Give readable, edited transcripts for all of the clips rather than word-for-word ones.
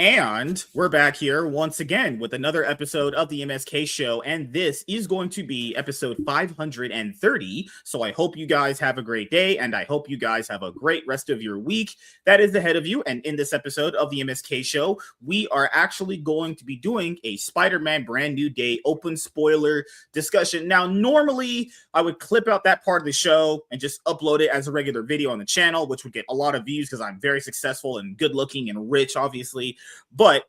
And we're back here once again with another episode of the MSK Show, and this is going to be episode 530. So I hope you guys have a great day, and I hope you guys have a great rest of your week that is ahead of you. And in this episode of the MSK Show, we are actually going to be doing a Spider-Man Brand New Day open spoiler discussion. Now, normally I would clip out that part of the show and just upload it as a regular video on the channel, which would get a lot of views because I'm very successful and good looking and rich, obviously. But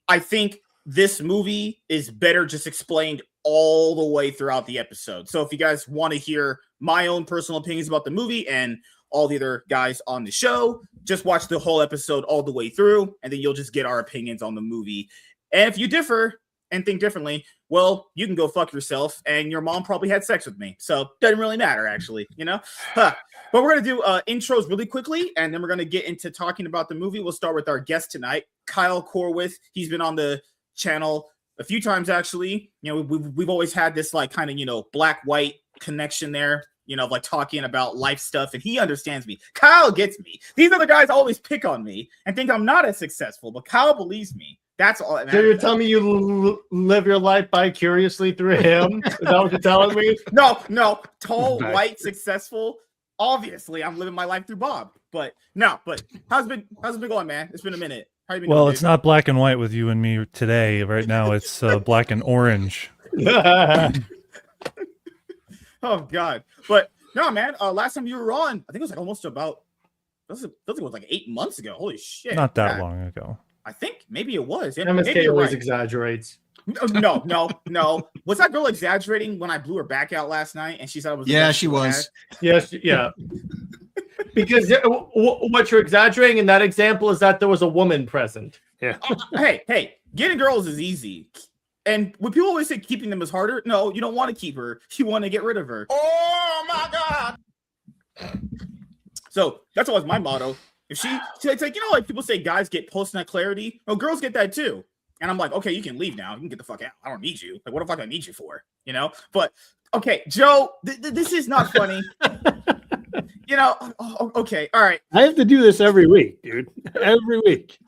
I think this movie is better just explained all the way throughout the episode. So if you guys want to hear my own personal opinions about the movie and all the other guys on the show, just watch the whole episode all the way through, and then you'll just get our opinions on the movie. And if you differ and think differently, well, you can go fuck yourself, and your mom probably had sex with me. So it doesn't really matter, actually, you know? But we're going to do intros really quickly, and then we're going to get into talking about the movie. We'll start with our guest tonight, Kyle Corwith. He's been on the channel a few times, actually. You know, we've always had this, like, kind of, you know, black-white connection there, you know, like talking about life stuff, and he understands me. Kyle gets me. These other guys always pick on me and think I'm not as successful, but Kyle believes me. That's all. So you're telling me you live your life vicariously through him? Is that what you're telling me? No. Tall, white, successful. Obviously, I'm living my life through Bob. But how's it been going, man? It's been a minute. How you been well, going, it's not black and white with you and me today. Right now, it's black and orange. Oh God! But no, man. Last time you were on, I think it was like almost about. I think it was like 8 months ago. Holy shit! Not that long ago. I think maybe it was. MSK always exaggerates. No. Was that girl exaggerating when I blew her back out last night and she said I was? Yeah, she was. Yes, yeah. Because what you're exaggerating in that example is that there was a woman present. Yeah. Hey, getting girls is easy. And when people always say keeping them is harder, no, you don't want to keep her. You want to get rid of her. Oh my God. So that's always my motto. If it's like, you know, like people say guys get post-nut clarity. No, girls get that too. And I'm like, okay, you can leave now. You can get the fuck out. I don't need you. Like, what the fuck I need you for? You know? But, okay, Joe, this is not funny. You know, okay, all right. I have to do this every week, dude. Every week.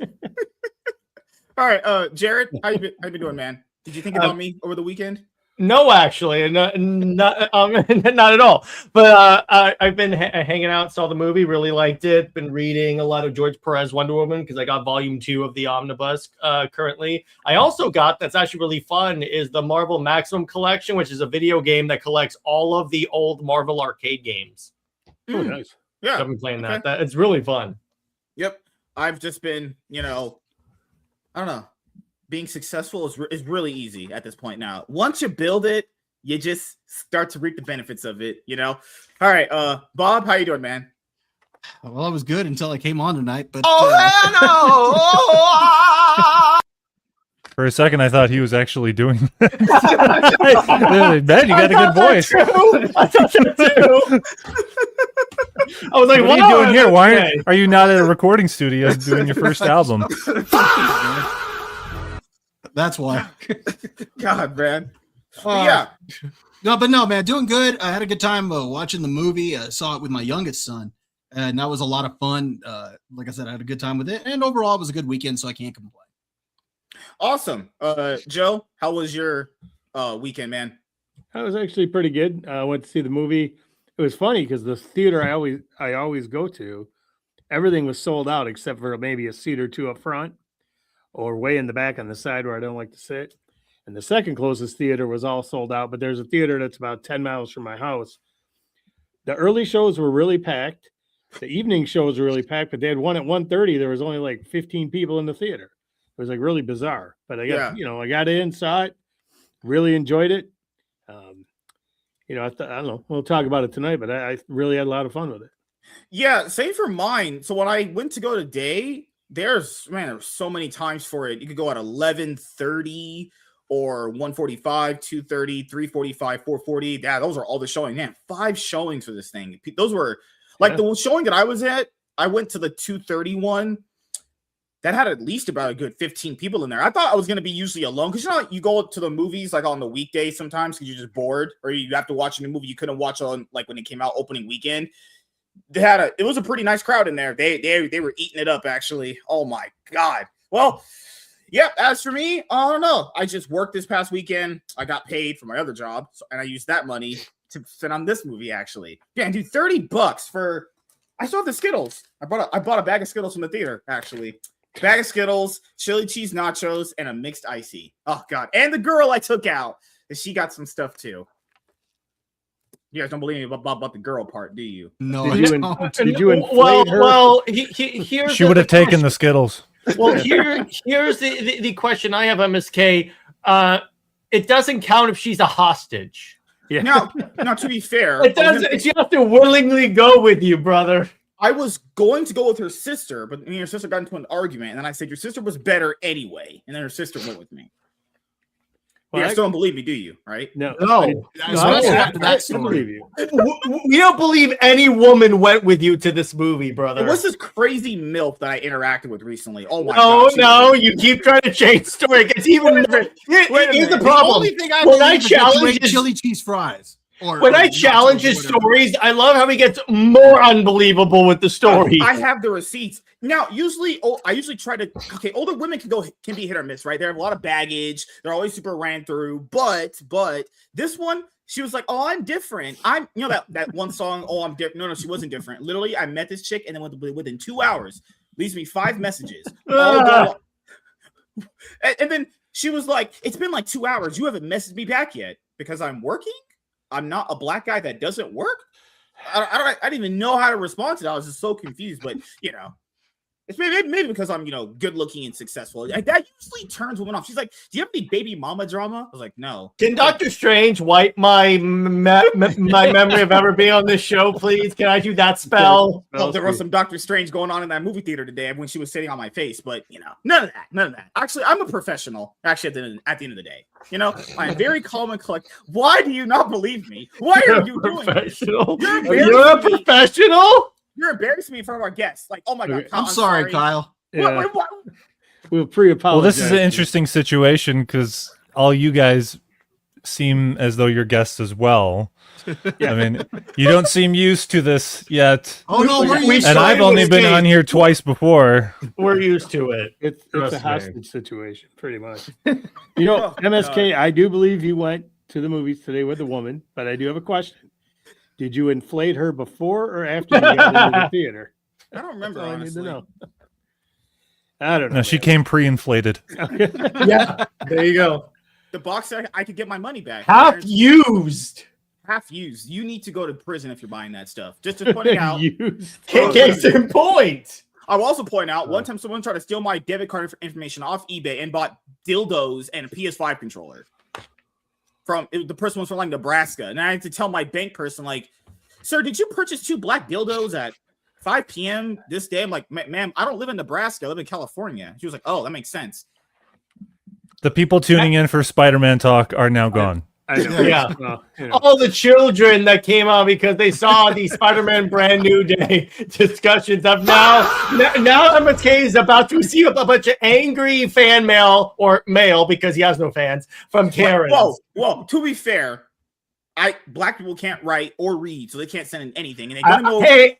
All right, Jared, how you been doing, man? Did you think about me over the weekend? No, actually, not at all. But I've been hanging out, saw the movie, really liked it. Been reading a lot of George Perez Wonder Woman because I got volume 2 of the omnibus currently. I also got, that's actually really fun, is the Marvel Maximum Collection, which is a video game that collects all of the old Marvel arcade games. Oh, nice. Yeah, I've been playing that. It's really fun. Yep, I've just been, you know, I don't know. Being successful is really easy at this point now. Once you build it, you just start to reap the benefits of it, you know? All right, Bob, how you doing, man? Well, I was good until I came on tonight, but For a second, I thought he was actually doing that. Man, you got a good voice. I thought that too. I was like, what are you doing here? Why are you not at a recording studio doing your first album? That's why. God, man. Yeah. No, man, doing good. I had a good time watching the movie. I saw it with my youngest son, and that was a lot of fun. Like I said, I had a good time with it, and overall, it was a good weekend, so I can't complain. Awesome. Joe, how was your weekend, man? That was actually pretty good. I went to see the movie. It was funny because the theater I always go to, everything was sold out except for maybe a seat or two up front or way in the back on the side where I don't like to sit. And the second closest theater was all sold out, but there's a theater that's about 10 miles from my house. The early shows were really packed. The evening shows were really packed, but they had one at 1:30. There was only like 15 people in the theater. It was like really bizarre, but I got in, saw it, really enjoyed it. I don't know. We'll talk about it tonight, but I really had a lot of fun with it. Yeah, same for mine. So when I went to go today, there's so many times for it. You could go at 11:30 or 1:45, 2:30, 3:45, 4:40. Yeah, those are all the showing. Man, 5 showings for this thing. Those were like the showing that I was at. I went to the 2:30 one. That had at least about a good 15 people in there. I thought I was going to be usually alone because, you know, you go to the movies like on the weekdays sometimes because you're just bored or you have to watch a new movie you couldn't watch on like when it came out opening weekend. It was a pretty nice crowd in there. They were eating it up, actually. Oh my God. Well, yeah, as for me, I don't know. I just worked this past weekend. I got paid for my other job, and I used that money to spend on this movie, actually. Yeah, dude, $30 for... I still have the Skittles. I bought a bag of Skittles from the theater, actually. Bag of Skittles, chili cheese nachos, and a mixed icy. Oh, God. And the girl I took out, she got some stuff, too. You guys don't believe me about the girl part, do you? No, Did you inflate her? Well, here's She would have taken the Skittles. Well, here's the question I have, MSK. It doesn't count if she's a hostage. Yeah. Now, to be fair, It doesn't. She has to willingly go with you, brother. I was going to go with her sister, but me and her sister got into an argument, and then I said your sister was better anyway, and then her sister went with me. Well, You guys don't believe me, do you? Right? No. Especially after that I story. believe you. We don't believe any woman went with you to this movie, brother. What's this crazy MILF that I interacted with recently? Oh my No, god! you keep trying to change story. It gets even. Here's the The problem. only thing I When believe I is that you challenge ate his- chili cheese fries. Or challenge his whatever. stories, I love how he gets more unbelievable with the story. I have the receipts now. I usually try to. Okay, older women can be hit or miss, right? They have a lot of baggage. They're always super ran through. But this one, she was like, "Oh, I'm different. I'm that one song. Oh, I'm different." No, she wasn't different. Literally, I met this chick, and then within 2 hours, leaves me 5 messages. And then she was like, "It's been like 2 hours. You haven't messaged me back yet because I'm working. I'm not a black guy that doesn't work." I didn't even know how to respond to that. I was just so confused. But it's maybe because I'm good looking and successful. Like, that usually turns women off. She's like, "Do you have any baby mama drama?" I was like, "No." Can Doctor Strange wipe my my memory of ever being on this show, please? Can I do that spell? Well, there was some Doctor Strange going on in that movie theater today when she was sitting on my face, but none of that. Actually, I'm a professional. Actually, at the end of the day, I'm very calm and collected. Why do you not believe me? Why are you doing this? Professional. You're You're a professional. You're embarrassing me in front of our guests. Like, oh my god, Okay. Kyle, I'm sorry, Kyle. Yeah. What? We'll pre-apologize. Well, this is an interesting situation because all you guys seem as though you're guests as well. I mean, you don't seem used to this yet. Oh no, we're we- used And to I've it. only been on here twice before. We're used to it. It's Trust a me. hostage situation, pretty much. Oh, MSK, I do believe you went to the movies today with a woman, but I do have a question. Did you inflate her before or after you got into the theater? I don't remember, That's all I need to honestly. know. I don't know. No, she came pre-inflated. Yeah, there you go. The box set, I could get my money back. Half used. Half used. You need to go to prison if you're buying that stuff. Just to point it out. Used. Case in point. I will also point out one time someone tried to steal my debit card information off eBay and bought dildos and a PS5 controller. The person was from like Nebraska, and I had to tell my bank person, like, "Sir, did you purchase 2 black dildos at 5 p.m. this day?" I'm like, "Ma'am, I don't live in Nebraska. I live in California." She was like, "Oh, that makes sense." The people tuning in for Spider-Man talk are now gone. I know. Yeah. Well, All the children that came out because they saw the Spider-Man Brand New Day discussions of now MSK is about to see a bunch of angry fan mail or mail because he has no fans from Karen. Whoa. To be fair, black people can't write or read, so they can't send in anything, and they don't know. Hey,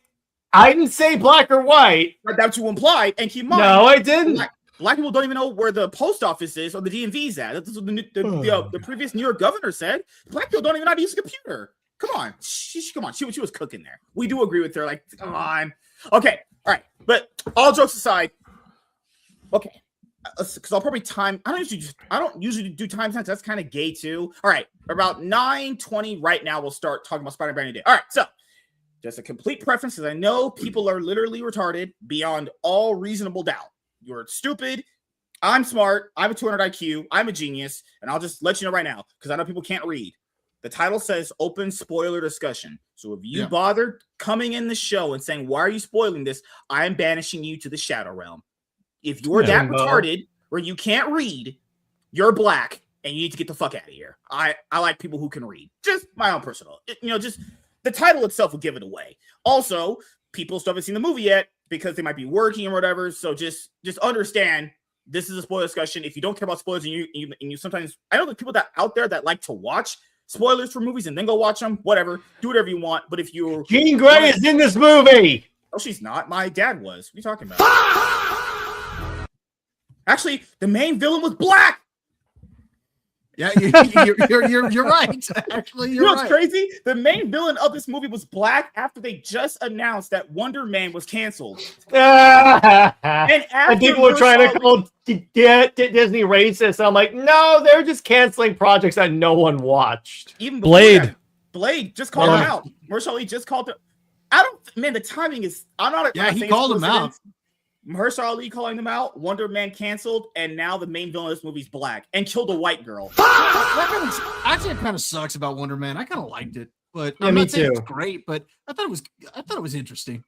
I didn't say black or white. That's what you implied. And keep in mind, No, I didn't. Black people don't even know where the post office is or the DMV's at. That's what the previous New York governor said. Black people don't even know how to use a computer. Come on. Come on. She was cooking there. We do agree with her. Like, come on. Okay. All right. But all jokes aside, okay. Because I'll probably time. I don't usually do time sense. That's kind of gay too. All right. About 9:20 right now, we'll start talking about Spider-Man Brand New Day. All right. So just a complete preference because I know people are literally retarded beyond all reasonable doubt. You're stupid. I'm smart. I have a 200 IQ. I'm a genius. And I'll just let you know right now, because I know people can't read. The title says open spoiler discussion. So if you bother coming in the show and saying, "Why are you spoiling this?" I am banishing you to the shadow realm. If you're that retarded where you can't read, you're black and you need to get the fuck out of here. I like people who can read. Just my own personal. Just the title itself will give it away. Also, people still haven't seen the movie yet, because they might be working or whatever. So just understand this is a spoiler discussion. If you don't care about spoilers and you sometimes, I know the people that out there that like to watch spoilers for movies and then go watch them, whatever, do whatever you want. But if you're Jean Grey is in this movie. Oh, she's not. My dad was. What are you talking about? Actually, the main villain was black. Yeah, you're right. Actually, You know you're what's right. crazy? The main villain of this movie was black after they just announced that Wonder Man was canceled. and after people were trying to Mahershala call Disney racist. I'm like, no, they're just canceling projects that no one watched. Even before Blade. that, Blade just called him out. Mahershala Ali just called him. I don't. Man, the timing is. I'm not. Yeah, I'm he saying it's called him out. coincidence. Mahershala Ali calling them out. Wonder Man canceled, and now the main villain of this movie is black and killed a white girl. Actually, it kind of sucks about Wonder Man. I kind of liked it, but Yeah, I'm me not saying it's too. great. But I thought it was interesting.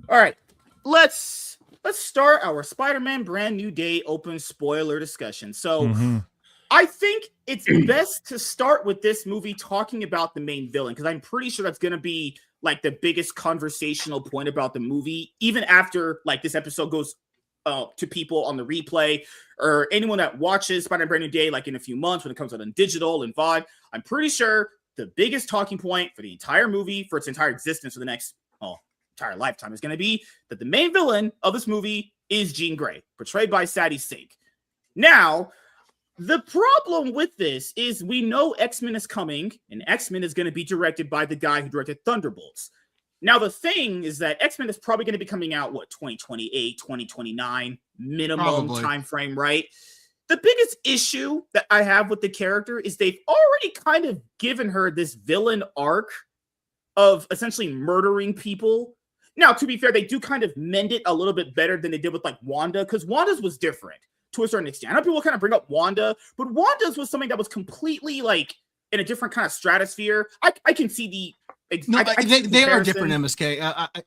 All right, let's start our Spider-Man Brand New Day open spoiler discussion. So. Mhm. I think it's best to start with this movie talking about the main villain, because I'm pretty sure that's going to be like the biggest conversational point about the movie, even after like this episode goes to people on the replay or anyone that watches Spider-Man Brand New Day like in a few months when it comes out on digital and VOD. I'm pretty sure the biggest talking point for the entire movie, for its entire existence for the next entire lifetime, is going to be that the main villain of this movie is Jean Grey, portrayed by Sadie Sink. Now, the problem with this is we know X-Men is coming, and X-Men is going to be directed by the guy who directed Thunderbolts. Now, the thing is that X-Men is probably going to be coming out, 2028, 2029 minimum time frame, right? The biggest issue that I have with the character is they've already kind of given her this villain arc of essentially murdering people. Now, to be fair, they do kind of mend it a little bit better than they did with like Wanda, because Wanda's was different to a certain extent. I know people kind of bring up Wanda, but Wanda's was something that was completely like in a different kind of stratosphere. I can see the They are different, MSK.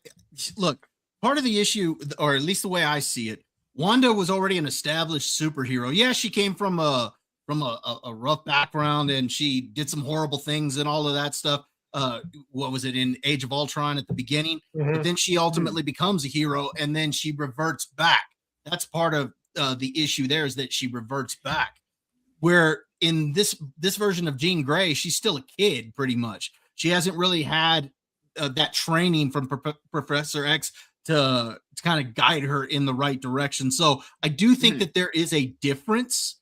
Look, part of the issue, or at least the way I see it, Wanda was already an established superhero. Yeah, she came from a rough background and she did some horrible things and all of that stuff. What was it in Age of Ultron at the beginning? Mhm. But then she ultimately becomes a hero and then she reverts back. That's part of the issue there, is that she reverts back. Where in this version of Jean Grey, she's still a kid pretty much. She hasn't really had that training from Professor X to kind of guide her in the right direction. So I do think that there is a difference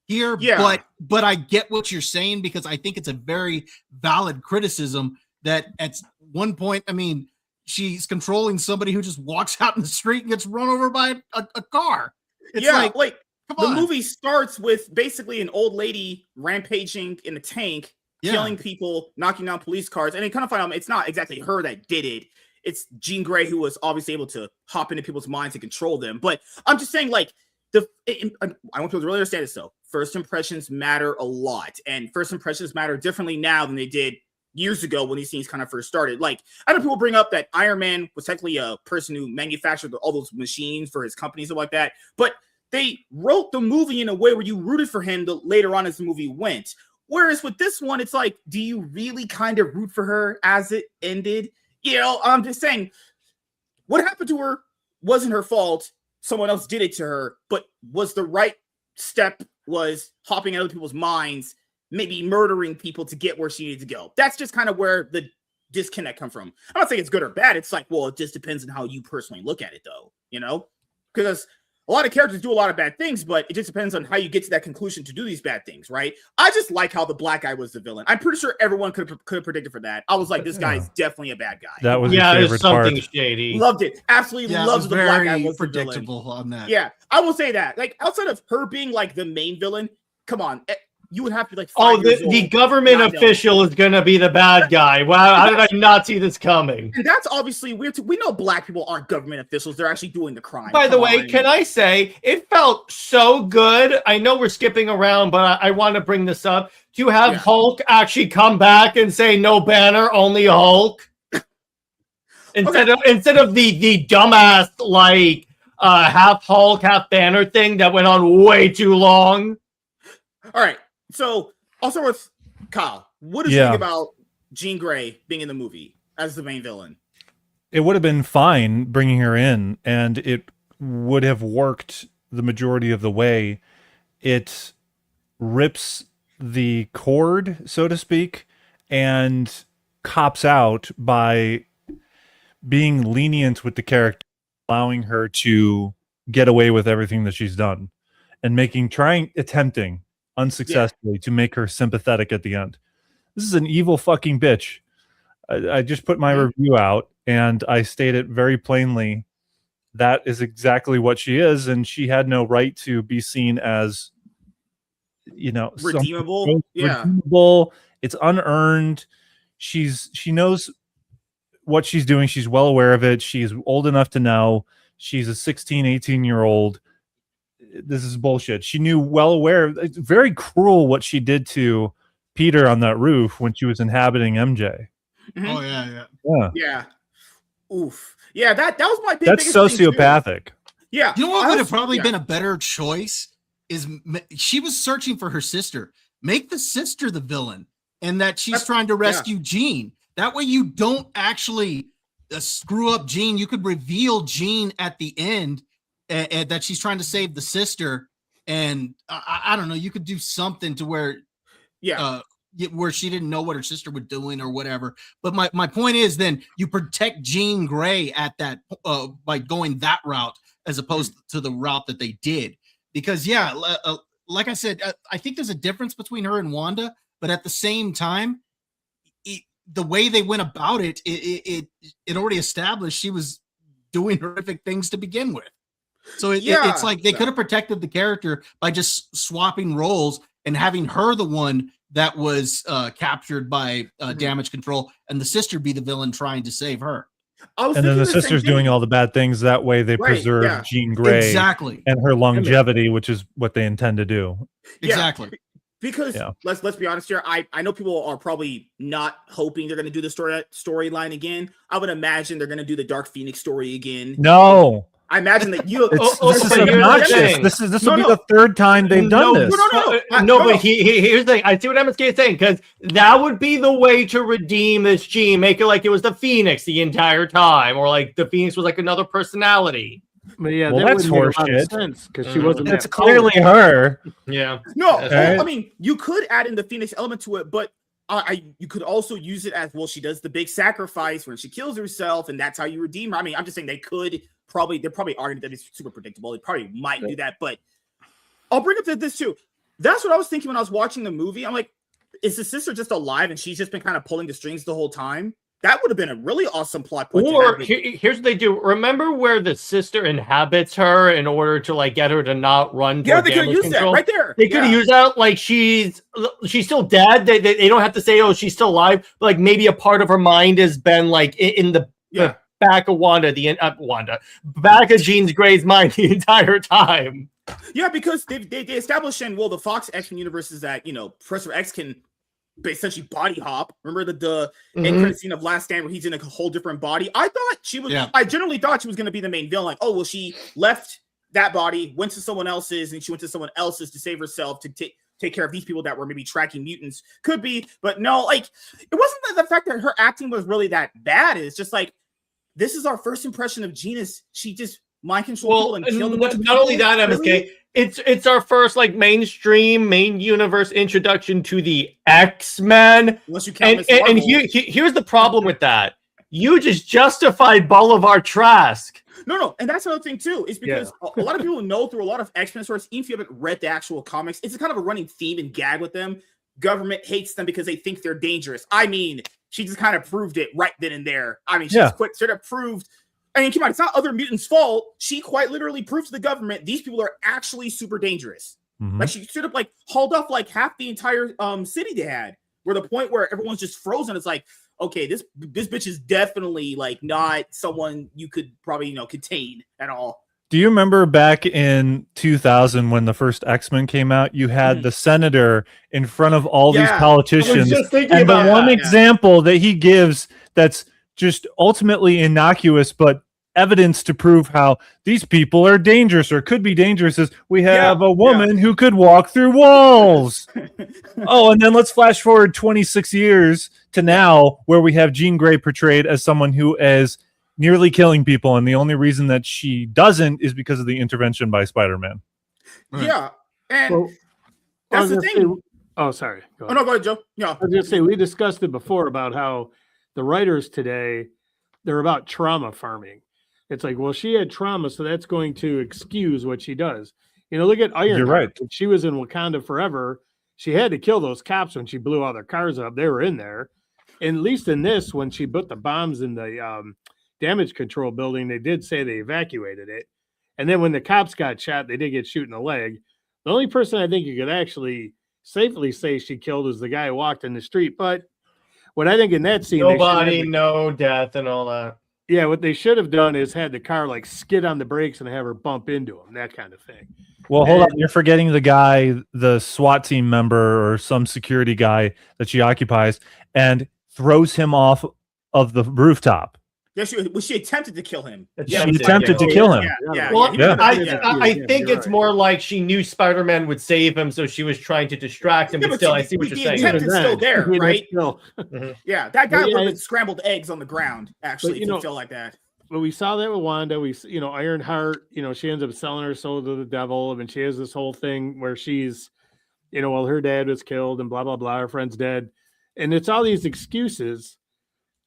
here, but I get what you're saying, because I think it's a very valid criticism that at one point, I mean, she's controlling somebody who just walks out in the street and gets run over by a car. It's like the movie starts with basically an old lady rampaging in a tank, killing people, knocking down police cars, and they kind of find out it's not exactly her that did it. It's Jean Grey, who was obviously able to hop into people's minds and control them. But I'm just saying, like, I want people to really understand this, though. First impressions matter a lot, and first impressions matter differently now than they did years ago when these things kind of first started. Like, I know people bring up that Iron Man was technically a person who manufactured all those machines for his company, stuff like that, but they wrote the movie in a way where you rooted for him later on as the movie went. Whereas with this one, it's like, do you really kind of root for her as it ended? You know, I'm just saying, what happened to her wasn't her fault. Someone else did it to her, but was the right step was hopping out of people's minds, maybe murdering people to get where she needed to go. That's just kind of where the disconnect come from. I'm not saying it's good or bad. It's like, well, it just depends on how you personally look at it, though, you know? Because a lot of characters do a lot of bad things, but it just depends on how you get to that conclusion to do these bad things, right? I just like how the black guy was the villain. I'm pretty sure everyone could have predicted for that. I was like, this guy is definitely a bad guy. That was your there's favorite something part. shady. Loved it. Absolutely loved the black guy was predictable the villain. on that. Yeah, I will say that. Like, outside of her being like the main villain, come on, you would have to be like 5 years the old government not official is going to be the bad guy. Wow, how did I not see this coming? And that's obviously weird too. We know black people aren't government officials. They're actually doing the crime. By the Come way, on. can I say, it felt so good. I know we're skipping around, but I want to bring this up. To have Hulk actually come back and say, no banner, only Hulk. Instead of the dumbass, like, half Hulk, half banner thing that went on way too long. All right. So I'll start with Kyle. What did you think about Jean Grey being in the movie as the main villain? It would have been fine bringing her in, and it would have worked the majority of the way. It rips the cord, so to speak, and cops out by being lenient with the character, allowing her to get away with everything that she's done, and attempting unsuccessfully to make her sympathetic at the end. This is an evil fucking bitch. I just put my review out and I stated very plainly that is exactly what she is, and she had no right to be seen as, redeemable. Redeemable. It's unearned. She knows what she's doing. She's well aware of it. She's old enough to know. She's a 16, 18-year-old. This is bullshit. She knew well aware. It's very cruel what she did to Peter on that roof when she was inhabiting MJ. Mm-hmm. Oh yeah. Oof. Yeah, that was my That's sociopathic. Yeah. You know what would have probably been a better choice is she was searching for her sister. Make the sister the villain, and that she's trying to rescue Jean. That way you don't actually screw up Jean. You could reveal Jean at the end and that she's trying to save the sister. And I don't know, you could do something to where where she didn't know what her sister was doing or whatever. But my point is, then you protect Jean Grey at that by going that route as opposed to the route that they did. Because like I said, I think there's a difference between her and Wanda, but at the same time, the way they went about it already established she was doing horrific things to begin with. So it's like they could have protected the character by just swapping roles and having her the one that was captured by damage control, and the sister be the villain trying to save her. And then the sister's doing all the bad things. That way they preserve Jean Grey and her longevity, which is what they intend to do. Exactly. Because let's be honest here. I know people are probably not hoping they're going to do the storyline again. I would imagine they're going to do the Dark Phoenix story again. No. I imagine that you. This is obnoxious. This will be the third time they've done this. But here's the thing. I see what MSK is saying, because that would be the way to redeem this Jean. Make it like it was the Phoenix the entire time, or like the Phoenix was like another personality. But yeah, well, that that's horseshit because she wasn't. It's clearly her. Yeah. No, I mean you could add in the Phoenix element to it, but you could also use it as, well, she does the big sacrifice when she kills herself, and that's how you redeem her. I mean, I'm just saying they're probably arguing that it's super predictable. They probably might do that, but I'll bring up this too. That's what I was thinking when I was watching the movie. I'm like, is the sister just alive and she's just been kind of pulling the strings the whole time? That would have been a really awesome plot point. Or here's what they do. Remember where the sister inhabits her in order to like get her to not run? Yeah, they could use that right there. They could use that like she's still dead. They don't have to say, oh, she's still alive. But like maybe a part of her mind has been like in the back of back of Jean Grey's mind the entire time. Yeah, because they established in the Fox X-Men universe is that Professor X can essentially body hop. Remember the end credit scene of Last Stand where he's in a whole different body? I thought she was. Yeah. I generally thought she was going to be the main villain. Like, oh well, she left that body, went to someone else's, and she went to someone else's to save herself to take care of these people that were maybe tracking mutants. Could be, but no. Like, it wasn't the fact that her acting was really that bad. It's just like, this is our first impression of Jean. She just mind control and killed a bunch of people. Not only that, MSK. It's our first like mainstream main universe introduction to the X-Men. Unless you count and here's the problem with that. You just justified Bolivar Trask. No, and that's another thing too. Is because a lot of people know through a lot of X-Men stories, even if you haven't read the actual comics, it's a kind of a running theme and gag with them. Government hates them because they think they're dangerous. I mean, she just kind of proved it right then and there. I mean, she just straight up proved. I mean, come on, it's not other mutants' fault. She quite literally proved to the government these people are actually super dangerous. Mm-hmm. Like, she straight up like hauled off like half the entire city they had. Where the point where everyone's just frozen. It's like, okay, this bitch is definitely like not someone you could probably contain at all. Do you remember back in 2000 when the first X-Men came out? You had the senator in front of all these politicians, and the one example that he gives that's just ultimately innocuous, but evidence to prove how these people are dangerous or could be dangerous is we have a woman who could walk through walls. And then let's flash forward 26 years to now, where we have Jean Grey portrayed as someone who is nearly killing people, and the only reason that she doesn't is because of the intervention by Spider-Man. Yeah, and that's the thing. Sorry. Go ahead, Joe. Yeah, I was going to say, we discussed it before about how the writers today, they're about trauma farming. It's like, well, she had trauma, so that's going to excuse what she does. Look at Ironheart. You're right. When she was in Wakanda Forever, she had to kill those cops when she blew all their cars up. They were in there. And at least in this, when she put the bombs in the damage control building, they did say they evacuated it. And then when the cops got shot, they did get shot in the leg. The only person I think you could actually safely say she killed is the guy who walked in the street. But what I think in that scene, No body, no death, and all that. Yeah, what they should have done is had the car like skid on the brakes and have her bump into him, that kind of thing. Well, hold on. You're forgetting the guy, the SWAT team member or some security guy that she occupies, and throws him off of the rooftop. Yeah, she attempted to kill him. She attempted to kill him. Well, Yeah. I think it's more like she knew Spider-Man would save him, so she was trying to distract him. But still, I see what you're saying. The attempt is still there, right? Mhm. Yeah, that guy would have been scrambled eggs on the ground, actually, if he felt like that. But we saw that with Wanda. Ironheart, she ends up selling her soul to the devil. And she has this whole thing where she's, well, her dad was killed and blah, blah, blah. Her friend's dead. And it's all these excuses.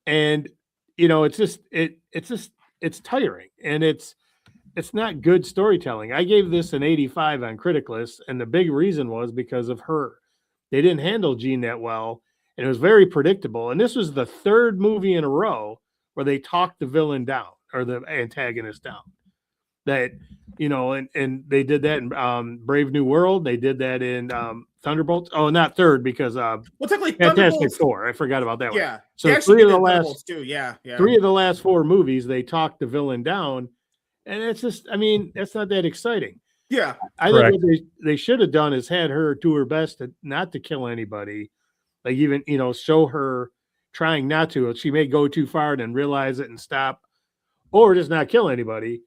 And, it's tiring. And it's not good storytelling. I gave this an 85 on Criticlist. And the big reason was because of her. They didn't handle Jean that well. And it was very predictable. And this was the third movie in a row where they talked the villain down or the antagonist down. That, and they did that in Brave New World. They did that in Thunderbolts. Oh, not third because technically Fantastic Four. I forgot about that one. Yeah. So three of the last 4 movies, they talked the villain down. And it's just, that's not that exciting. Yeah. I think what they should have done is had her do her best not to kill anybody. Like even, show her trying not to. She may go too far and then realize it and stop, or just not kill anybody.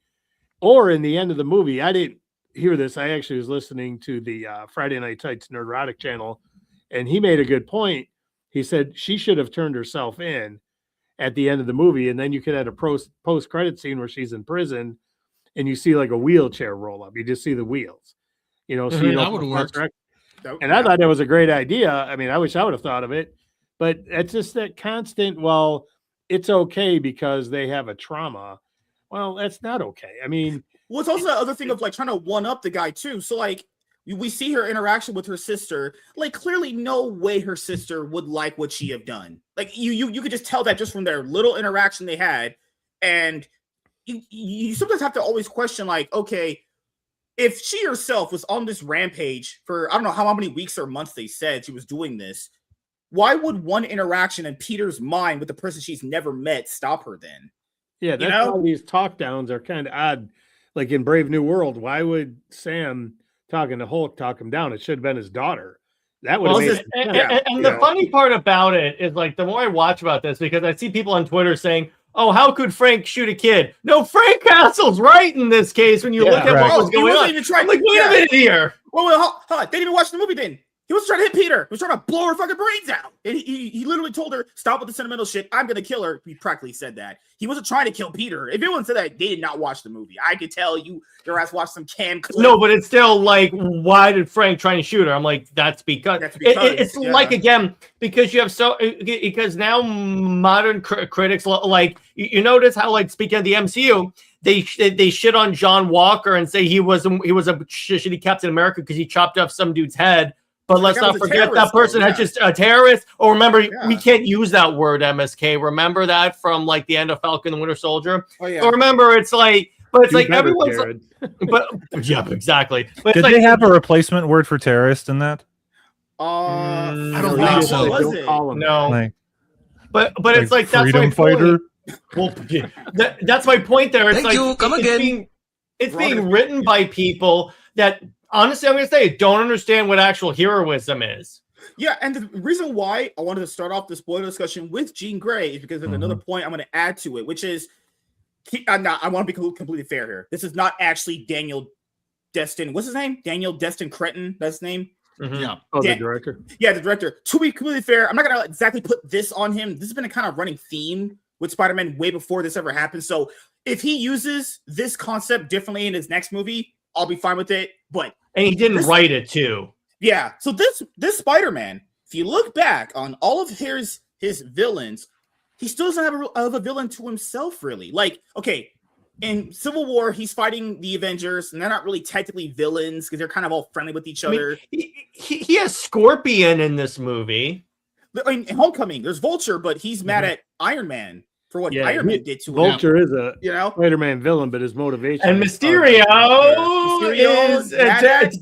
Or in the end of the movie, I didn't hear this. I actually was listening to the Friday Night Tights Nerdotic channel, and he made a good point. He said she should have turned herself in at the end of the movie, and then you could have a post-credit scene where she's in prison, and you see like a wheelchair roll up. You just see the wheels, so that would work. And I thought that was a great idea. I wish I would have thought of it. But it's just that constant, well, it's okay because they have a trauma. Well, that's not okay. Well, it's also the other thing of like trying to one up the guy too. So like we see her interaction with her sister. Like clearly, no way her sister would like what she have done. Like you could just tell that just from their little interaction they had. And you sometimes have to always question like, okay, if she herself was on this rampage for I don't know how many weeks or months they said she was doing this. Why would one interaction in Peter's mind with the person she's never met stop her then? Yeah, that's why these talk downs are kind of odd. Like in Brave New World, why would Sam talking to Hulk talk him down? It should have been his daughter. That would have and the funny part about it is like the more I watch about this, because I see people on Twitter saying, oh, how could Frank shoot a kid? No, Frank Castle's right in this case when you look at what was going on. I'm like, wait a minute here. Well, they didn't even watch the movie then. He was trying to hit Peter. He was trying to blow her fucking brains out. And he literally told her, stop with the sentimental shit. I'm going to kill her. He practically said that. He wasn't trying to kill Peter. If anyone said that, they did not watch the movie. I could tell your ass watched some cam clip. No, but it's still like, why did Frank try and shoot her? I'm like, that's because it's like, again, because you have because now modern critics, like, you notice how, like, speaking of the MCU, they shit on John Walker and say he was a shitty Captain America because he chopped off some dude's head. But let's not forget that person had just a terrorist. Or remember, we can't use that word MSK. Remember that from like the end of Falcon and Winter Soldier. Oh yeah. So remember, it's like, but it's like everyone's. But yeah, exactly. But did they have a replacement word for terrorist in that? I don't think so. Was it? No. Like, but it's like that's freedom fighter. Well, that's my point. There, it's it's being written by people that. Honestly, I'm going to say, don't understand what actual heroism is. Yeah, and the reason why I wanted to start off the spoiler discussion with Jean Grey is because there's another point I'm going to add to it, which is, I want to be completely fair here. This is not actually Daniel Destin. What's his name? Daniel Destin Cretton. That's his name? Mm-hmm. Yeah. Oh, the director? Yeah, the director. To be completely fair, I'm not going to exactly put this on him. This has been a kind of running theme with Spider-Man way before this ever happened. So if he uses this concept differently in his next movie, I'll be fine with it. And he didn't write it too. Yeah. So this Spider-Man, if you look back on all of his villains, he still doesn't have a villain to himself, really. Like, okay, in Civil War, he's fighting the Avengers, and they're not really technically villains because they're kind of all friendly with each other. He has Scorpion in this movie. In Homecoming, there's Vulture, but he's mad at Iron Man for what Iron Man did to him. Vulture is a you know Spider-Man villain, but his motivation. And Mysterio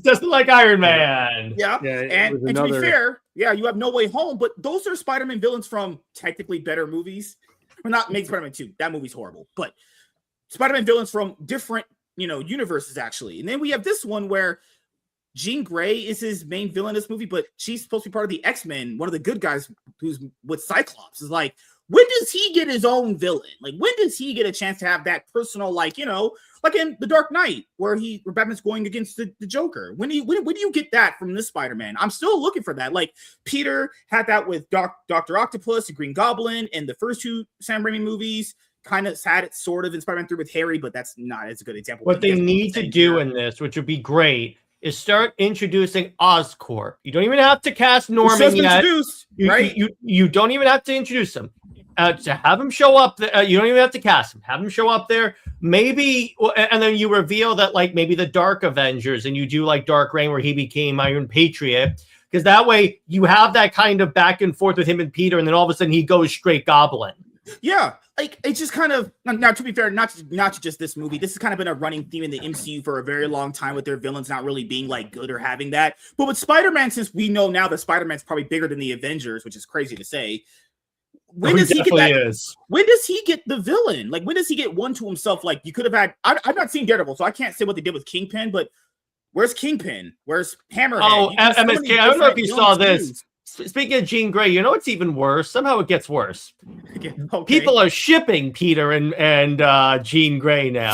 doesn't like Iron Man. Yeah. And to be fair, you have No Way Home, but those are Spider-Man villains from technically better movies. Well, not maybe Spider-Man 2. That movie's horrible, but Spider-Man villains from different, universes actually. And then we have this one where Jean Grey is his main villain in this movie, but she's supposed to be part of the X-Men, one of the good guys who's with Cyclops. Is like, when does he get his own villain? Like, when does he get a chance to have that personal, like in The Dark Knight, where Batman's going against the Joker? When do you get that from this Spider-Man? I'm still looking for that. Like, Peter had that with Dr. Octopus, the Green Goblin, and the first two Sam Raimi movies. Kind of had it sort of in Spider-Man 3 with Harry, but that's not as a good example. What they need to do in this, which would be great, is start introducing Oscorp. You don't even have to cast Norman yet. You don't even have to introduce him. To have him show up, you don't even have to cast him. Have him show up there, maybe, and then you reveal that like maybe the Dark Avengers, and you do like Dark Reign where he became Iron Patriot, because that way you have that kind of back and forth with him and Peter, and then all of a sudden he goes straight Goblin. Yeah, like it's just kind of now. To be fair, not just this movie. This has kind of been a running theme in the MCU for a very long time, with their villains not really being like good or having that. But with Spider-Man, since we know now that Spider-Man's probably bigger than the Avengers, which is crazy to say. When does he get that? When does he get the villain? Like, when does he get one to himself? Like, you could have had. I've not seen Daredevil, so I can't say what they did with Kingpin. But where's Kingpin? Where's Hammerhead? Oh, MSK. I don't know if you saw this. Speaking of Jean Grey, you know what's even worse? Somehow it gets worse. Okay. People are shipping Peter and Jean Grey now.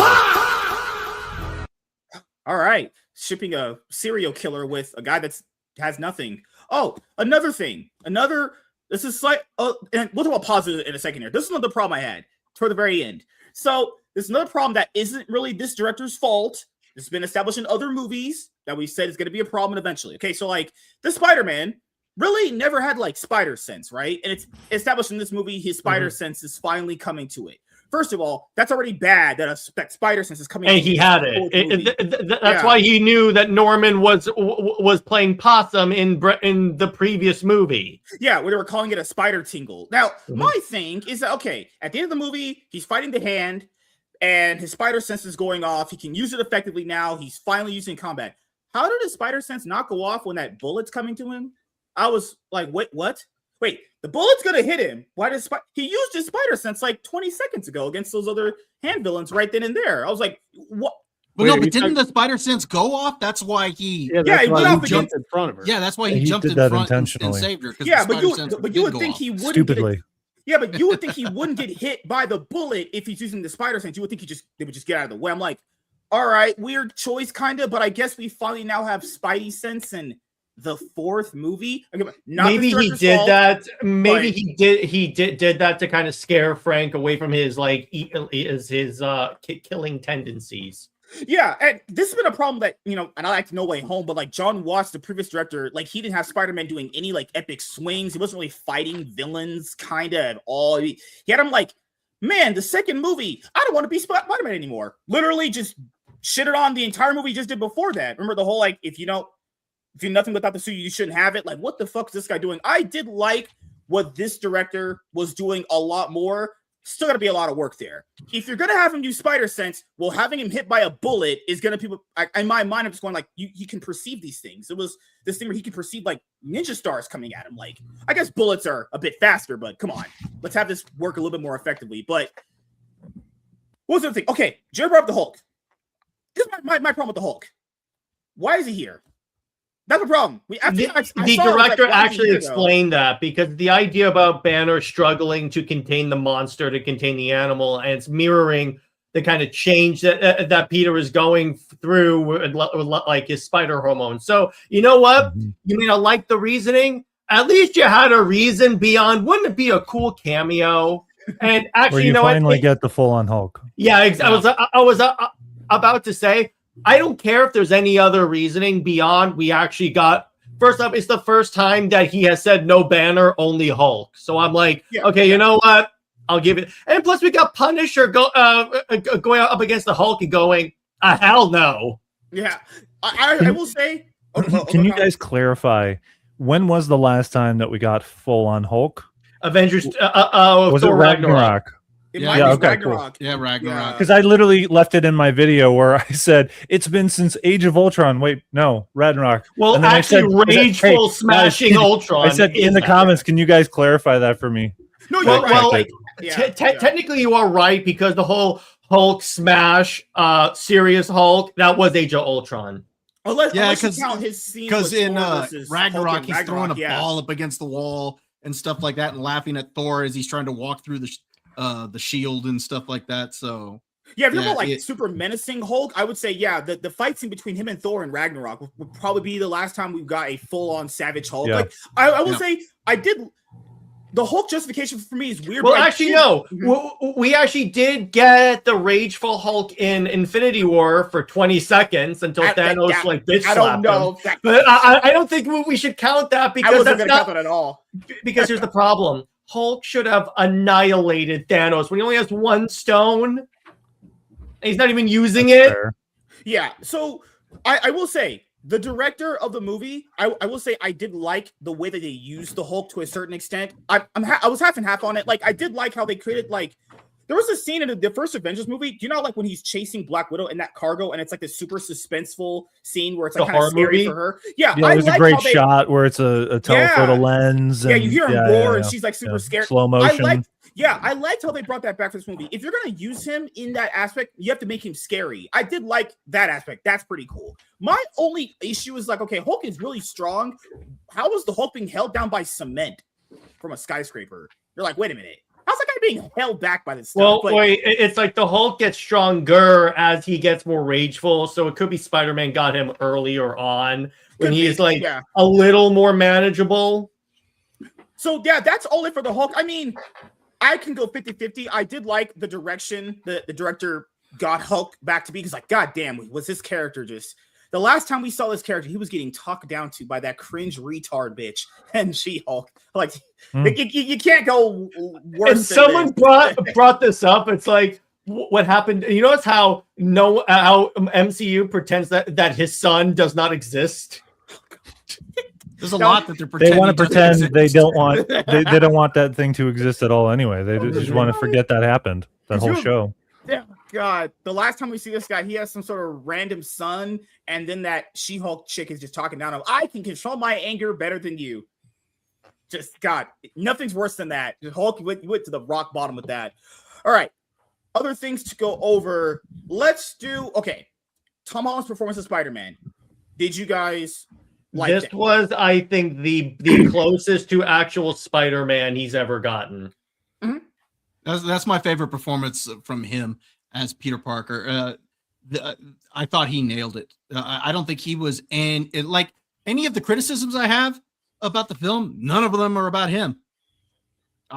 All right, shipping a serial killer with a guy that has nothing. Oh, another thing. This is like, and we'll talk about positive in a second here. This is another problem I had toward the very end. So this is another problem that isn't really this director's fault. This has been established in other movies that we said is going to be a problem eventually. Okay, so like the Spider-Man really never had like spider sense, right? And it's established in this movie, his spider sense is finally coming to it. First of all, that's already bad that spider sense is coming. And he had it. That's why he knew that Norman was playing possum in the previous movie. Yeah, where they were calling it a spider tingle. Now, my thing is that, okay, at the end of the movie, he's fighting the Hand, and his spider sense is going off. He can use it effectively now. He's finally using combat. How did his spider sense not go off when that bullet's coming to him? I was like, what? Wait, the bullet's gonna hit him. Why does he used his spider sense like 20 seconds ago against those other Hand villains right then and there? I was like, what? But didn't the spider sense go off? That's why he. Yeah, he jumped in front of her. Yeah, that's why he jumped in front and saved her. Yeah, but you would think he wouldn't. Stupidly. But you would think he wouldn't get hit by the bullet if he's using the spider sense. You would think they would just get out of the way. I'm like, all right, weird choice, kind of, but I guess we finally now have Spidey sense and. The fourth movie. Maybe he did that. Maybe he did that to kind of scare Frank away from his killing tendencies. Yeah, and this has been a problem that and I like No Way Home, but like John Watts, the previous director, like he didn't have Spider-Man doing any like epic swings. He wasn't really fighting villains kind of at all. He had him like, man, the second movie, I don't want to be Spider-Man anymore. Literally just shitted on the entire movie he just did before that. Remember the whole like if you're nothing without the suit, you shouldn't have it. Like, what the fuck is this guy doing? I did like what this director was doing a lot more. Still got to be a lot of work there. If you're going to have him use spider sense, well, having him hit by a bullet is going to in my mind, I'm just going like, you can perceive these things. It was this thing where he could perceive like ninja stars coming at him. Like, I guess bullets are a bit faster, but come on, let's have this work a little bit more effectively. But what was the other thing? Okay, Jared brought up the Hulk. This is my problem with the Hulk. Why is he here? That's the problem. The director actually explained that because the idea about Banner struggling to contain the monster, to contain the animal, and it's mirroring the kind of change that Peter is going through with like his spider hormone. So you know what? You may not like the reasoning. At least you had a reason beyond. Wouldn't it be a cool cameo? And actually, where you finally get the full-on Hulk. Yeah, I was about to say. I don't care if there's any other reasoning beyond we actually got. First up, it's the first time that he has said no Banner, only Hulk. So I'm like, okay, you know what? I'll give it. And plus, we got Punisher going up against the Hulk and going, hell no. Yeah, I will say. Can you guys clarify when was the last time that we got full on Hulk? Avengers. Was it Thor Ragnarok? It Yeah, might be okay, Ragnarok. Yeah, Ragnarok. Because I literally left it in my video where I said it's been since Age of Ultron. Wait, no, Ragnarok. Well, And then actually, rageful smashing Ultron. I said in the comments, can you guys clarify that for me? No, you're right. Well, Like, technically, you are right because the whole Hulk smash, serious Hulk, that was Age of Ultron. Unless you 'cause- count his scene Because with in Thor versus Ragnarok, Hulk in he's throwing a Ragnarok, ball up against the wall and stuff like that, and laughing at Thor as he's trying to walk through the shield and stuff like that. So Yeah, if you're Yeah, about like super menacing Hulk, I would say the fight scene between him and Thor in Ragnarok would probably be the last time we've got a full on savage Hulk. Yeah. Like I will say I did. The Hulk justification for me is weird. Well, but I actually, did- no. Mhm. We actually did get the rageful Hulk in Infinity War for 20 seconds until Thanos bitch I slapped don't know. him. If that, But I don't think we should count that I because wasn't that's going to not count that at all. because here's the problem. Hulk should have annihilated Thanos when he only has one stone. And he's not even using it. Fair. Yeah. So I will say the director of the movie, I will say I did like the way that they used the Hulk to a certain extent. I was half and half on it. Like I did like how they created like there was a scene in the first Avengers movie. Do you know like when he's chasing Black Widow in that cargo and it's like this super suspenseful scene where it's like The kind of horror scary movie? for her? Yeah, Yeah, I there's a like great how they, shot where it's a telephoto lens. Yeah, And, you hear him roar and she's like super scared. Slow motion. I liked how they brought that back for this movie. If you're gonna use him in that aspect, you have to make him scary. I did like that aspect. That's pretty cool. My only issue is like, okay, Hulk is really strong. How was the Hulk being held down by cement from a skyscraper? You're like, wait a minute. How's that guy being held back by this stuff? Well, But- wait, it's like the Hulk gets stronger as he gets more rageful. So it could be Spider-Man got him earlier on when Could he be, is like yeah. a little more manageable. So yeah, that's all it for the Hulk. I mean, I can go 50-50. I did like the direction the director got Hulk back to be because like, god damn, was this character just the last time we saw this character, he was getting talked down to by that cringe retard bitch and She-Hulk. Like you can't go worse. And someone brought this up. It's like what happened. You notice how MCU pretends that his son does not exist. there's a lot that they're pretending. They want to doesn't pretend they exist. don't want they don't want that thing to exist at all anyway. They just want to forget that happened. That whole show. Yeah, God. The last time we see this guy, he has some sort of random son, and then that She-Hulk chick is just talking down. I can control my anger better than you. Just God, nothing's worse than that. Hulk went to the rock bottom with that. All right, other things to go over. Let's do Tom Holland's performance as Spider-Man. Did you guys like This it? was, I think, the closest to actual Spider-Man he's ever gotten. That's my favorite performance from him as Peter Parker. I thought he nailed it. I don't think he was, like any of the criticisms I have about the film, none of them are about him.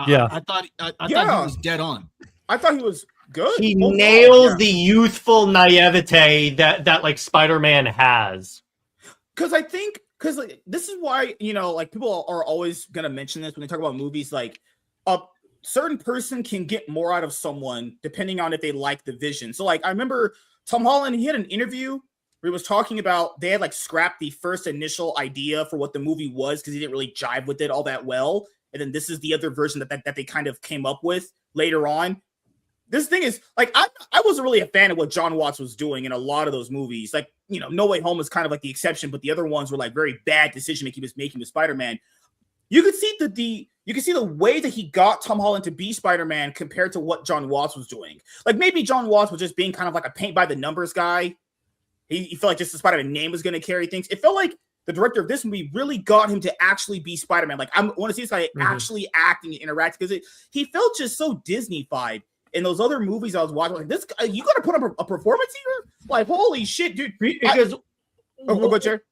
Yeah. I thought he was dead on. I thought he was good. He overall, nails yeah. the youthful naivete that like Spider-Man has. Because like, this is why, like people are always going to mention this when they talk about movies, like a certain person can get more out of someone depending on if they like the vision. So like, I remember Tom Holland, he had an interview where he was talking about, they had like scrapped the first initial idea for what the movie was because he didn't really jive with it all that well. And then this is the other version that they kind of came up with later on. This thing is like, I wasn't really a fan of what John Watts was doing in a lot of those movies. Like, No Way Home was kind of like the exception, but the other ones were like very bad decision making he was making with Spider-Man. You could see the way that he got Tom Holland to be Spider-Man compared to what John Watts was doing. Like maybe John Watts was just being kind of like a paint by the numbers guy. He felt like just the Spider-Man name was going to carry things. It felt like the director of this movie really got him to actually be Spider-Man. Like I want to see this guy actually acting and interacting because he felt just so Disney-fied. In those other movies I was watching, like this guy, you got to put up a performance here? Like, holy shit, dude. Because go, Jared.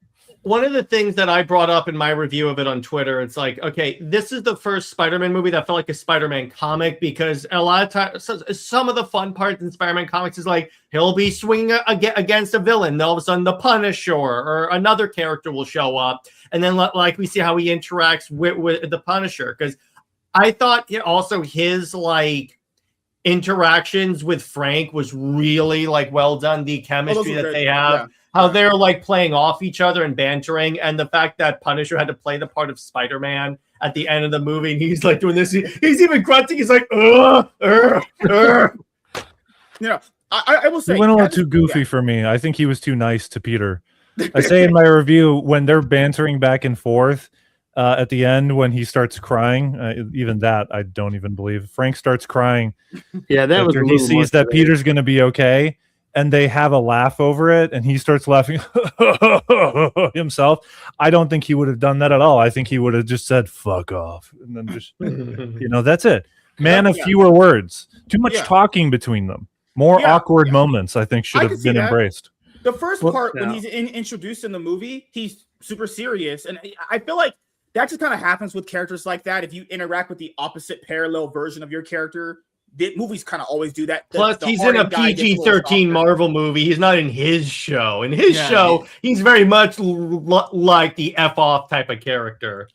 one of the things that I brought up in my review of it on Twitter, it's like, okay, this is the first Spider-Man movie that felt like a Spider-Man comic because a lot of times, some of the fun parts in Spider-Man comics is like, he'll be swinging against a villain. Then all of a sudden, the Punisher or another character will show up. And then like we see how he interacts with the Punisher. Because I thought also his like interactions with Frank was really like well done. The chemistry that they have, how they're like playing off each other and bantering, and the fact that Punisher had to play the part of Spider-Man at the end of the movie, and he's like doing this. He's even grunting. He's like, You know, I will say he went a little too goofy for me. I think he was too nice to Peter. I say in my review, when they're bantering back and forth at the end, when he starts crying, even that I don't even believe. Frank starts crying. Yeah, that was. He sees that Peter's going to be okay, and they have a laugh over it, and he starts laughing himself. I don't think he would have done that at all. I think he would have just said "fuck off" and then just, that's it. Man of fewer words. Too much talking between them. More awkward moments, I think, should have been embraced. The first part, when he's introduced in the movie, he's super serious. And I feel like that just kind of happens with characters like that. If you interact with the opposite parallel version of your character, the movies kind of always do that. Plus, he's in a PG-13 Marvel movie. He's not in his show. In his show, he's very much like the F-off type of character.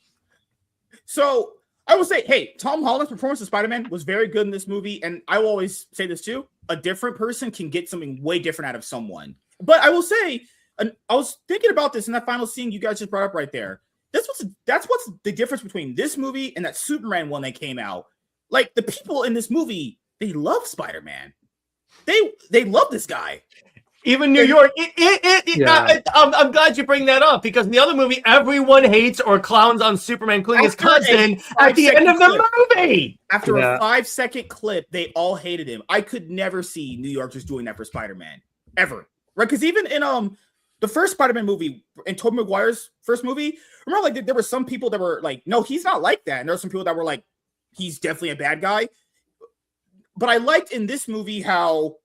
So I will say, hey, Tom Holland's performance as Spider-Man was very good in this movie. And I will always say this too. A different person can get something way different out of someone. But I will say, I was thinking about this in that final scene you guys just brought up right there. That's what's the difference between this movie and that Superman one that came out. Like, the people in this movie, they love Spider-Man. They love this guy. Even New York. I'm glad you bring that up, because in the other movie, everyone hates or clowns on Superman, including his cousin, at the end of the movie. After a 5-second clip, they all hated him. I could never see New York just doing that for Spider-Man. Ever. Right? Because even in the first Spider-Man movie, in Tobey Maguire's first movie, remember, like, there were some people that were like, no, he's not like that. And there were some people that were like, he's definitely a bad guy. But I liked in this movie how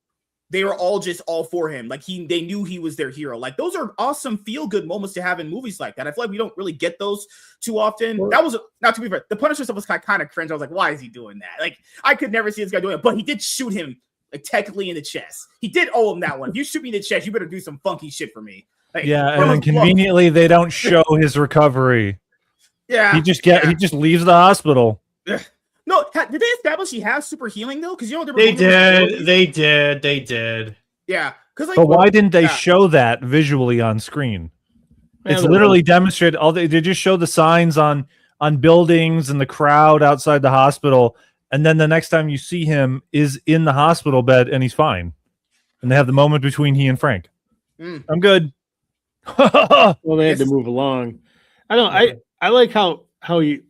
they were all just all for him. Like, they knew he was their hero. Like, those are awesome feel-good moments to have in movies like that. I feel like we don't really get those too often. That was, not to be fair, the Punisher stuff was kind of cringe. I was like, why is he doing that? Like, I could never see this guy doing it. But he did shoot him, like, technically in the chest. He did owe him that one. If you shoot me in the chest, you better do some funky shit for me. Like, and then conveniently, they don't show his recovery. Yeah. He just leaves the hospital. No, did they establish he has super healing though? Because they did. Yeah, because but why didn't they show that visually on screen? It's literally demonstrated. They just show the signs on buildings and the crowd outside the hospital, and then the next time you see him is in the hospital bed and he's fine, and they have the moment between he and Frank. I'm good. Well, they had to move along. I like how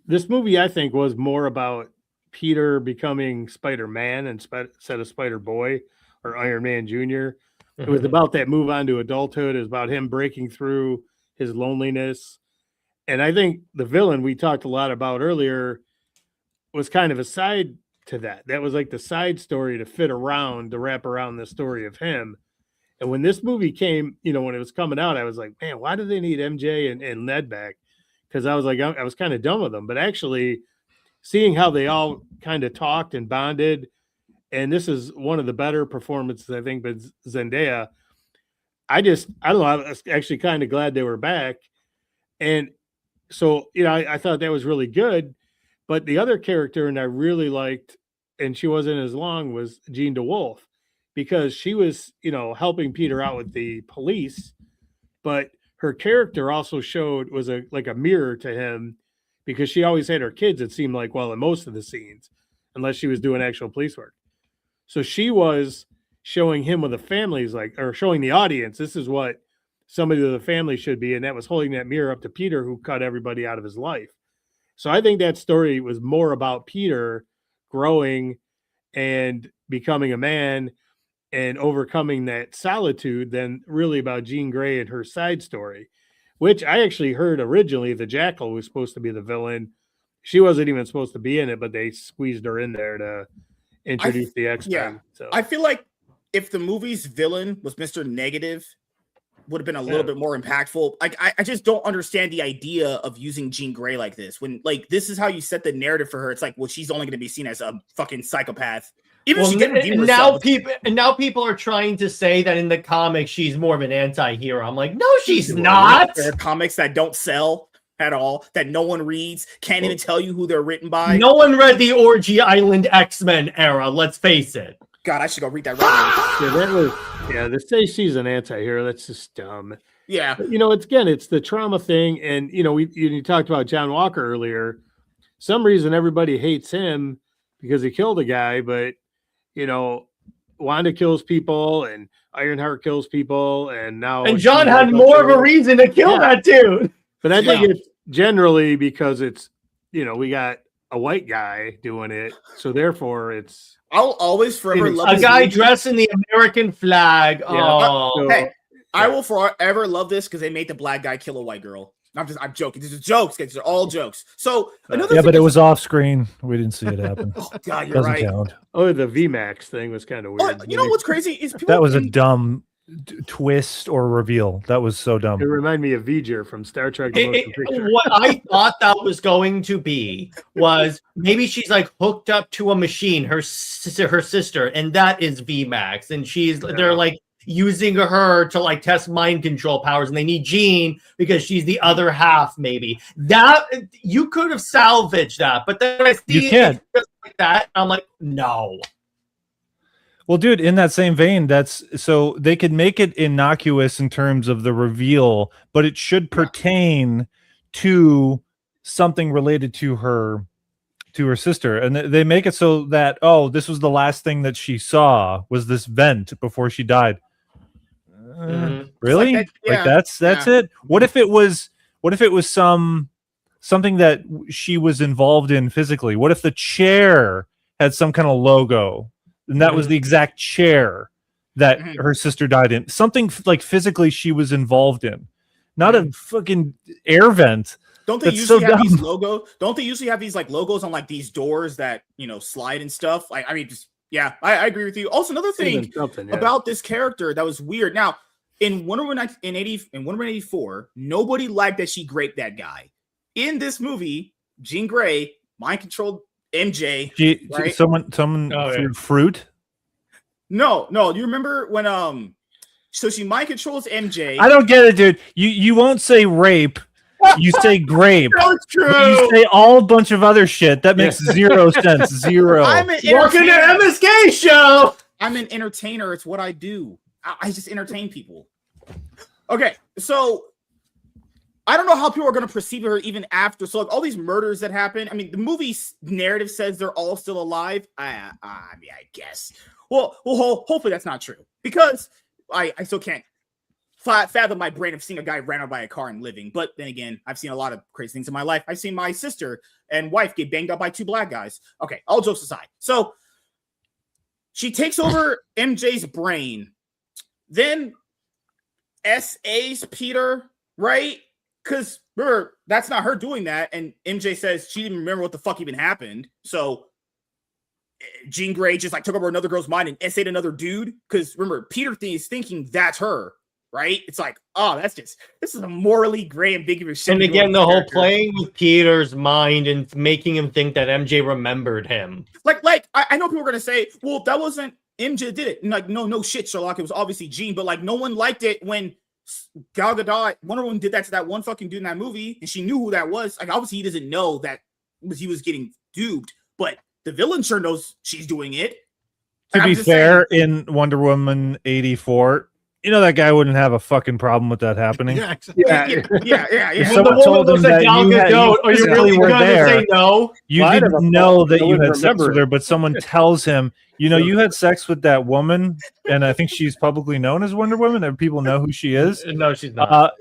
this movie, I think, was more about Peter becoming Spider-Man instead of Spider-Boy or Iron Man Jr. It was about that move on to adulthood. It was about him breaking through his loneliness. And I think the villain we talked a lot about earlier was kind of a side to that. That was like the side story to wrap around the story of him. And when this movie came, when it was coming out, I was like, man, why do they need MJ and Ned back? Because I was like, I was kind of done with them. But actually, seeing how they all kind of talked and bonded, and this is one of the better performances, I think, but Zendaya, I don't know, I was actually kind of glad they were back. And so, I thought that was really good. But the other character, and I really liked, and she wasn't as long, was Jean DeWolf, because she was, helping Peter out with the police, but her character also was like a mirror to him, because she always had her kids, it seemed like, in most of the scenes, unless she was doing actual police work. So she was showing him what the family's like, or showing the audience, this is what somebody of the family should be. And that was holding that mirror up to Peter, who cut everybody out of his life. So I think that story was more about Peter growing and becoming a man and overcoming that solitude than really about Jean Grey and her side story, which I actually heard originally the Jackal was supposed to be the villain. She wasn't even supposed to be in it, but they squeezed her in there to introduce the X-Men. Yeah. So I feel like if the movie's villain was Mr. Negative, would have been a little bit more impactful. Like, I just don't understand the idea of using Jean Grey like this. When, like, this is how you set the narrative for her. It's like, well, she's only going to be seen as a fucking psychopath. Even she didn't redeem herself. Now people are trying to say that in the comics she's more of an anti-hero. I'm like, no, she's not. There are comics that don't sell. at all that no one reads, can't even tell you who they're written by. No one read the Orgy Island X-Men era, let's face it. God, I should go read that right Yeah, to say she's an anti-hero, that's just dumb. now. Yeah. But, it's the trauma thing. And, you talked about John Walker earlier. Some reason everybody hates him because he killed a guy, but, Wanda kills people and Ironheart kills people. And John had more of a reason to kill that dude. But I think it's generally because it's, we got a white guy doing it. So therefore it's. I'll always forever love a guy dressed in the American flag. Hey, I will forever love this because they made the black guy kill a white girl. I'm joking. These are jokes. These are all jokes. So another but it was off screen. We didn't see it happen. Oh God, you're Doesn't right. count. Oh, the VMAX thing was kind of weird. You know what's crazy is people That was a dumb twist or reveal. That was so dumb. It reminded me of V'ger from Star Trek. The Motion Picture. What I thought that was going to be was maybe she's like hooked up to a machine, her sister, and that is VMAX, and they're like using her to like test mind control powers, and they need Jean because she's the other half. Maybe that you could have salvaged that, but then I see it just like that, I'm like, no. Well, dude, in that same vein, that's so they could make it innocuous in terms of the reveal, but it should pertain to something related to her sister. And they make it so that, this was the last thing that she saw was this vent before she died. Really? Like that, that's it? What if it was something that she was involved in physically? What if the chair had some kind of logo? And that was the exact chair that her sister died in. Something like physically she was involved in. Not a fucking air vent. Don't they usually have these logos? Don't they usually have these like logos on like these doors that slide and stuff? Like, I mean, I agree with you. Also, another thing about this character that was weird. Now, in Wonder Woman in 84, nobody liked that she graped that guy. In this movie, Jean Grey mind controlled MJ. Right? Someone threw fruit. No. You remember when so she mind controls MJ. I don't get it, dude. You won't say rape. You say grape. That's true. You say all bunch of other shit. That makes zero sense. Zero. Welcome to MSK Show. I'm an entertainer. It's what I do. I just entertain people. Okay, so I don't know how people are going to perceive her even after. So like all these murders that happen. I mean, the movie's narrative says they're all still alive. I mean, I guess. Well, hopefully that's not true because I still can't fathom my brain of seeing a guy ran over by a car and living. But then again, I've seen a lot of crazy things in my life. I've seen my sister and wife get banged up by two black guys. Okay, all jokes aside. So she takes over MJ's brain. Then SA's Peter, right? Because remember, that's not her doing that. And MJ says she didn't remember what the fuck even happened. So Jean Grey just like took over another girl's mind and SA'd another dude. Because remember, Peter is thinking that's her, right? It's like, this is a morally gray, ambiguous shit. And again, the whole playing with Peter's mind and making him think that MJ remembered him. Like I know people are gonna say, well, that wasn't MJ did it. And like, no shit, Sherlock. It was obviously Jean, but like no one liked it when Gal Gadot, Wonder Woman did that to that one fucking dude in that movie, and she knew who that was. Like obviously he doesn't know that he was getting duped, but the villain sure knows she's doing it. To be fair, in Wonder Woman 84, that guy wouldn't have a fucking problem with that happening. Yeah. If someone told him that you really were there, you didn't know that you had sex with her, but someone tells him, you had sex with that woman, and I think she's publicly known as Wonder Woman, and people know who she is. No, she's not.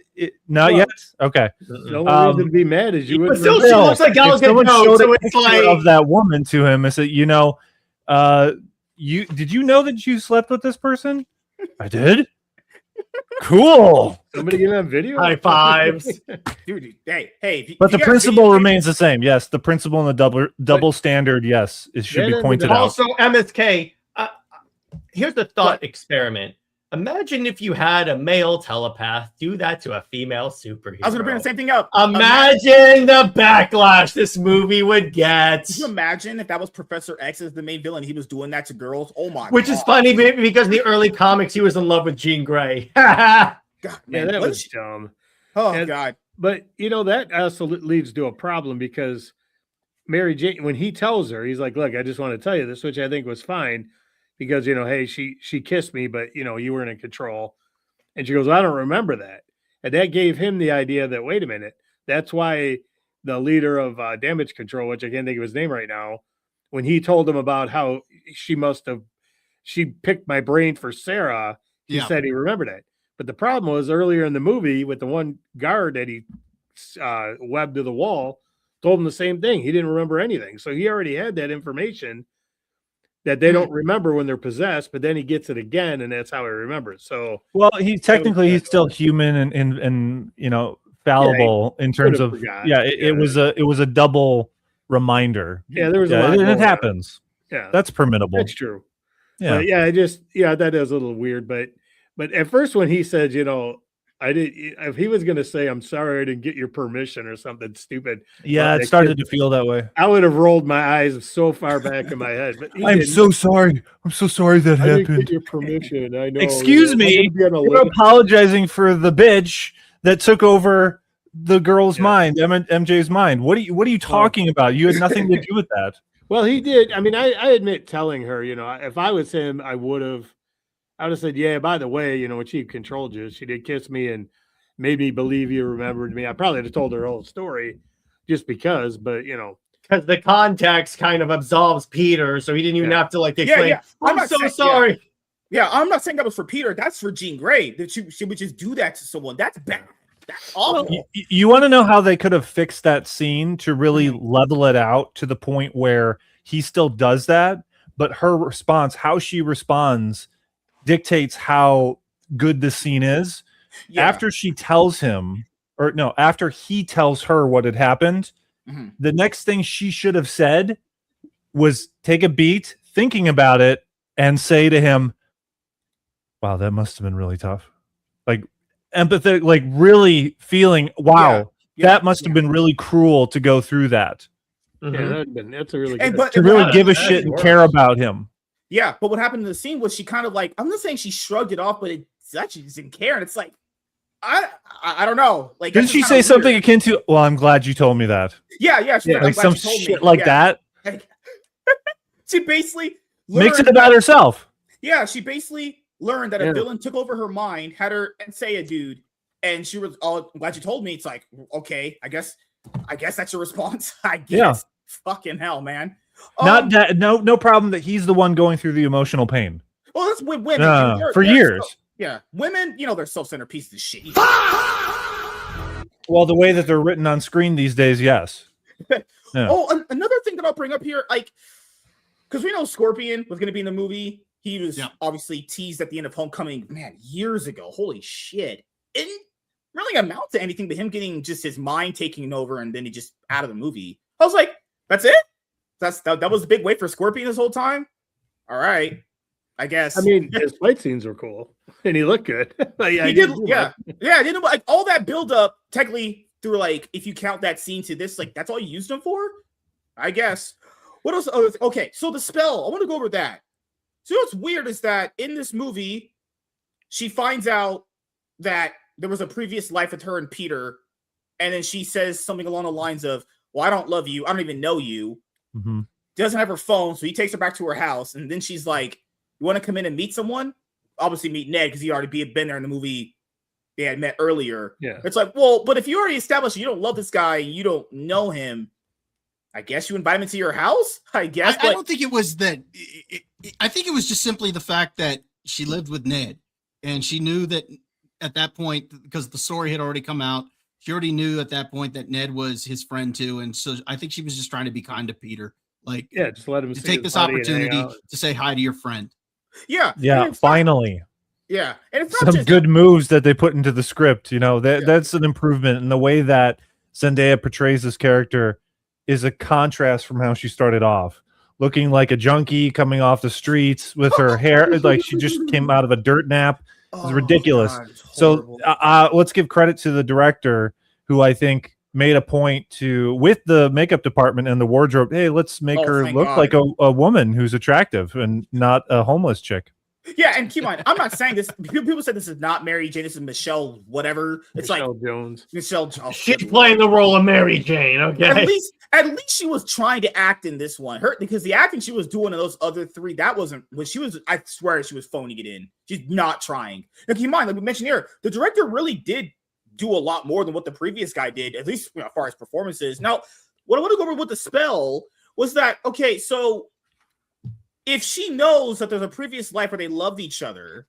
Not yet? Okay. The only reason to be mad is you would. Still, she looks like Gal Gadot, so it's like of that woman to him and said, did you know that you slept with this person? I did. Cool. Somebody get on video. High fives, dude. Hey. But the principle remains the same. Yes, the principle and the double standard. Yes, it should be pointed out. Also, MSK. Here's the thought experiment. Imagine if you had a male telepath do that to a female superhero. I was gonna bring the same thing up. Imagine the backlash this movie would get. Can you imagine if that was Professor X as the main villain? He was doing that to girls. Oh my! Which is funny because in the early comics he was in love with Jean Grey. God, man, that was dumb. Oh God! But that also leads to a problem because Mary Jane, when he tells her, he's like, "Look, I just want to tell you this," which I think was fine because hey, she kissed me, but you weren't in control. And she goes, "I don't remember that," and that gave him the idea that wait a minute, that's why the leader of damage control, which I can't think of his name right now, when he told him about how she picked my brain for Sarah, he said he remembered it. But the problem was earlier in the movie with the one guard that he webbed to the wall, told him the same thing. He didn't remember anything. So he already had that information that they don't remember when they're possessed, but then he gets it again, and that's how he remembers. So, well, he's still human and fallible in terms of it was a double reminder. Yeah, there was a lot. It happens. Yeah, that's permittable. That's true. Yeah, but that is a little weird. But at first when he said, I did, if he was going to say, "I'm sorry, I didn't get your permission" or something stupid. Yeah, it started to feel that way. I would have rolled my eyes so far back in my head. But I'm so sorry. I'm so sorry that I happened. didn't get your permission. I know. Excuse me. You're apologizing for the bitch that took over the girl's mind, MJ's mind. What are you talking about? You had nothing to do with that. Well, he did. I mean, I admit telling her, if I was him, I would have said, "Yeah, by the way, when she controlled you, she did kiss me and made me believe you remembered me." I probably would have told her the whole story just because, but because the context kind of absolves Peter, so he didn't even have to explain. Yeah. I'm so sorry. Yeah, I'm not saying that was for Peter. That's for Jean Grey. That she would just do that to someone. That's bad. That's awful. Well, you want to know how they could have fixed that scene to really level it out to the point where he still does that, but her response, how she responds, dictates how good this scene is. After she tells him, after he tells her what had happened, the next thing she should have said was take a beat, thinking about it, and say to him, "Wow, that must have been really tough." Empathetic, really feeling, wow, that must have been really cruel to go through that. Yeah, that's a really good. To really give a shit and care about him. Yeah, but what happened in the scene was she kind of I'm not saying she shrugged it off, but it's actually just didn't care. And it's I don't know. Didn't she say something akin to, "Well, I'm glad you told me that"? Yeah. Some shit like that. She basically makes it about herself. Yeah, she basically learned that a villain took over her mind, had her say a dude, and she was, "Oh, I'm glad you told me." It's like, okay, I guess that's your response. I guess. Yeah. Fucking hell, man. Not that no problem that he's the one going through the emotional pain. Well, that's with women for years. Women, they're self-centered pieces of shit. Well, the way that they're written on screen these days, yes. Yeah. Another thing that I'll bring up here, because we know Scorpion was going to be in the movie. He was obviously teased at the end of Homecoming, man, years ago. Holy shit. It didn't really amount to anything but him getting just his mind taking over and then he just out of the movie. I was like, that's it? That was the big wait for Scorpion this whole time? All right. I guess. I mean, his fight scenes were cool and he looked good. He did. Yeah. I didn't all that build up technically through if you count that scene to this, that's all you used him for? I guess. What else? Oh, okay. So the spell, I want to go over that. So what's weird is that in this movie, she finds out that there was a previous life with her and Peter, and then she says something along the lines of, "Well, I don't love you. I don't even know you." Mm-hmm. Doesn't have her phone, so he takes her back to her house, and then she's like, "You want to come in and meet someone?" Obviously meet Ned, because he already been there in the movie they had met earlier. Yeah. It's like, well, but if you already established you don't love this guy, you don't know him, I guess you invite him into your house, I guess. I don't think it was that. I think it was just simply the fact that she lived with Ned and she knew that at that point, because the story had already come out, she already knew at that point that Ned was his friend too. And so I think she was just trying to be kind to Peter. Just let him take this opportunity to say hi to your friend. Yeah. Yeah. Finally. Yeah. And it's not some good moves that they put into the script. That's an improvement in the way that Zendaya portrays this character. Is a contrast from how she started off, looking like a junkie coming off the streets with her hair like she just came out of a dirt nap. It was ridiculous. God, so let's give credit to the director, who I think made a point to, with the makeup department and the wardrobe, hey, let's make her look like a woman who's attractive and not a homeless chick. Yeah, and keep in mind, I'm not saying this. People say this is not Mary Jane. This is Michelle, whatever. It's Michelle like Jones. Michelle. Oh, She's playing the role of Mary Jane. Okay. At least she was trying to act in this one. Because the acting she was doing in those other three, that wasn't when she was. I swear she was phoning it in. She's not trying. And keep in mind, like we mentioned here, the director really did do a lot more than what the previous guy did, at least as far as performances. Now, what I want to go over with the spell was that okay, so. If she knows that there's a previous life where they loved each other,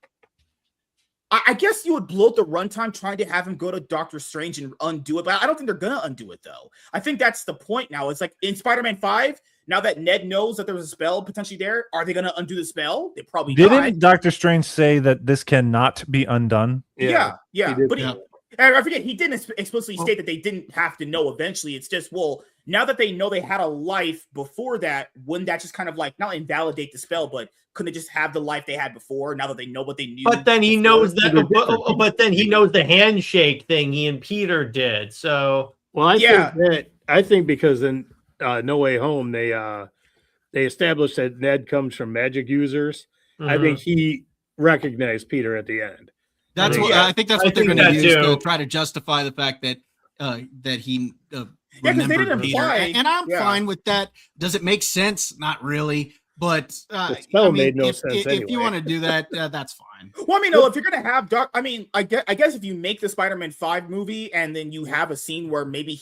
I guess you would bloat the runtime trying to have him go to Doctor Strange and undo it. But I don't think they're going to undo it, though. I think that's the point now. It's like in Spider-Man 5, now that Ned knows that there was a spell potentially there, are they going to undo the spell? They probably Didn't Doctor Strange say that this cannot be undone? Yeah. But I forget, he didn't explicitly Oh. state that they didn't have to know eventually. It's just, well, now that they know they had a life before that, wouldn't that just kind of like not invalidate the spell, but couldn't they just have the life they had before now that they know what they knew? But then he before? knows that. But then he knows the handshake thing he and Peter did. So Well, I think because in No Way Home they established that Ned comes from magic users. I think he recognized Peter at the end. That's what I think. That's what they're going to use to try to justify the fact that that he because they remembered didn't Peter. imply, And I'm fine with that. Does it make sense? Not really. But The spell made no sense if anyway. you want to do that, that's fine. Well, I mean, no, if you're gonna have I guess if you make the Spider-Man 5 movie and then you have a scene where maybe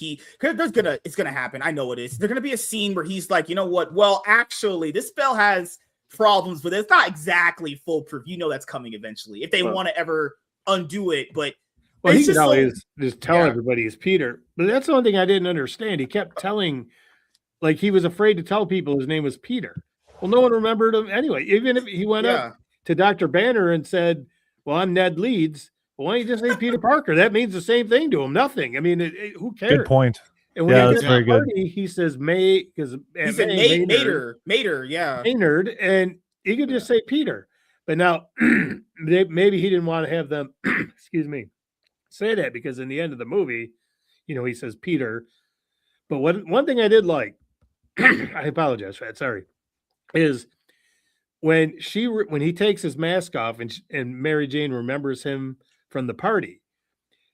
it's gonna happen. I know it is. There's gonna be a scene where he's like, you know what? Well, actually, this spell has problems with it. It's not exactly foolproof. You know that's coming eventually if they want to ever undo it. But Well, it's he just can like, always tell everybody he's Peter. But that's the one thing I didn't understand. He kept telling, like he was afraid to tell people his name was Peter. Well, no one remembered him anyway. Even if he went up to Dr. Banner and said, well, I'm Ned Leeds. Well, why don't you just say Peter Parker? That means the same thing to him. Nothing. I mean, who cares? Good point. And when Yeah, he that's gets very to the good. party, he says May because he said Mater, yeah. Maynard, and he could just say Peter. But now maybe he didn't want to have them, excuse me, say that because in the end of the movie, he says Peter. But one thing I did like, I apologize for that. Sorry, is when he takes his mask off and Mary Jane remembers him from the party.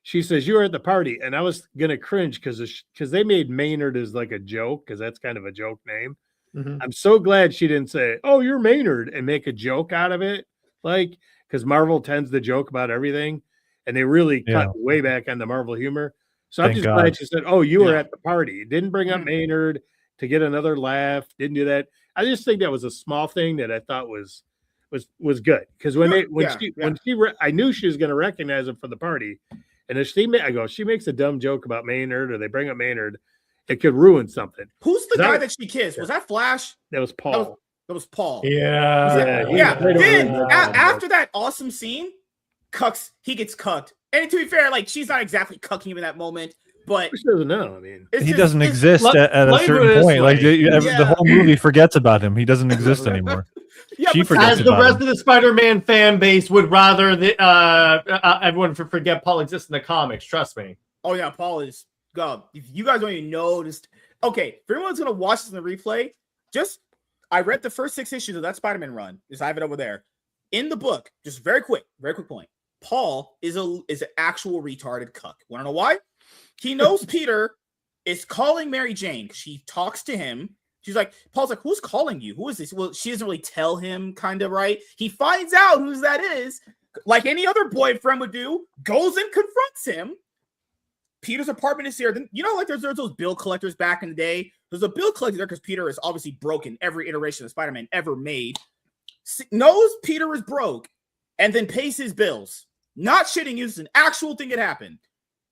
She says, "You were at the party," and I was gonna cringe because they made Maynard as like a joke because that's kind of a joke name. Mhm. I'm so glad she didn't say, "Oh, you're Maynard," and make a joke out of it, like because Marvel tends to joke about everything, and they really cut way back on the Marvel humor. So I'm Thank just God. glad she said, "Oh, you were at the party." Didn't bring up Maynard to get another laugh. Didn't do that. I just think that was a small thing that I thought was good because I knew she was going to recognize him from the party. And if she makes a dumb joke about Maynard or they bring up Maynard, it could ruin something. Who's the guy that she kissed? Was that Flash? That was Paul. That was Paul. Yeah. Then after that awesome scene, he gets cucked. And to be fair, like she's not exactly cucking him in that moment, but She doesn't know. I mean, He doesn't exist at a certain point. Like the whole movie forgets about him. He doesn't exist anymore. She forgets As the about rest him. of the Spider-Man fan base would rather everyone forget Paul exists in the comics. Trust me. Oh yeah, Paul is God. If you guys don't even know this, okay. For everyone's gonna watch this in the replay, I read the first 6 issues of that Spider-Man run. Just I have it over there in the book. Just very quick point. Paul is an actual retarded cuck. Want to know why? He knows Peter is calling Mary Jane. She talks to him. She's like, Paul's like, who's calling you? Who is this? Well, she doesn't really tell him, kind of, right? He finds out who that is, like any other boyfriend would do, goes and confronts him. Peter's apartment is here. Then, like there's those bill collectors back in the day. There's a bill collector there because Peter is obviously broken every iteration of Spider-Man ever made. Knows Peter is broke and then pays his bills. Not shitting you, this is an actual thing that happened.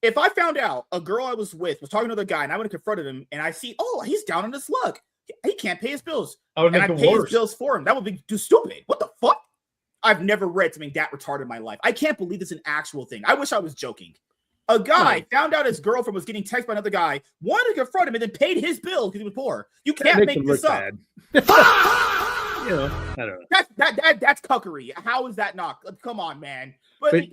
If I found out a girl I was with was talking to another guy and I would have confronted him and I see, oh, he's down on his luck. He can't pay his bills. And I pay his bills for him. That would be too stupid. What the fuck? I've never read something that retarded in my life. I can't believe this is an actual thing. I wish I was joking. A guy found out his girlfriend was getting texted by another guy, wanted to confront him, and then paid his bills because he was poor. You can't make this up. I don't know. That's cuckery. How is that not? Come on, man. But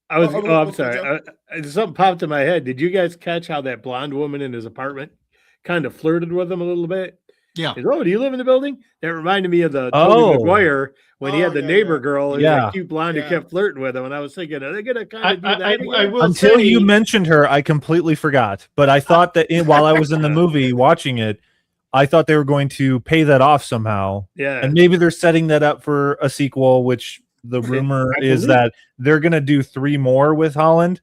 I'm sorry. Something popped in my head. Did you guys catch how that blonde woman in his apartment kind of flirted with him a little bit? Yeah. He goes, oh, do you live in the building? That reminded me of the Oh. Tobey Maguire when he had the yeah, neighbor yeah. girl and Yeah. that cute blonde who Yeah. kept flirting with him. And I was thinking, are they going to kind I, of do that I, again? I will Until say, you mentioned her, I completely forgot. But I thought that while I was in the movie watching it, I thought they were going to pay that off somehow. Yeah. And maybe they're setting that up for a sequel, which the rumor I is believe- that they're going to do 3 more with Holland.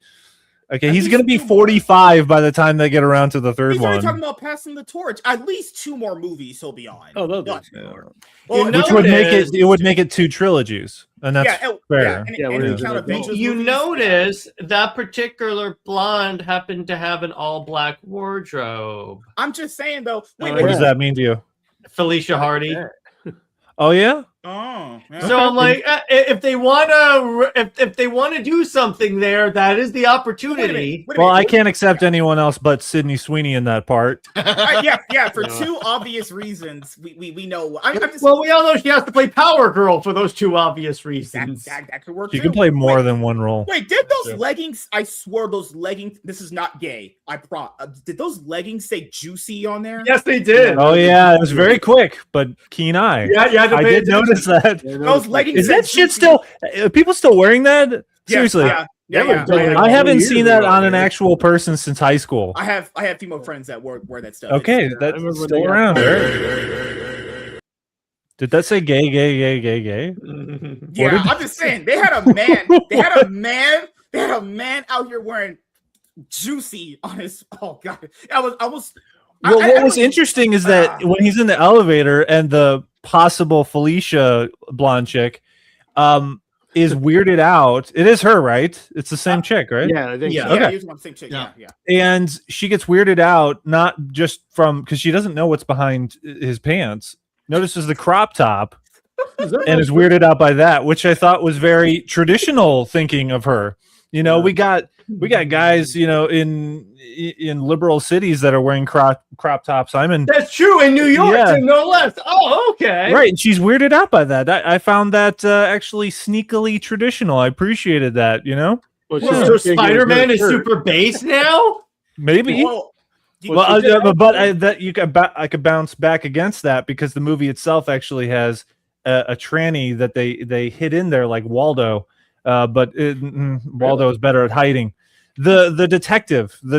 Okay, At he's least going to be 2 more. 45 by the time they get around to the third He's already one. talking about passing the torch. At least 2 more movies he'll be on. Oh, they'll do But- 2 more. Well, know Which would make notice- it would make it 2 trilogies. And that's yeah, fair. and Yeah, if we're you gonna count do Avengers you movies, notice that particular blonde happened to have an all-black wardrobe. I'm just saying though. Wait, Oh, What wait, does that mean to you? Felicia Hardy. Yeah. Oh yeah? Oh, yeah. So I'm like, if they want to do something there, that is the Wait a opportunity. minute, Well, I can't accept anyone else but Sydney Sweeney in that part. yeah. For No. 2 obvious reasons, we know. I'm just, Well, we all know she has to play Power Girl for those 2 obvious reasons. that could work. She too. can play more Wait, than one role. Wait, did those Yeah. leggings? I swear those leggings. This is not gay. I did those leggings say juicy on there? Yes, they did. Oh yeah, it was very quick, but keen eye. Yeah, you had to I pay did attention. notice that. Those leggings. Is said that shit juicy. still? Are people still wearing that? Yeah, Seriously, Yeah. That was done I haven't 20 years seen that ago, on an man. actual person since high school. I have female friends that wear that stuff. Okay, It's- that's remember when still they got- around. Right? Did that say gay? yeah. did- I'm just saying they had a man. They had a man out here wearing juicy on his. Oh god, I was. Well, I what was interesting is that when he's in the elevator and the possible Felicia blonde chick is weirded out. It is her, right? It's the same chick, right? Yeah, I think Yeah. so. Yeah, Okay. he was on the same chick. Yeah. Yeah. And she gets weirded out, not just from because she doesn't know what's behind his pants. Notices the crop top and is weirded out by that, which I thought was very traditional thinking of her. You know, we got guys, you know, in liberal cities that are wearing crop tops. I'm in That's true in New York, Yeah. no less. Oh, okay. right, and she's weirded out by that. I found that actually sneakily traditional. I appreciated that. You know, Well, she So was thinking it was Spider-Man her is shirt. super base now? maybe. Well, Well, she did but I could bounce back against that because the movie itself actually has a tranny that they hid in there like Waldo, but Waldo is better at hiding. The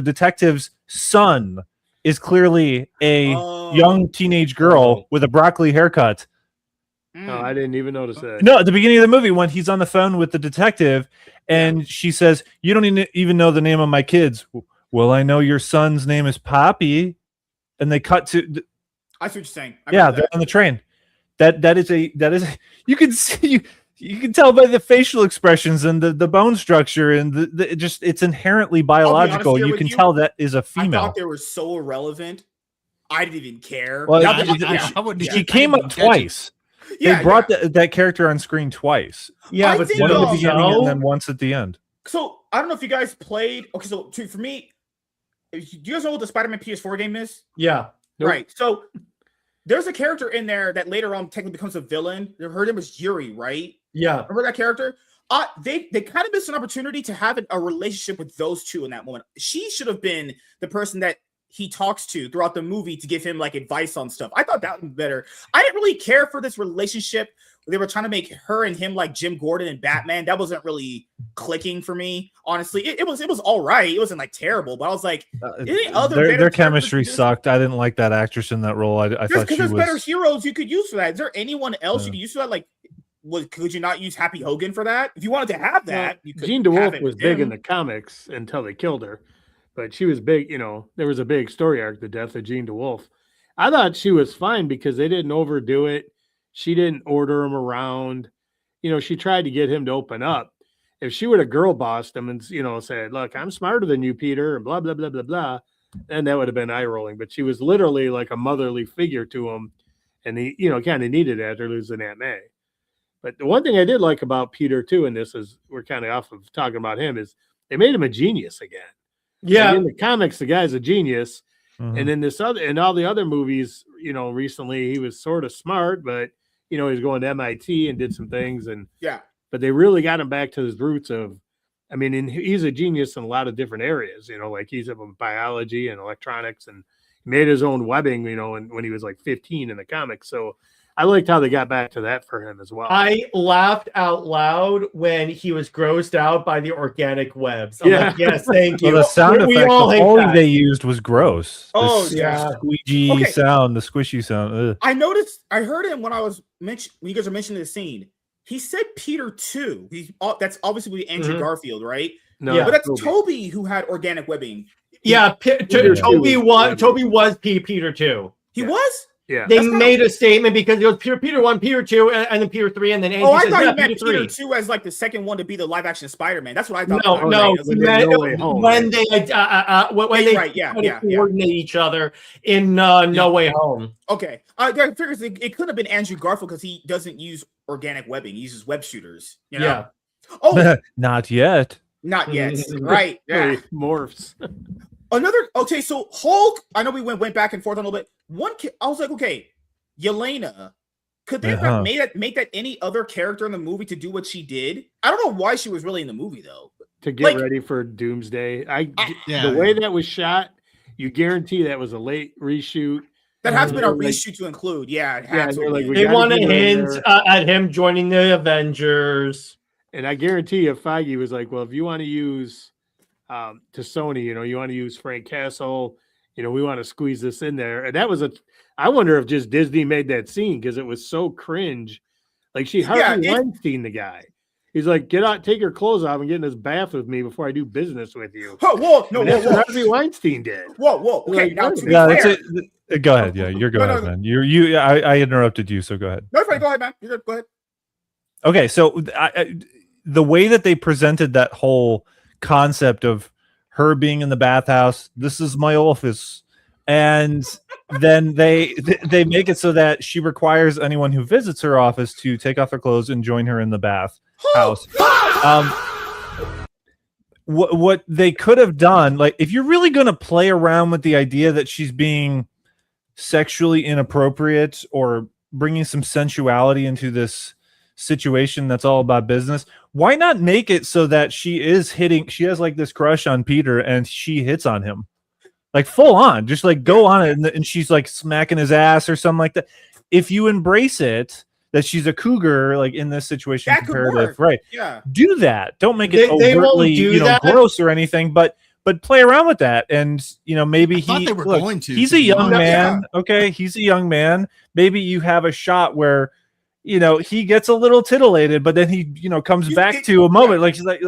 detective's son is clearly a young teenage girl with a broccoli haircut. Oh, I didn't even notice that. No, at the beginning of the movie when he's on the phone with the detective and she says, "You don't even know the name of my kids." Well, I know your son's name is Poppy, and they cut to I see what you're saying. I yeah, remember they're on the train. That is you can see you can tell by the facial expressions and the bone structure and it's inherently biological. here You with can you. tell that is a I female. thought they were so irrelevant. I didn't even care. Well, I wouldn't She even came up catch it. twice. They brought that character on screen twice. Yeah, I but think One at the so. beginning and then once at the end. So I don't know if you guys played. Okay, so for me, do you guys know what the Spider-Man PS4 game is? yeah. Nope. Right. So there's a character in there that later on technically becomes a villain. Her name was Yuri, right? Yeah. Remember that character? They kind of missed an opportunity to have a relationship with those two in that moment. She should have been the person that he talks to throughout the movie to give him like advice on stuff. I thought that would be better. I didn't really care for this relationship. They were trying to make her and him like Jim Gordon and Batman. That wasn't really clicking for me, honestly. It was all right. It wasn't like terrible, but I was like, any other better Their characters chemistry than this? sucked. I didn't like that actress in that role. I thought Because she there's better was. heroes you could use for that. Is there anyone else Yeah. you could use for that? Like, could you not use Happy Hogan for that? If you wanted to have that, you could. Jean have DeWolf it was with big in him. the comics until they killed her, but she was big. You know, there was a big story arc, the death of Jean DeWolf. I thought she was fine because they didn't overdo it. She didn't order him around. You know, she tried to get him to open up. If she would have girl bossed him and, you know, said, "Look, I'm smarter than you, Peter," and blah, blah, blah, blah, blah, then that would have been eye rolling. But she was literally like a motherly figure to him. And he, you know, kind of needed it after losing Aunt May. But the one thing I did like about Peter too, and this is, we're kind of off of talking about him, is they made him a genius again. Yeah. And in the comics, the guy's a genius. Mhm. And in this other, in all the other movies, you know, recently he was sort of smart, but you know, he's going to MIT and did some things, and Yeah. but they really got him back to his roots of, I mean, and he's a genius in a lot of different areas, you know, like he's in biology and electronics, and made his own webbing, and when he was like 15 in the comics. So I liked how they got back to that for him as well. I laughed out loud when he was grossed out by the organic webs. I'm like, yes, thank you. Well, the sound We effect, all the hate Foley that. they used was gross. Oh, The yeah. squeegee sound, the squishy sound. Ugh. I noticed. I heard him when you guys were mentioning the scene. He said Peter too. That's obviously Andrew Garfield, right? No, Yeah. But that's Toby who had organic webbing. Yeah, Peter Toby was- was Peter too. He was. Yeah. They That's not- made a statement because it was Peter 1, Peter 2, and then Peter 3, and then Andy Oh, I says, thought yeah, you meant Peter 3. Peter 2 as like the second one to be the live action Spider-Man. That's what I thought. No, when they No Way Home, when right? they when they Right, yeah, yeah. coordinate each other in No Way Home. Okay. I figures it could have been Andrew Garfield because he doesn't use organic webbing. He uses web shooters. You know? Yeah. Oh, Not yet. not yet. Right. Yeah. He morphs. Okay, so Hulk, I know we went back and forth a little bit. I was like, okay, Yelena, could they have make that any other character in the movie to do what she did? I don't know why she was really in the movie though. To get ready for Doomsday. The way that was shot, you guarantee that was a late reshoot. That has been a reshoot to include. Yeah, it had to they're like, be. we They gotta want to get in hint there. at him joining the Avengers. And I guarantee you, Feige was like, well, if you want to use to Sony, you want to use Frank Castle, we want to squeeze this in there. And that was I wonder if just Disney made that scene because it was so cringe. Like she Harvey Weinstein the guy. He's like, get out, take your clothes off and get in this bath with me before I do business with you. Whoa, no, That's whoa. what Harvey Weinstein did. Whoa. Okay, Like, now to be Yeah, fair, that's it. Go ahead. Yeah, you're going ahead, man. I interrupted you, so go ahead. No, it's fine. Go ahead, man. You're good. Go ahead. Okay, so the way that they presented that whole concept of her being in the bathhouse, this is my office, and then they make it so that she requires anyone who visits her office to take off their clothes and join her in the bathhouse. What they could have done, like if you're really going to play around with the idea that she's being sexually inappropriate or bringing some sensuality into this situation that's all about business, why not make it so that she has like this crush on Peter and she hits on him like full on, just like go on it, and she's like smacking his ass or something like that. If you embrace it that she's a cougar, like in this situation, That could comparative, work. right? Yeah. Do that. Don't make it They won't overtly, do that. gross or anything, but play around with that. And maybe I thought they were going to. He's to a be young honest. man. Okay, he's a young man. Maybe you have a shot where he gets a little titillated, but then he comes back to a moment like he's like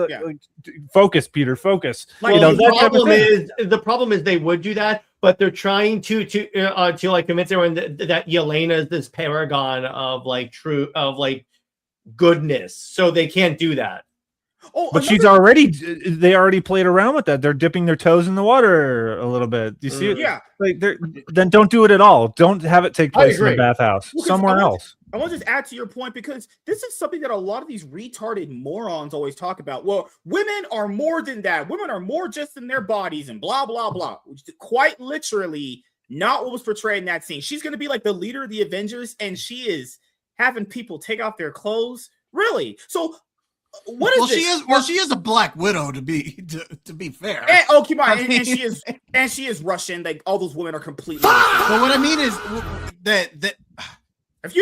focus, Peter, focus. Like, The problem is they would do that, but they're trying to like convince everyone that Yelena is this paragon of like goodness, so they can't do that. Oh, but they already played around with that. They're dipping their toes in the water a little bit. Do you see it? Yeah. Like then don't do it at all. Don't have it take place in the bathhouse. Well, somewhere else. I want to just add to your point because this is something that a lot of these retarded morons always talk about. Well, women are more than that. Women are more just in their bodies and blah, blah, blah. Which is quite literally not what was portrayed in that scene. She's going to be like the leader of the Avengers, and she is having people take off their clothes. Really? So what is this? She is a Black Widow to be fair. And, keep on. And she is Russian. Like all those women are completely. But what I mean is that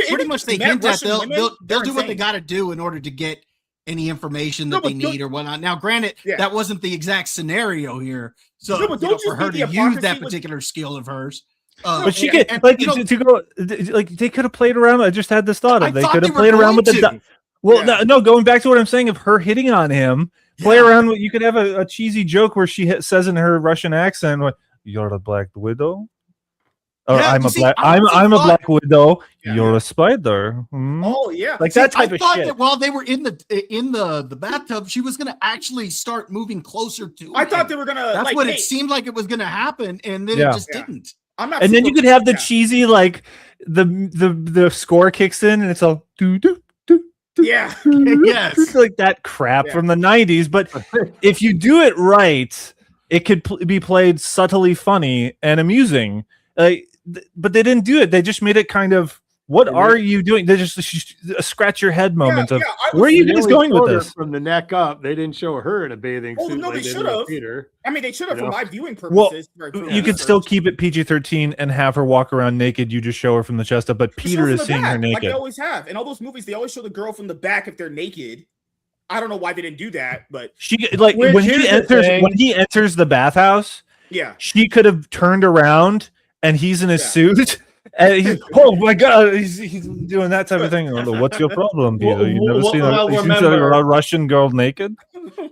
pretty much they hint that they'll do what they got to do in order to get any information that they need or whatnot. Now, granted, that wasn't the exact scenario here, so for her to use that particular skill of hers. But she could to go like they could have played around. I just had this thought of they could have played around with the. No, going back to what I'm saying of her hitting on him, play around with. You could have a cheesy joke where she says in her Russian accent, "You're a Black Widow." Or I'm a Black Widow. Yeah. You're a spider. Oh yeah, like that type of shit. I thought that while they were in the bathtub, she was gonna actually start moving closer to. I thought they were gonna. That's what it seemed like it was gonna happen, and then it just didn't. I'm not. And then you could have the cheesy like the score kicks in and it's all do. Yeah. Yes. Like that crap from the 90s. But if you do it right, it could be played subtly funny and amusing. But they didn't do it. They just made it kind of What are you doing? They just a scratch your head moment of where are you guys going with this? From the neck up, they didn't show her in a bathing suit. No, they should have. Peter. I mean, they should have for my viewing purposes. Well, you could still keep it PG-13 and have her walk around naked. You just show her from the chest up, but Peter is seeing her naked. Like they always have. In all those movies, they always show the girl from the back if they're naked. I don't know why they didn't do that, but she like when he enters the bathhouse, she could have turned around and he's in his suit. And he's, oh my god, he's doing that type of thing. What's your problem, Peter? You never seen a Russian girl naked?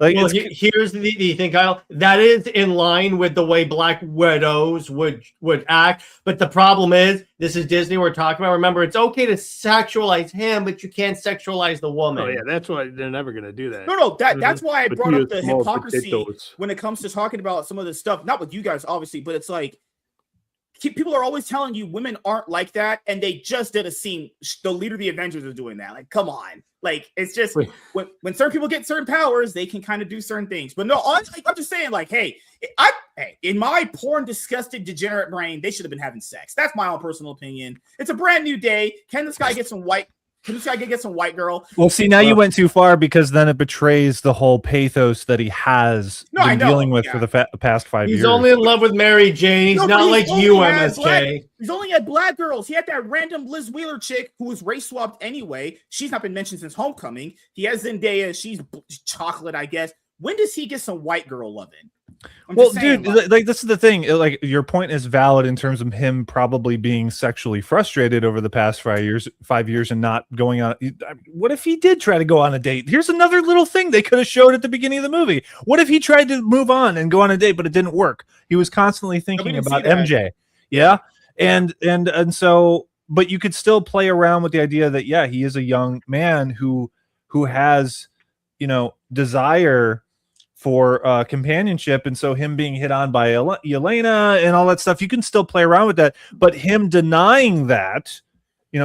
Like, here's the thing, Kyle. That is in line with the way Black Widows would act. But the problem is, this is Disney we're talking about. Remember, it's okay to sexualize him, but you can't sexualize the woman. Oh yeah, that's why they're never going to do that. No, that's why I brought up the hypocrisy when it comes to talking about some of this stuff. Not with you guys, obviously, but it's like, people are always telling you women aren't like that, and they just did a scene. The leader of the Avengers is doing that. Like, come on. Like, it's just when certain people get certain powers, they can kind of do certain things. But no, I'm just saying, like, hey, in my porn, disgusted, degenerate brain, they should have been having sex. That's my own personal opinion. It's a brand new day. Can this guy get some white? Can this guy get some white girl? Well, see, now you went too far because then it betrays the whole pathos that he has been dealing with for the past 5 years. He's only in love with Mary Jane. He's not like you, MSK. He's only had black girls. He had that random Liz Wheeler chick who was race swapped anyway. She's not been mentioned since Homecoming. He has Zendaya. She's chocolate, I guess. When does he get some white girl loving? Well, dude, like this is the thing. Like your point is valid in terms of him probably being sexually frustrated over the past 5 years, and not going on. What if he did try to go on a date? Here's another little thing they could have showed at the beginning of the movie. What if he tried to move on and go on a date, but it didn't work? He was constantly thinking about MJ. Yeah, and so, but you could still play around with the idea that he is a young man who has, desire for companionship, and so him being hit on by Elena and all that stuff, you can still play around with that. But him denying that,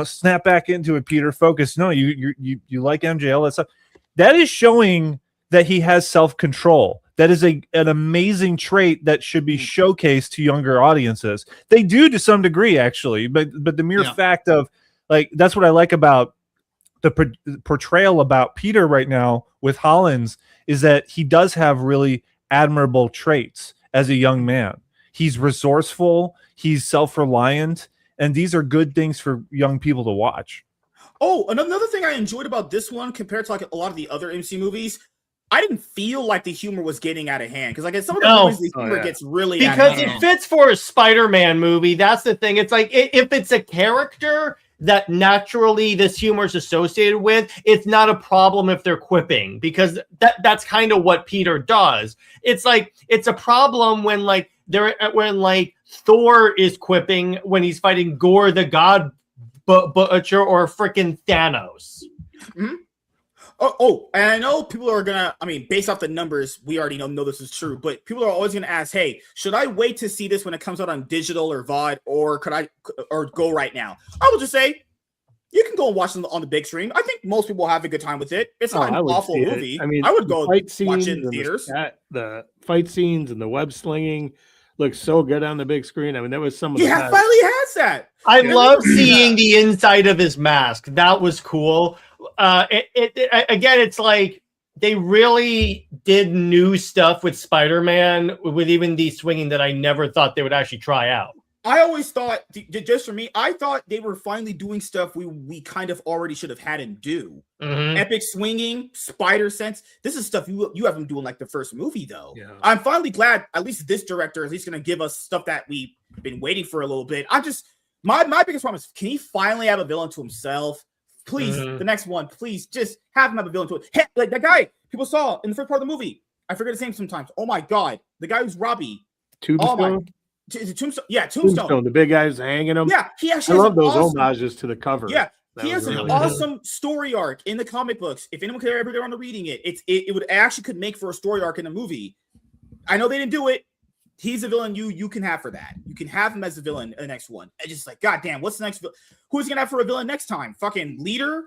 snap back into it, Peter. Focus. No, you like MJ, all that stuff. That is showing that he has self-control. That is an amazing trait that should be showcased to younger audiences. They do to some degree, actually, but the mere fact of that's what I like about the portrayal about Peter right now with Hollins is that he does have really admirable traits as a young man. He's resourceful, he's self-reliant, and these are good things for young people to watch. Oh, another thing I enjoyed about this one compared to a lot of the other MC movies, I didn't feel like the humor was getting out of hand because in some of the movies the humor gets really out of hand. Because it fits for a Spider-Man movie. That's the thing. It's like if it's a character that naturally this humor is associated with, it's not a problem if they're quipping, because that's kind of what Peter does. It's like it's a problem when Thor is quipping when he's fighting Gore the God Butcher or freaking Thanos. Mm-hmm. Oh, and I know people are gonna. I mean, based off the numbers, we already know this is true. But people are always gonna ask, "Hey, should I wait to see this when it comes out on digital or VOD, or could I go right now?" I will just say, you can go and watch it on the big screen. I think most people will have a good time with it. It's not an awful movie. I mean, I would go watch it in theaters. The fight scenes and the web slinging looks so good on the big screen. I mean, that was some of the finally has that. I love seeing the inside of his mask. That was cool. Again, it's like they really did new stuff with Spider-Man with even the swinging that I never thought they would actually try out. I always thought, just for me, I thought they were finally doing stuff we kind of already should have had him do. Mm-hmm. Epic swinging, spider sense. This is stuff you have him doing like the first movie, though. Yeah. I'm finally glad at least this director is at least going to give us stuff that we've been waiting for a little bit. My biggest problem is, can he finally have a villain to himself? Please, the next one, please just have him have a villain to it. Hey, like that guy people saw in the first part of the movie. I forget his name sometimes. Oh my God. The guy who's Robbie. Tombstone? Is it Tombstone? Yeah, Tombstone. The big guy's hanging him. Yeah, he actually I love those homages to the cover. Yeah, he has an awesome story arc in the comic books. If anyone could ever get around to reading it, it would actually could make for a story arc in a movie. I know they didn't do it. He's a villain you can have for that. You can have him as a villain in the next one. It's just like, God damn, what's the next villain? Who's he gonna have for a villain next time? Fucking leader?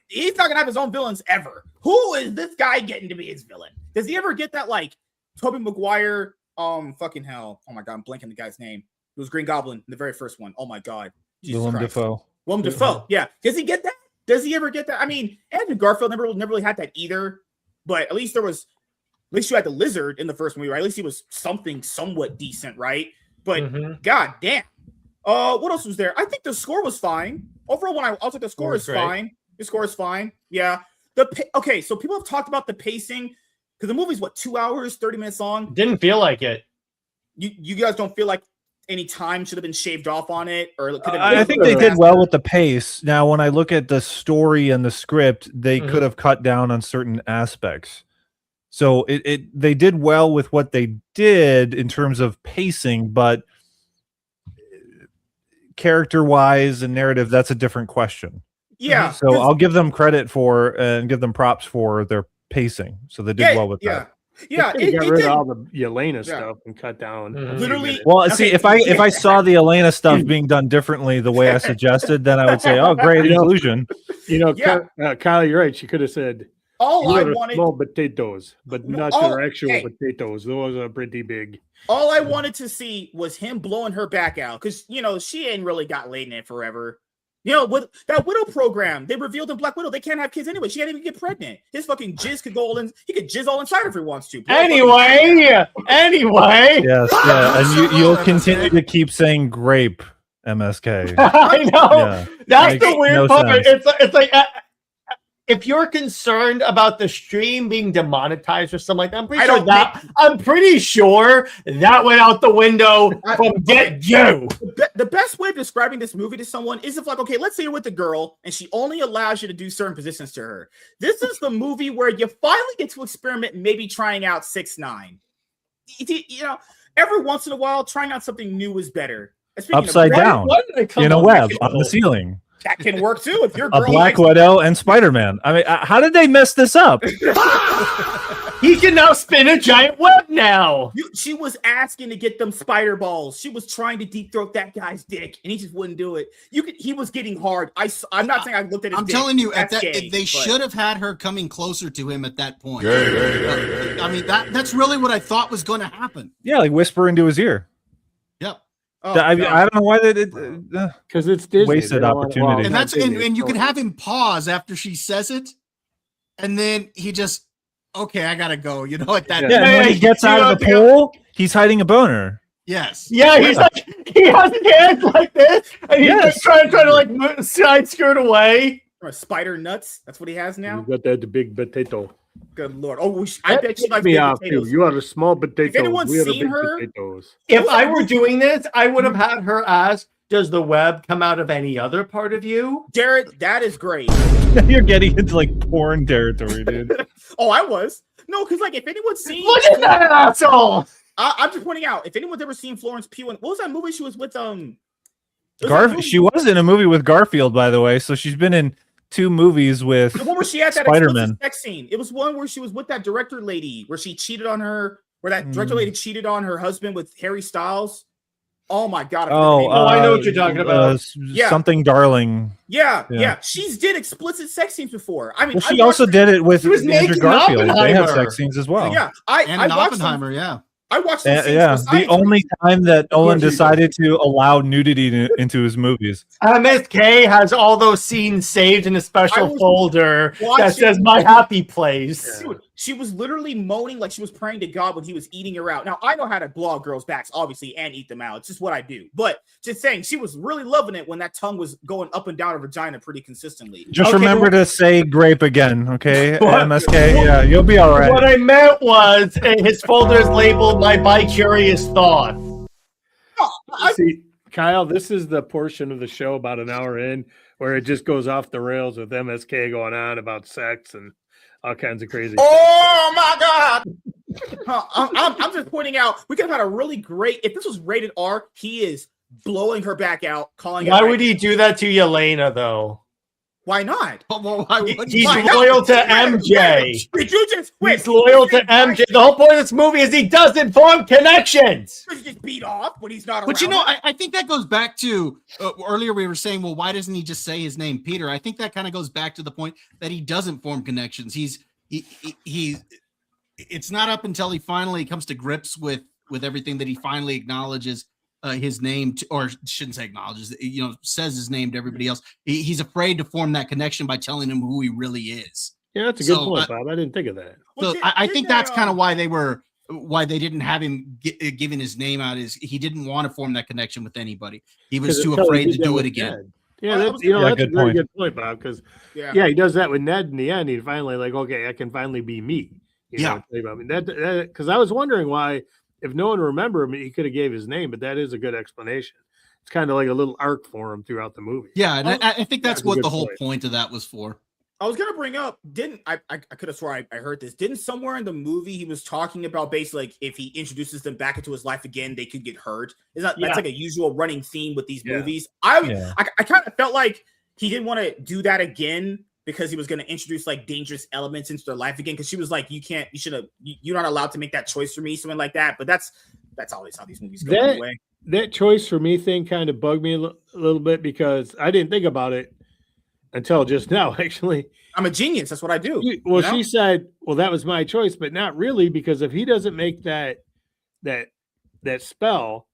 He's not gonna have his own villains ever. Who is this guy getting to be his villain? Does he ever get that like Tobey Maguire? Fucking hell. Oh my God, I'm blanking the guy's name. It was Green Goblin in the very first one. Oh my God. Willem Dafoe. Willem Dafoe. Yeah. Does he get that? Does he ever get that? I mean, Andrew Garfield never really had that either. But at least you had the lizard in the first movie, right? At least he was something somewhat decent, right? But god damn. What else was there? I think the score was fine. Overall, I'll take the score is fine. The score is fine. Yeah. Okay, so people have talked about the pacing because the movie's 2 hours, 30 minutes long. Didn't feel like it. You guys don't feel like any time should have been shaved off on it, or I think they did well with the pace. Now, when I look at the story and the script, they could have cut down on certain aspects. So they did well with what they did in terms of pacing, but character-wise and narrative, that's a different question. Yeah. So I'll give them credit for and give them props for their pacing. So they did well with that. Yeah, it got rid of all the Yelena stuff and cut down. Literally. Well, see, if I saw the Elena stuff being done differently the way I suggested, then I would say, "Oh, great inclusion." Kyle, you're right. She could have said, "All I wanted small potatoes, but not your actual potatoes. Those are pretty big." All I wanted to see was him blowing her back out because she ain't really got laid in it forever. With that Widow program, they revealed in Black Widow they can't have kids anyway. She can't even get pregnant. His fucking jizz could go all in. He could jizz all inside if he wants to. Anyway. Yes, yeah, and you'll continue to keep saying grape, MSK. I know. Yeah. That's the weird part. Sense. It's like if you're concerned about the stream being demonetized or something like that, I'm pretty sure that went out the window from get-go. The best way of describing this movie to someone is if, let's say you're with a girl and she only allows you to do certain positions to her. This is the movie where you finally get to experiment, maybe trying out 6ix9ine. Every once in a while, trying out something new is better. Upside down in a web on the ceiling. That can work too. If you're a Black Widow and Spiderman. I mean, how did they mess this up? He can now spin a giant web now. She was asking to get them spider balls. She was trying to deep throat that guy's dick, and he just wouldn't do it. He was getting hard. I'm not saying I looked at his dick. I'm telling you, they should should have had her coming closer to him at that point. I mean, that's really what I thought was going to happen. Yeah, like whisper into his ear. Yep. I don't know why they did because it's Disney. Wasted opportunity. And you could have him pause after she says it, and then he just I gotta go. At that. Yeah, and when he gets out of the pool, he's hiding a boner. Yes. Yeah, he's he has his hands like this, and he's trying to side skirt away. Spider nuts. That's what he has now. You got that big potato. Good Lord. Oh, I bet she likes me big off potatoes. too. You are a small potato. If anyone's seen her, potatoes. If I were doing this, I would have had her ask, does the web come out of any other part of you? Jared, that is great. You're getting into porn territory, dude. Oh, I was. No, because if anyone's seen... Look at that asshole! I'm just pointing out, if anyone's ever seen Florence Pugh, what was that movie she was with? She was in a movie with Garfield, by the way, so she's been in 2 movies with the one where she had that Spiderman sex scene. It was one where she was with that director lady, where she cheated on her, where that director lady cheated on her husband with Harry Styles. Oh my god! I know what you're talking about. Something darling. Yeah. She's did explicit sex scenes before. I mean, she also did it with Andrew Garfield. They had sex scenes as well. Yeah, I watched Oppenheimer. Yeah. I watched some scenes the only time that Nolan decided to allow nudity into his movies. MSK has all those scenes saved in a special folder that says "My Happy Place." Dude, she was literally moaning like she was praying to God when he was eating her out. Now, I know how to blow out girls' backs, obviously, and eat them out. It's just what I do. But just saying, she was really loving it when that tongue was going up and down her vagina pretty consistently. Just remember to say grape again, okay? MSK, yeah, you'll be all right. What I meant was his folder is labeled "My Bi-Curious Thought." See, Kyle, this is the portion of the show about an hour in where it just goes off the rails with MSK going on about sex and all kinds of crazy. Oh my God! I'm just pointing out we could have had a really great. If this was rated R, he is blowing her back out, calling. Why would he do that to Yelena though? Why not? He's loyal to MJ. He's loyal to MJ. The whole point of this movie is he doesn't form connections. He's just beat off when he's not around. But I think that goes back to earlier we were saying, well, why doesn't he just say his name, Peter? I think that kind of goes back to the point that he doesn't form connections. It's not up until he finally comes to grips with everything that he finally acknowledges his name or shouldn't say acknowledges, says his name to everybody else. He's afraid to form that connection by telling him who he really is. Yeah, that's a good point, Bob. I didn't think of that. So I think that's kind of why they didn't have him giving his name out, is he didn't want to form that connection with anybody. He was too afraid to do it again. Ned. Yeah, that's a very good point, Bob. Because he does that with Ned in the end. He finally okay, I can finally be me. I mean that because I was wondering why, if no one remembered him, he could have gave his name, but that is a good explanation. It's kind of like a little arc for him throughout the movie. Yeah, and I think that's what the whole point of that was for. I was gonna bring up, I could have swore I heard this. Didn't somewhere in the movie he was talking about basically like if he introduces them back into his life again, they could get hurt? That's like a usual running theme with these movies. I kind of felt like he didn't want to do that again because he was going to introduce like dangerous elements into their life again. Because she was like, you're not allowed to make that choice for me, something like that. But that's always how these movies go anyway. That choice for me thing kind of bugged me a little bit because I didn't think about it until just now, actually. I'm a genius. That's what I do. She said, well, that was my choice, but not really, because if he doesn't make that spell,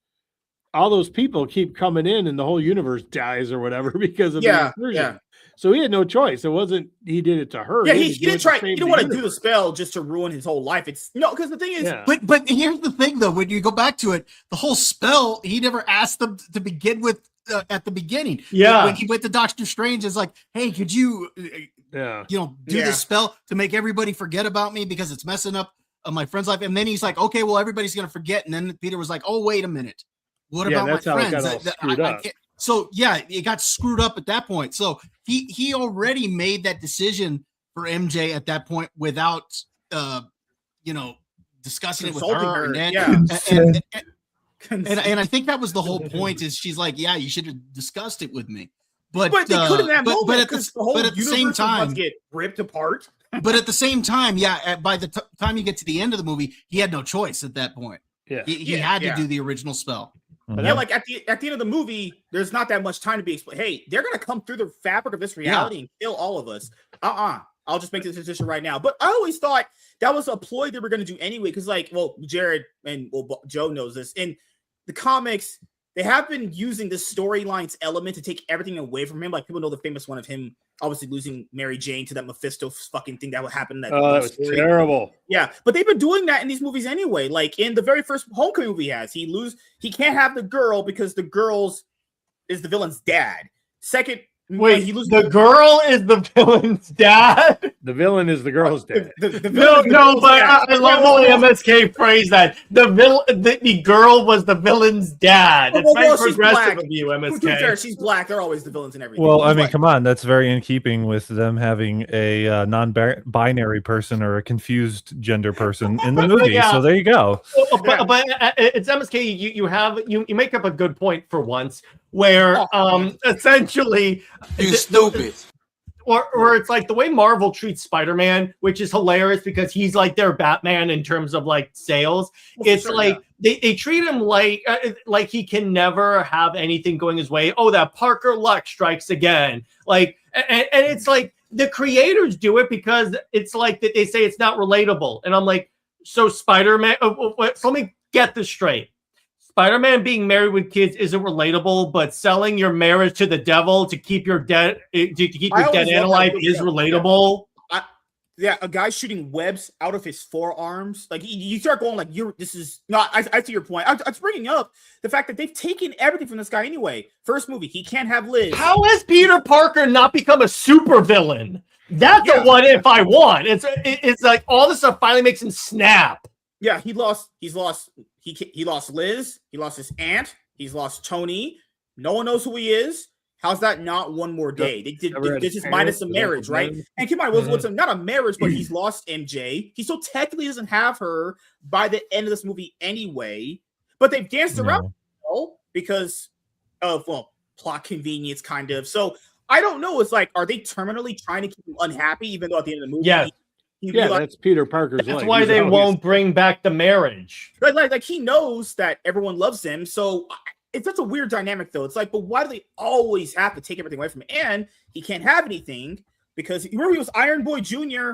all those people keep coming in and the whole universe dies or whatever because of the intrusion. Yeah. So he had no choice. It wasn't he did it to her. Yeah, he didn't try. He didn't want to do the spell just to ruin his whole life. It's because the thing is, but here's the thing though. When you go back to it, the whole spell, he never asked them to begin with at the beginning. Yeah, when he went to Doctor Strange, it's like, hey, could you, do this spell to make everybody forget about me because it's messing up my friend's life? And then he's like, okay, well, everybody's gonna forget. And then Peter was like, oh, wait a minute, what about my friends? I can't. So it got screwed up at that point. So he already made that decision for MJ at that point without discussing it with her. And I think that was the whole point. Is she's like, yeah, you should have discussed it with me. But they could in that moment. But at the same time, get ripped apart. But at the same time, by the time you get to the end of the movie, he had no choice at that point. Yeah, he had to do the original spell. Mm-hmm. Yeah, like at the end of the movie, there's not that much time to be explained. Hey, they're gonna come through the fabric of this reality and kill all of us. I'll just make this decision right now. But I always thought that was a ploy they were gonna do anyway. Because Jared and Joe knows this. In the comics, they have been using this storylines element to take everything away from him. Like people know the famous one of him obviously losing Mary Jane to that Mephisto fucking thing that would happen. That was terrible. Yeah, but they've been doing that in these movies anyway. Like in the very first Homecoming movie, he can't have the girl because the girl is the villain's dad. Second, the girl is the villain's dad. The villain is the girl's dad. But I love the way MSK phrased that. The girl was the villain's dad. It's very progressive of you, MSK. She's black. They're always the villains in everything. Well, I mean, come on. That's very in keeping with them having a non-binary person or a confused gender person in the movie. So there you go. But it's MSK. You make up a good point for once. Where essentially you stupid. Or it's like the way Marvel treats Spider-Man, which is hilarious because he's like their Batman in terms of like sales. It's they treat him like he can never have anything going his way. Oh, that Parker luck strikes again. And it's like the creators do it because it's like that they say it's not relatable. And I'm like, so Spider-Man. So let me get this straight. Spider-Man being married with kids isn't relatable, but selling your marriage to the devil to keep your dead aunt alive is relatable. A guy shooting webs out of his forearms. Like you start going like, this is not. I see your point. I was bringing up the fact that they've taken everything from this guy anyway. First movie, he can't have Liz. How has Peter Parker not become a supervillain? That's a what if I want. It's like all this stuff finally makes him snap. Yeah, he lost Liz. He lost his aunt. He's lost Tony. No one knows who he is. How's that not one more day? They just minus a marriage, right? And keep in mind, what's not a marriage, but he's lost MJ. He still technically doesn't have her by the end of this movie anyway. But they've danced around because of plot convenience, kind of. So I don't know. It's like, are they terminally trying to keep him unhappy, even though at the end of the movie? Yeah. That's Peter Parker's life. That's why they won't bring back the marriage. Right, like he knows that everyone loves him. So it's such a weird dynamic, though. It's like, but why do they always have to take everything away from him? And he can't have anything because remember he was Iron Boy Jr.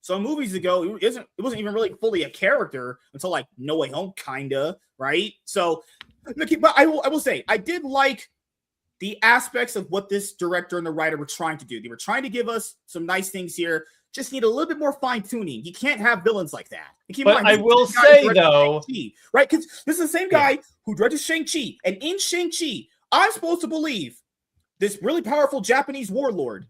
some movies ago. It wasn't even really fully a character until like No Way Home, kinda, right? So Look, but I will say I did like the aspects of what this director and the writer were trying to do. They were trying to give us some nice things here. Just need a little bit more fine tuning. You can't have villains like that. But I will say though, right? Because this is the same guy who directed Shang-Chi, and in Shang-Chi, I'm supposed to believe this really powerful Japanese warlord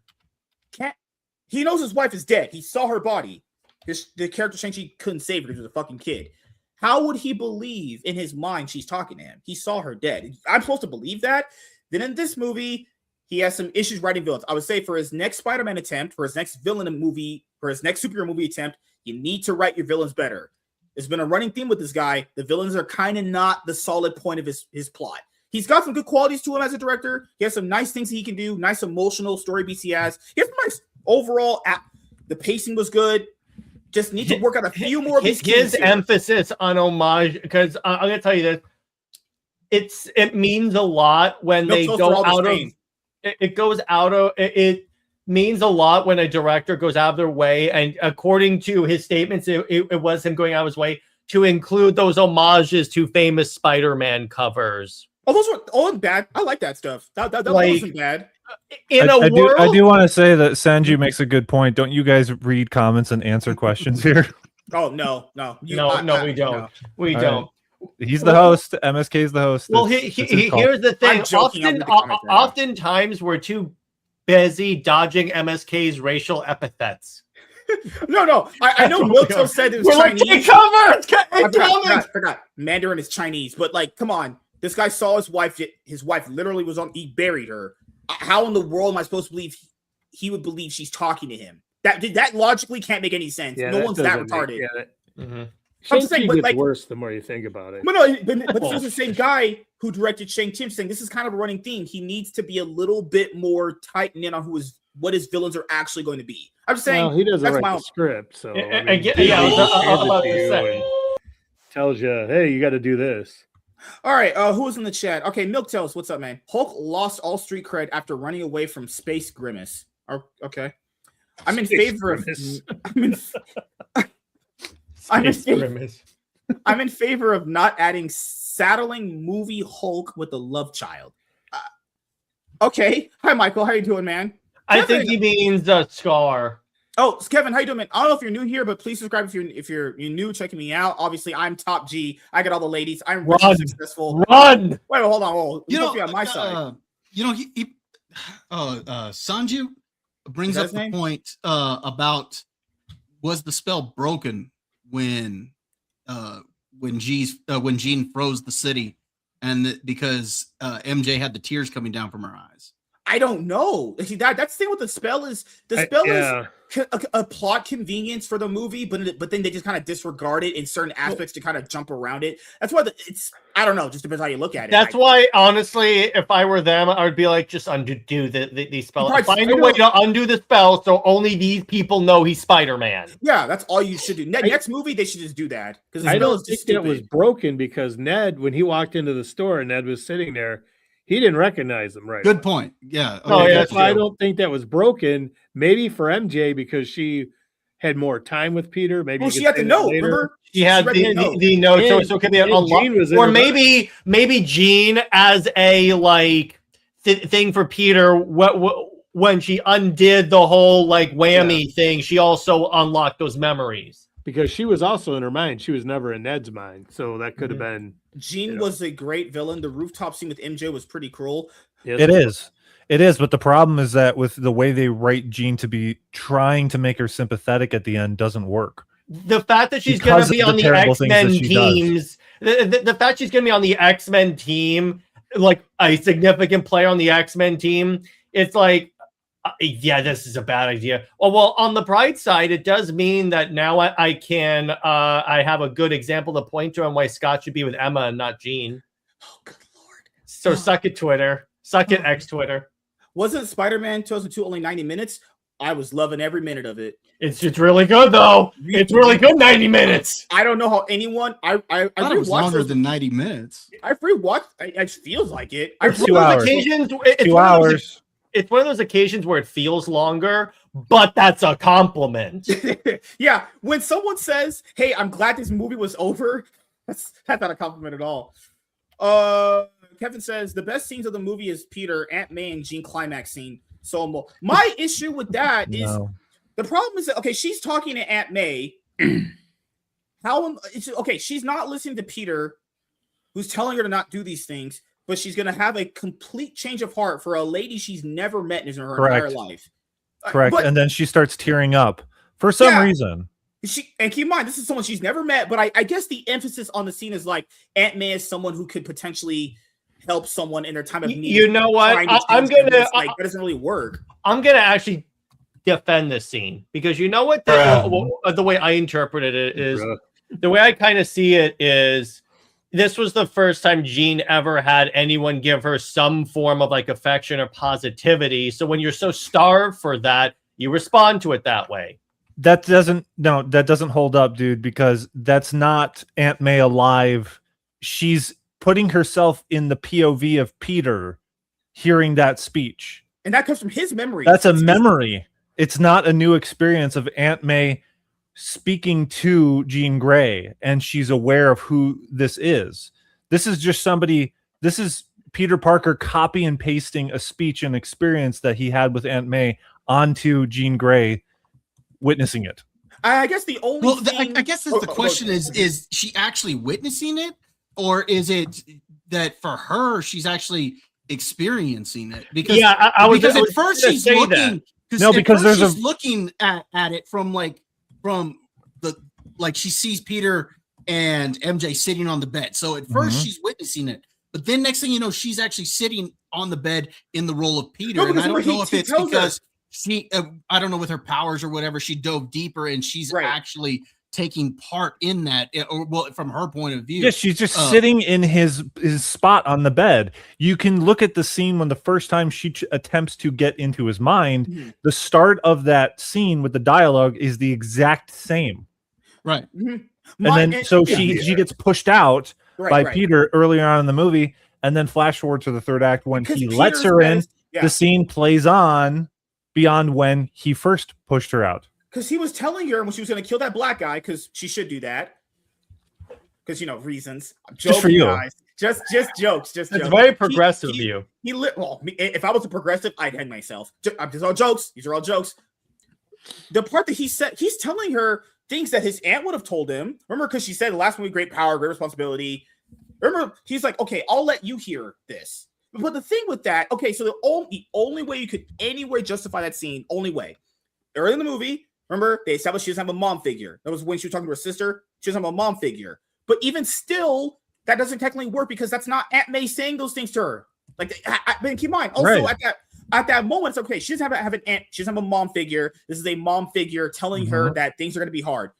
he knows his wife is dead. He saw her body. The character Shang-Chi couldn't save her because he was a fucking kid. How would he believe in his mind she's talking to him? He saw her dead. I'm supposed to believe that? Then in this movie, he has some issues writing villains. I would say for his next Spider-Man attempt, for his next villain movie, for his next superhero movie attempt, you need to write your villains better. There's been a running theme with this guy. The villains are kind of not the solid point of his plot. He's got some good qualities to him as a director. He has some nice things he can do, nice emotional story beats he has. He has nice overall. The pacing was good. Just need to work out a few more of these. His emphasis on homage, because I'm going to tell you this, it means a lot when they go out of it means a lot when a director goes out of their way, and according to his statements, it was him going out of his way to include those homages to famous Spider-Man covers. Oh, those were all bad. I like that stuff. That wasn't bad. I do want to say that Sanju makes a good point. Don't you guys read comments and answer questions here? Oh no, we don't. No. We don't. He's the host. MSK is the host. Well, here's the thing. Oftentimes we're too busy dodging MSK's racial epithets. No. I know Milton said it was Chinese. I forgot. Mandarin is Chinese, but like, come on. This guy saw his wife. His wife literally was on. He buried her. How in the world am I supposed to believe he would believe she's talking to him? That logically can't make any sense. Yeah, no one's that retarded. I'm saying, but like, worse the more you think about it. But this is the same guy who directed Shang-Chi. Saying this is kind of a running theme. He needs to be a little bit more tightened in on what his villains are actually going to be. I'm just saying. Well, he doesn't write the script, so tells you, hey, you got to do this. All right, who's in the chat? Okay, Milk tells, what's up, man? Hulk lost all street cred after running away from Space Grimace. Okay, I'm in favor of. I'm in favor of not adding saddling movie Hulk with the love child. Okay, hi Michael, how you doing, man? I think he means Scar. Oh, Kevin, how you doing, man? I don't know if you're new here, but please subscribe if you're new, checking me out. Obviously, I'm top G. I get all the ladies. I'm really successful. Wait, hold on. You know, on my side. Sanju brings up the point about was the spell broken when Jean froze the city, and because MJ had the tears coming down from her eyes. I don't know. That's the thing with the spell is is a plot convenience for the movie, but then they just kind of disregard it in certain aspects to kind of jump around it. That's why I don't know. Just depends how you look at it. That's why, honestly, if I were them, I would be like, just undo the spell. Find a way to undo the spell so only these people know he's Spider-Man. Yeah, that's all you should do. Next movie, they should just do that. Because I don't think it was broken because Ned, when he walked into the store and Ned was sitting there, he didn't recognize him, right? Good point. Yeah. Okay, that's why I don't think that was broken. Maybe for MJ because she had more time with Peter. Maybe she had the note. Remember, she had the note, so it could be unlocked. Or maybe Jean as a thing for Peter. When she undid the whole whammy thing, she also unlocked those memories. Because she was also in her mind. She was never in Ned's mind. So that could have been. Jean was a great villain. The rooftop scene with MJ was pretty cruel. Yes. It is. But the problem is that with the way they write Jean to be trying to make her sympathetic at the end doesn't work. The fact that she's going to be on the X-Men teams, the fact she's going to be on the X-Men team, like a significant player on the X-Men team, it's like, yeah, this is a bad idea. Oh, well, on the bright side, it does mean that now I have a good example to point to on why Scott should be with Emma and not Jean. Oh, good Lord. So suck it, Twitter. Suck it, X-Twitter. Wasn't Spider-Man 2002 only 90 minutes? I was loving every minute of it. It's really good, though. It's really good 90 minutes. I don't know how anyone... I thought it was longer than 90 minutes. I rewatched... It feels like it. It's 2 hours. 2 hours. It's one of those occasions where it feels longer, but that's a compliment. Yeah, when someone says, "Hey, I'm glad this movie was over," that's not a compliment at all. Kevin says the best scenes of the movie is Peter, Aunt May, and Jean climax scene. So my issue with that is the problem is that okay, she's talking to Aunt May. She's not listening to Peter, who's telling her to not do these things, but she's gonna have a complete change of heart for a lady she's never met in her entire life. Correct. And then she starts tearing up for some reason. And keep in mind, this is someone she's never met, but I guess the emphasis on the scene is like Aunt May is someone who could potentially help someone in their time of need. You know what? I'm gonna that doesn't really work. I'm gonna actually defend this scene because you know what the way I interpreted it is the way I kind of see it is this was the first time Jean ever had anyone give her some form of like affection or positivity. So when you're so starved for that, you respond to it that way. That doesn't hold up, dude, because that's not Aunt May alive. She's putting herself in the POV of Peter hearing that speech. And that comes from his memory. That's a memory. It's not a new experience of Aunt May speaking to Jean Grey, and she's aware of who this is. This is just this is Peter Parker copy and pasting a speech and experience that he had with Aunt May onto Jean Grey, witnessing it. I guess the only I guess the question is she actually witnessing it, or is it that for her she's actually experiencing it? Because because at first she's looking she's looking at it from she sees Peter and MJ sitting on the bed. So at first she's witnessing it, but then next thing you know, she's actually sitting on the bed in the role of Peter. And I don't know if it's because she, I don't know, with her powers or whatever, she dove deeper and she's actually taking part in that, or well, from her point of view. Yeah, she's just sitting in his spot on the bed. You can look at the scene when the first time she attempts to get into his mind. The start of that scene with the dialogue is the exact same. Right. And then she gets pushed out by Peter earlier on in the movie, and then flash forward to the third act when he lets her in. The scene plays on beyond when he first pushed her out. Because he was telling her when she was going to kill that black guy, because she should do that. Because, reasons. I'm joking, just for you. Guys. Just jokes. It's very progressive of you. If I was a progressive, I'd hang myself. These are all jokes. These are all jokes. The part that he said, he's telling her things that his aunt would have told him. Remember, because she said the last movie, great power, great responsibility. Remember, he's like, okay, I'll let you hear this. But the thing with that, okay, so the only way you could anyway justify that scene, only way, early in the movie, remember, they established she doesn't have a mom figure. That was when she was talking to her sister. She doesn't have a mom figure. But even still, that doesn't technically work because that's not Aunt May saying those things to her. Like, but keep in mind, also at that moment, it's okay. She doesn't have an aunt. She doesn't have a mom figure. This is a mom figure telling her that things are going to be hard.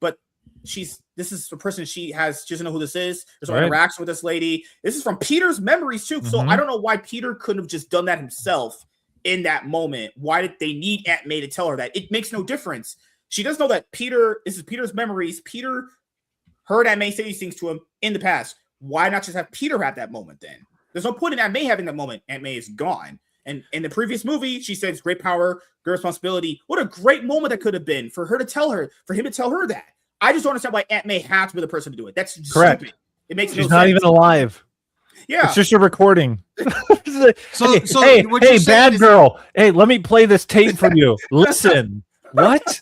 But this is the person she doesn't know who this is. There's no interaction with this lady. This is from Peter's memories too. So I don't know why Peter couldn't have just done that himself in that moment. Why did they need Aunt May to tell her that? It makes no difference. She does know that this is Peter's memories. Peter heard Aunt May say these things to him in the past. Why not just have Peter have that moment then? There's no point in Aunt May having that moment. Aunt May is gone. And in the previous movie, she says great power, great responsibility. What a great moment that could have been for him to tell her that. I just don't understand why Aunt May had to be the person to do it. That's correct. Stupid. It makes She's no sense. not even alive. Yeah, it's just a recording. Hey, bad girl. Hey, let me play this tape for you. Listen. What?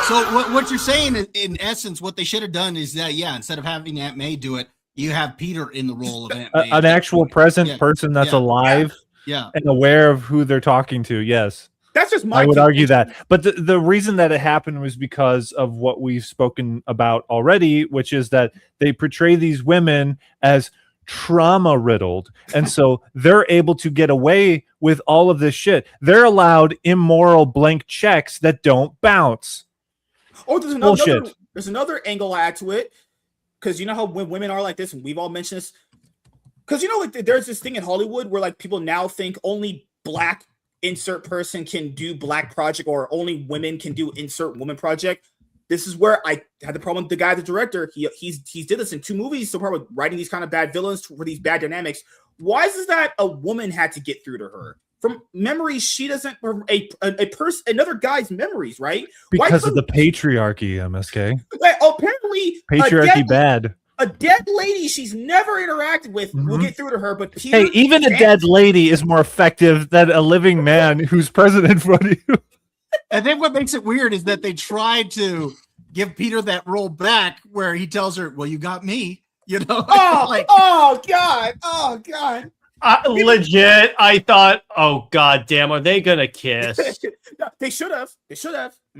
So what you're saying in essence, what they should have done is that instead of having Aunt May do it, you have Peter in the role of Aunt May. An actual present person that's alive, and aware of who they're talking to. Yes. That's just my. I would argue that, but the reason that it happened was because of what we've spoken about already, which is that they portray these women as trauma riddled, and so they're able to get away with all of this shit. They're allowed immoral blank checks that don't bounce. Oh, there's another angle I add to it, because you know how when women are like this, and we've all mentioned this, because there's this thing in Hollywood where people now think only black insert person can do black project, or only women can do insert woman project. This is where I had the problem with the guy, the director. He's did this in 2 movies so far with writing these kind of bad villains for these bad dynamics. Why is it that a woman had to get through to her from memories? She doesn't another guy's memories, right? Because of the patriarchy, MSK. Apparently patriarchy bad. A dead lady she's never interacted with. We'll get through to her, but Peter, Hey, even a dead lady is more effective than a living man who's present in front of you. And then what makes it weird is that they tried to give Peter that role back where he tells her, well, you got me, you know? Oh God. Legit, I thought, oh god damn, are they gonna kiss? They should have.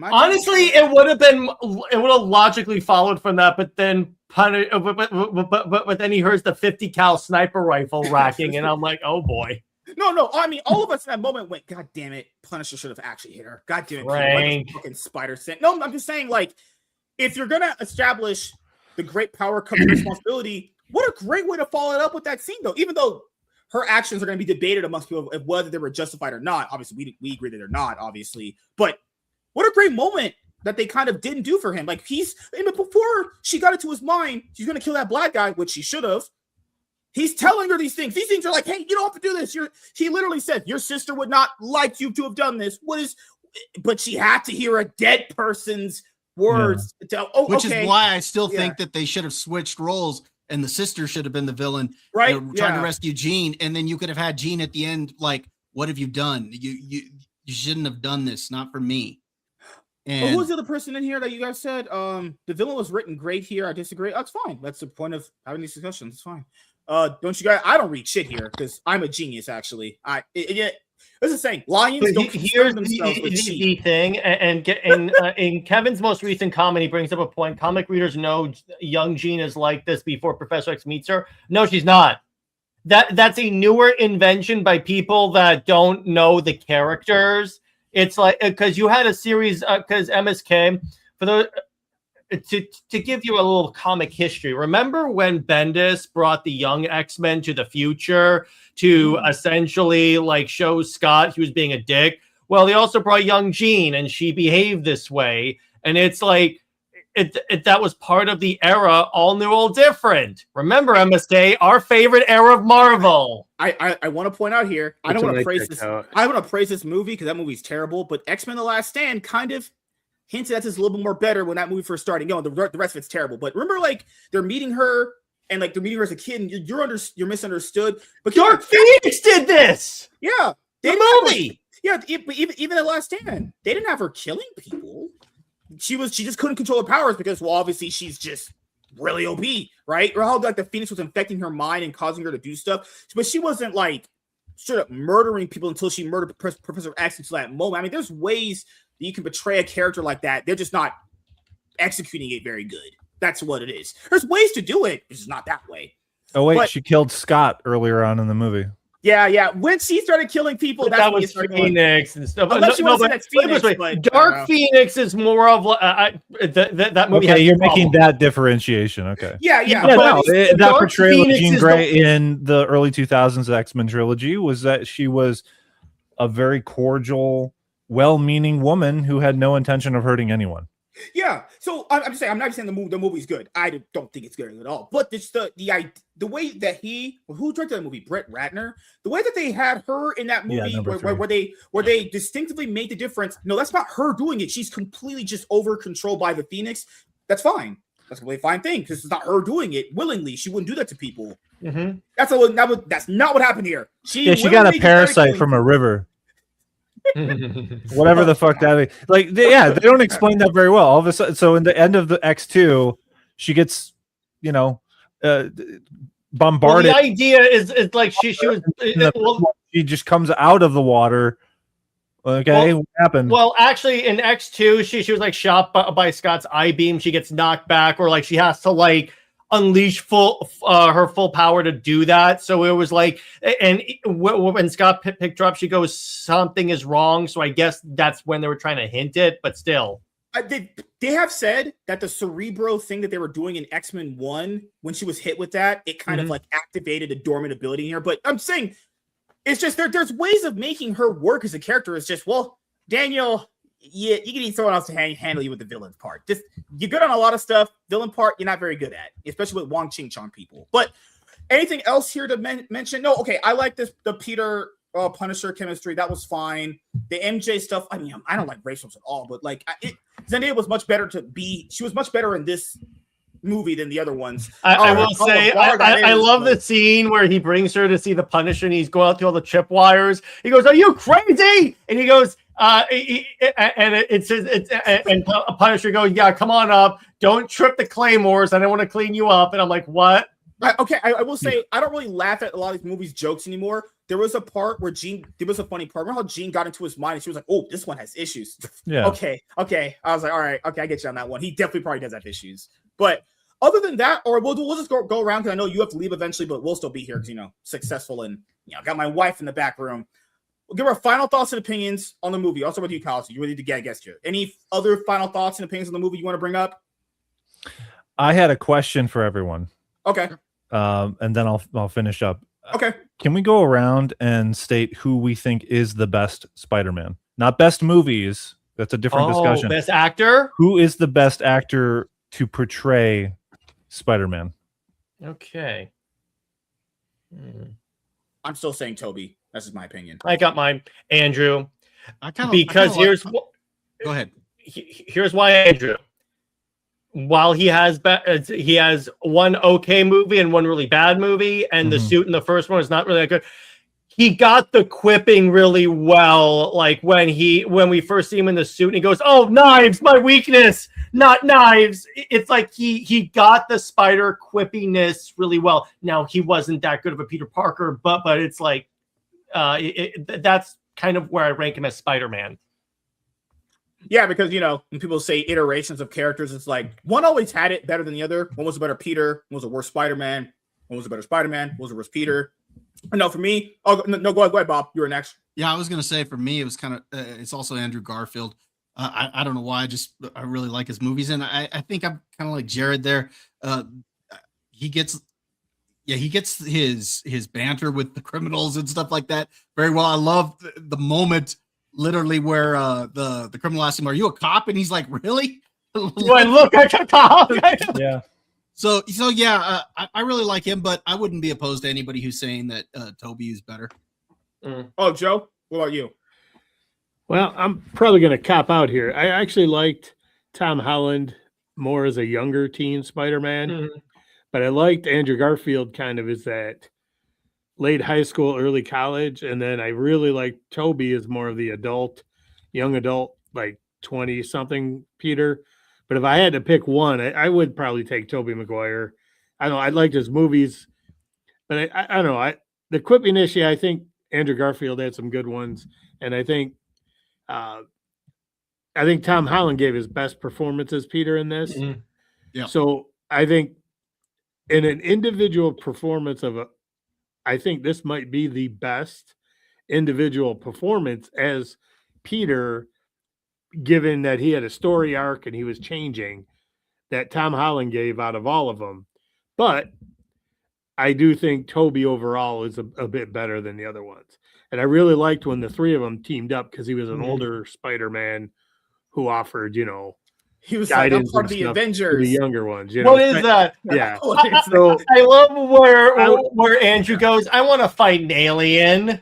Honestly, it would have logically followed from that, but then but then he hears the 50 cal sniper rifle racking, and I'm like, oh boy. No. I mean, all of us in that moment went, God damn it, Punisher should have actually hit her. God damn it, Peter, fucking spider sense. No, I'm just saying, like, if you're gonna establish the great power comes responsibility, what a great way to follow it up with that scene, though. Even though her actions are going to be debated amongst people of whether they were justified or not. Obviously, we agree that they're not, obviously. But what a great moment that they kind of didn't do for him. Like, before she got into his mind, she's going to kill that black guy, which she should have. He's telling her these things. These things are like, hey, you don't have to do this. He literally said, your sister would not like you to have done this. But she had to hear a dead person's words. Yeah. Which is why I still think that they should have switched roles. And the sister should have been the villain, right? Trying to rescue Jean, and then you could have had Jean at the end, like, "What have you done? You shouldn't have done this. Not for me." And who was the other person in here that you guys said? The villain was written great here. I disagree. That's fine. That's the point of having these discussions. It's fine. Don't you guys? I don't read shit here because I'm a genius. Actually, this is saying lions don't here's themselves with sheep. the thing, and in Kevin's most recent comment, he brings up a point. Comic readers know young Jean is like this before Professor X meets her. No, she's not. That's a newer invention by people that don't know the characters. It's like because you had a series because MSK for the. To give you a little comic history, remember when Bendis brought the young X-Men to the future to essentially like show Scott he was being a dick? Well, they also brought young Jean and she behaved this way. And it's like that was part of the era, all new, all different. Remember, MSK, our favorite era of Marvel. I want to point out here, I don't want to praise this. I want to praise this movie because that movie's terrible, but X-Men: The Last Stand kind of hinted at this a little bit more better when that movie first started. The rest of it's terrible. But remember, like, they're meeting her, and like they're meeting her as a kid, and you're misunderstood. But Dark Phoenix did this. Yeah, the movie. Even The Last Stand, they didn't have her killing people. She just couldn't control her powers because, well, obviously she's just really OP, right? Or how like the Phoenix was infecting her mind and causing her to do stuff, but she wasn't like straight up murdering people until she murdered Professor X until that moment. I mean, there's ways that you can betray a character like that. They're just not executing it very good. That's what it is. There's ways to do it. It's just not that way. Oh, wait, she killed Scott earlier on in the movie. Yeah. When she started killing people, that was Phoenix and stuff. Unless you want to say that's Phoenix, but Dark Phoenix is more of that movie. Okay, you're making that differentiation. Okay. Yeah. That portrayal of Jean Grey in the early 2000s X-Men trilogy was that she was a very cordial, well-meaning woman who had no intention of hurting anyone. Yeah, so I'm just saying, I'm not saying the movie's good. I don't think it's good at all. But it's the way that who directed that movie, Brett Ratner, the way that they had her in that movie, where they distinctively made the difference. No, that's not her doing it. She's completely just over controlled by the Phoenix. That's fine. That's a completely fine thing because it's not her doing it willingly. She wouldn't do that to people. Mm-hmm. That's not what happened here. She got a parasite from a river. Whatever the fuck that is. Like, they don't explain that very well. All of a sudden, so in the end of the X2, she gets, bombarded. Well, the idea is like she was. She just comes out of the water. Okay, what happened? Well, actually, in X2, she was like shot by Scott's I beam. She gets knocked back, or like she has to like unleash her full power to do that. So it was like, and when Scott picked her up, she goes, something is wrong. So I guess that's when they were trying to hint it, but still. They have said that the Cerebro thing that they were doing in X-Men 1, when she was hit with that, it kind of like activated a dormant ability in her. But I'm saying it's just there's ways of making her work as a character. It's just, well, Daniel, you can need someone else to handle you with the villain part. Just you're good on a lot of stuff. Villain part, you're not very good at, especially with Wong Ching-chong people. But anything else here to mention? No, okay. I like the Peter Punisher chemistry. That was fine. The MJ stuff. I mean, I don't like racials at all, but like Zendaya was much better she was much better in this movie than the other ones. I will say, I love the scene where he brings her to see the Punisher, and he's going out to all the tripwires. He goes, "Are you crazy?" And he goes, it says, and Punisher goes, "Yeah, come on up. Don't trip the claymores. I don't want to clean you up." And I'm like, "What?" Okay, I will say I don't really laugh at a lot of these movies' jokes anymore. There was a part where there was a funny part. Remember how Jean got into his mind and she was like, "Oh, this one has issues." Yeah. Okay. I was like, all right, okay, I get you on that one. He definitely probably does have issues. But other than that, or we'll just go around because I know you have to leave eventually, but we'll still be here because successful and got my wife in the back room. We'll give our final thoughts and opinions on the movie. Also with you, Kyle. So you ready to get a guest here? Any other final thoughts and opinions on the movie you want to bring up? I had a question for everyone. Okay. And then I'll finish up. Okay. Can we go around and state who we think is the best Spider-Man? Not best movies. That's a different discussion. Best actor? Who is the best actor to portray Spider-Man? Okay. I'm still saying Toby. That's just my opinion. I got mine. Andrew. Go ahead. Here's why, Andrew. While he has one okay movie and one really bad movie, and the suit in the first one is not really that good, he got the quipping really well. Like when we first see him in the suit and he goes, "Oh, knives, my weakness, not knives." It's like he got the Spider quippiness really well. Now he wasn't that good of a Peter Parker, but it's like that's kind of where I rank him as Spider-Man. Yeah, because when people say iterations of characters, it's like one always had it better than the other. One was a better Peter, one was a worse Spider-Man, one was a better Spider-Man, one was a worse Peter. No, for me, no, go ahead, Bob. You were next. Yeah, I was gonna say for me, it was kind of it's also Andrew Garfield. I don't know why, I really like his movies, and I think I'm kind of like Jared there. He gets his banter with the criminals and stuff like that very well. I love the moment. Literally, where the criminal asked him, "Are you a cop?" And he's like, "Really?" Do I look like a cop? Yeah. So yeah, I really like him, but I wouldn't be opposed to anybody who's saying that Toby is better. Oh, Joe, what about you? Well, I'm probably going to cop out here. I actually liked Tom Holland more as a younger teen Spider-Man, but I liked Andrew Garfield kind of as that late high school, early college, and then I really like Toby as more of the young adult, like 20-something Peter. But if I had to pick one, I would probably take Tobey Maguire. I don't know, I liked his movies, but I don't know. The quippiness, I think Andrew Garfield had some good ones, and I think Tom Holland gave his best performance as Peter in this. Yeah. So I think in an individual performance I think this might be the best individual performance as Peter, given that he had a story arc and he was changing, that Tom Holland gave out of all of them. But I do think Toby overall is a bit better than the other ones. And I really liked when the three of them teamed up because he was an older Spider-Man who offered, he was like, "I'm part of the Avengers." The younger ones. What is that? Yeah. So, I love where Andrew goes, "I want to fight an alien."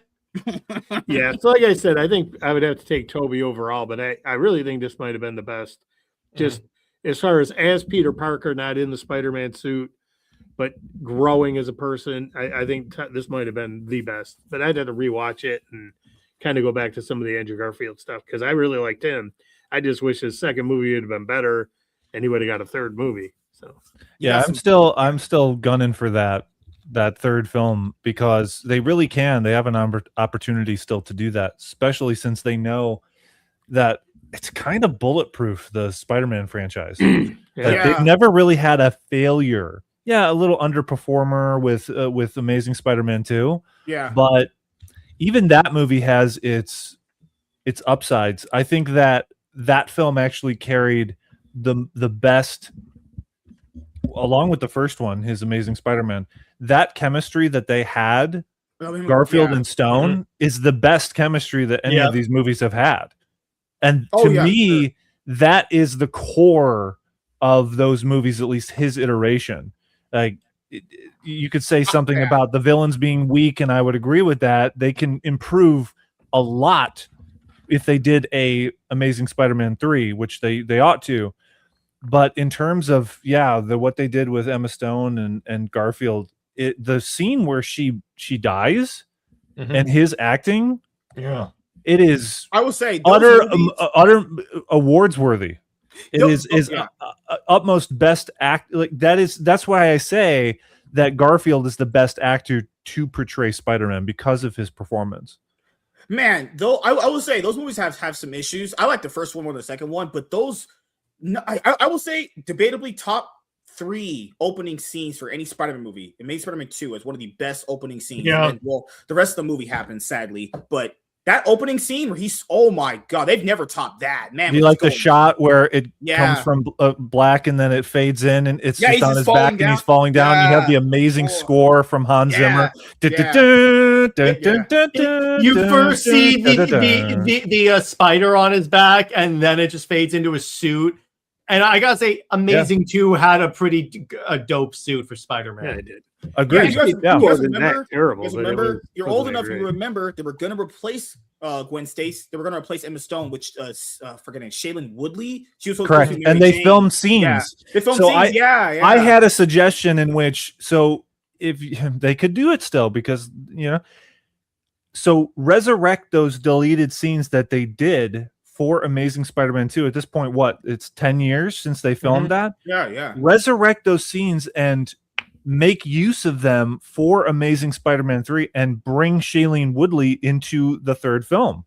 Yeah. So like I said, I think I would have to take Toby overall, but I really think this might have been the best. Just as far as Peter Parker, not in the Spider-Man suit, but growing as a person, I think this might have been the best. But I'd have to rewatch it and kind of go back to some of the Andrew Garfield stuff because I really liked him. I just wish his second movie would have been better, and he would have got a third movie. So yeah, I'm still gunning for that third film because they really can. They have an opportunity still to do that, especially since they know that it's kind of bulletproof, the Spider-Man franchise. They've never really had a failure. Yeah, a little underperformer with Amazing Spider-Man 2. Yeah, but even that movie has its upsides. I think that film actually carried the best, along with the first one, his Amazing Spider-Man. That chemistry that they had, Garfield and Stone, is the best chemistry that any of these movies have had. And to me, that is the core of those movies, at least his iteration. Like, you could say something about the villains being weak, and I would agree with that. They can improve a lot if they did a Amazing Spider-Man 3, which they ought to. But in terms of what they did with Emma Stone and Garfield, the scene where she dies and his acting, it is I will say utter awards worthy. It is utmost best act. Like that's why I say that Garfield is the best actor to portray Spider-Man because of his performance. Man, though I will say those movies have some issues. I like the first one more than the second one, but those I will say debatably top 3 opening scenes for any Spider-Man movie. It made Spider-Man 2 as one of the best opening scenes. Yeah. And, well, the rest of the movie happens sadly, but that opening scene where oh my god, they've never topped that, man. Do you like the shot where it comes from black and then it fades in and it's just on his back and he's falling down? You have the amazing score from Hans Zimmer. You first see the spider on his back and then it just fades into his suit. And I gotta say, Amazing 2 had a pretty dope suit for Spider-Man. Yeah, it did. Agreed. You guys wasn't remember, that terrible. You're old enough to remember they were going to replace Gwen Stacy. They were going to replace Emma Stone, which forgetting Shailene Woodley. She was correct, and they filmed scenes. Yeah. They filmed scenes. I had a suggestion in which, so if they could do it still, because so resurrect those deleted scenes that they did for Amazing Spider-Man 2. At this point, it's 10 years since they filmed that. Yeah. Resurrect those scenes and make use of them for Amazing Spider-Man 3 and bring Shailene Woodley into the third film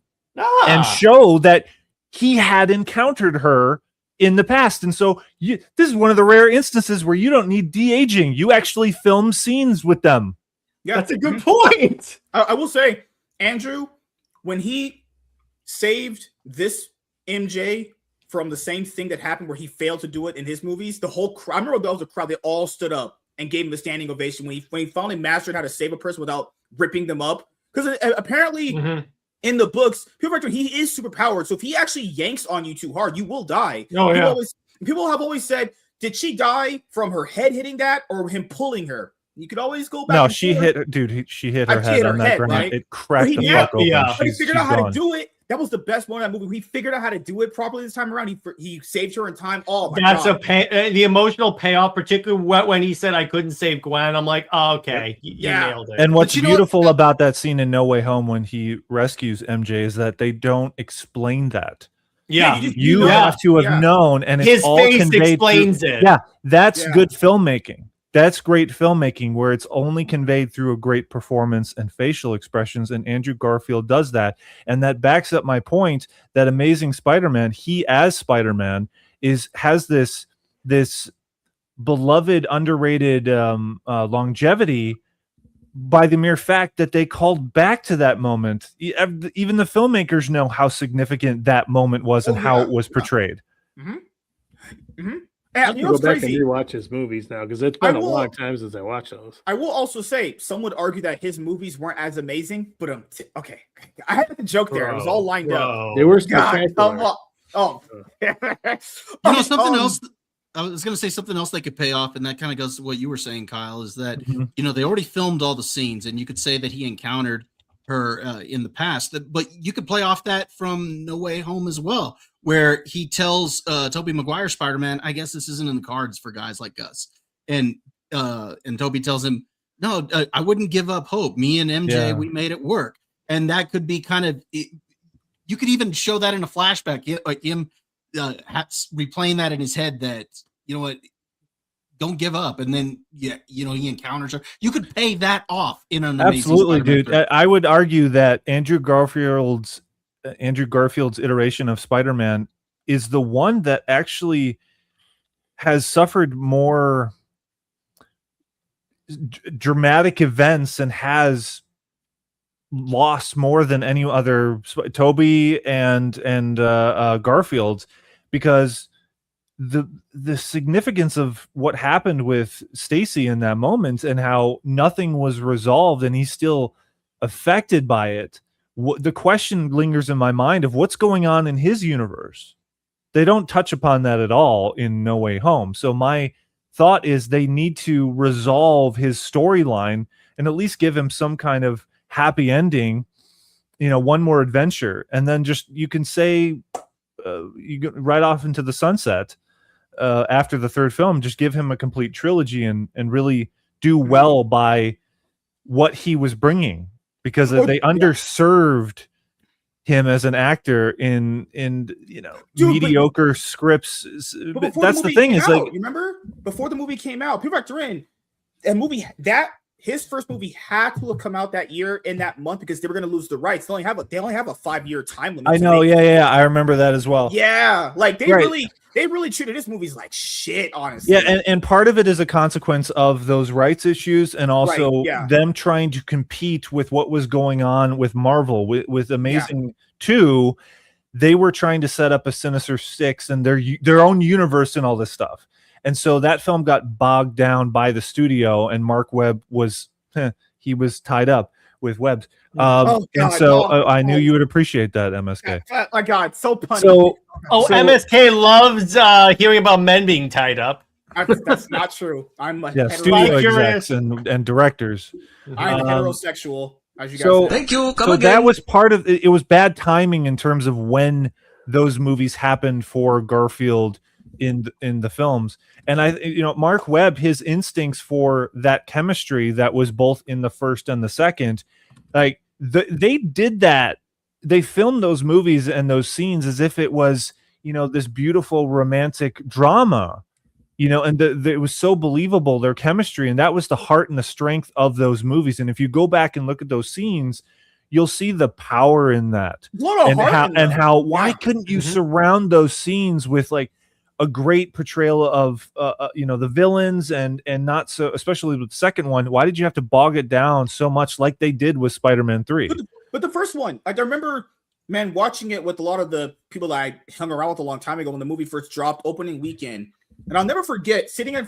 and show that he had encountered her in the past. And so this is one of the rare instances where you don't need de-aging. You actually film scenes with them. Yeah, that's a good point. I will say, Andrew, when he saved this MJ from the same thing that happened where he failed to do it in his movies, the whole crowd, I remember there was a crowd, they all stood up and gave him a standing ovation when he finally mastered how to save a person without ripping them up. Because apparently in the books, people are he is super powered. So if he actually yanks on you too hard, you will die. People have always said, did she die from her head hitting that or him pulling her? You could always go back. No, she hit her head on that ground. Right? It cracked the fuck open. But he figured out how to do it. That was the best moment of that movie. He figured out how to do it properly this time around. He saved her in time. Oh my god! That's the emotional payoff, particularly when he said I couldn't save Gwen. I'm like, oh, okay, you nailed it. And what's beautiful about that scene in No Way Home when he rescues MJ is that they don't explain that. Yeah, you have to have known, and it's his all face explains it. Yeah, that's good filmmaking. That's great filmmaking where it's only conveyed through a great performance and facial expressions, and Andrew Garfield does that. And that backs up my point that Amazing Spider-Man, he as Spider-Man, has this beloved, underrated longevity by the mere fact that they called back to that moment. Even the filmmakers know how significant that moment was and how it was portrayed. I have to go back and rewatch his movies now because it's been a long time since I watched those. I will also say, some would argue that his movies weren't as amazing, but okay. I had a joke there. It was all lined up. They were spectacular. Something else. I was going to say something else that could pay off, and that kind of goes to what you were saying, Kyle, is that, they already filmed all the scenes, and you could say that he encountered her in the past, but you could play off that from No Way Home as well, where he tells Tobey Maguire Spider-Man, I guess this isn't in the cards for guys like us. And Tobey tells him, no, I wouldn't give up hope. Me and MJ, we made it work. And that could be kind of, you could even show that in a flashback, like him replaying that in his head that, don't give up. And then, he encounters her. You could pay that off in an absolutely, dude. I would argue that Andrew Garfield's iteration of Spider-Man is the one that actually has suffered more dramatic events and has lost more than any other Tobey and Garfield, because the significance of what happened with Stacy in that moment and how nothing was resolved and he's still affected by it. The question lingers in my mind of what's going on in his universe. They don't touch upon that at all in No Way Home. So my thought is they need to resolve his storyline and at least give him some kind of happy ending, one more adventure. And then just, you can say, you go right off into the sunset. after the third film, just give him a complete trilogy and really do well by what he was bringing, because they underserved him as an actor in mediocre scripts. But that's the thing is, like, remember before the movie came out, people factor in a movie that his first movie had to have come out that year in that month because they were going to lose the rights. They only have a 5-year time limit. I know, yeah, I remember that as well. Yeah, like they really treated his movies like shit, honestly. Yeah, and part of it is a consequence of those rights issues, and also them trying to compete with what was going on with Marvel, with Amazing 2. They were trying to set up a Sinister Six and their own universe and all this stuff. And so that film got bogged down by the studio, and Mark Webb was he was tied up with Webb. I knew you would appreciate that, MSK. Oh my God, so funny. MSK loves hearing about men being tied up. That's not true. I'm studio execs and directors. I'm heterosexual, as you guys said. Thank you. That was part of it. It was bad timing in terms of when those movies happened for Garfield in the films. And Mark Webb, his instincts for that chemistry that was both in the first and the second, like they did that. They filmed those movies and those scenes as if it was, this beautiful romantic drama, and it was so believable, their chemistry. And that was the heart and the strength of those movies. And if you go back and look at ththose scenes, you'll see the power in that. Why couldn't you surround those scenes with like a great portrayal of the villains and not so, especially with the second one? Why did you have to bog it down so much like they did with Spider-Man 3? But the first one, like I remember, man, watching it with a lot of the people that I hung around with a long time ago when the movie first dropped opening weekend, and I'll never forget sitting and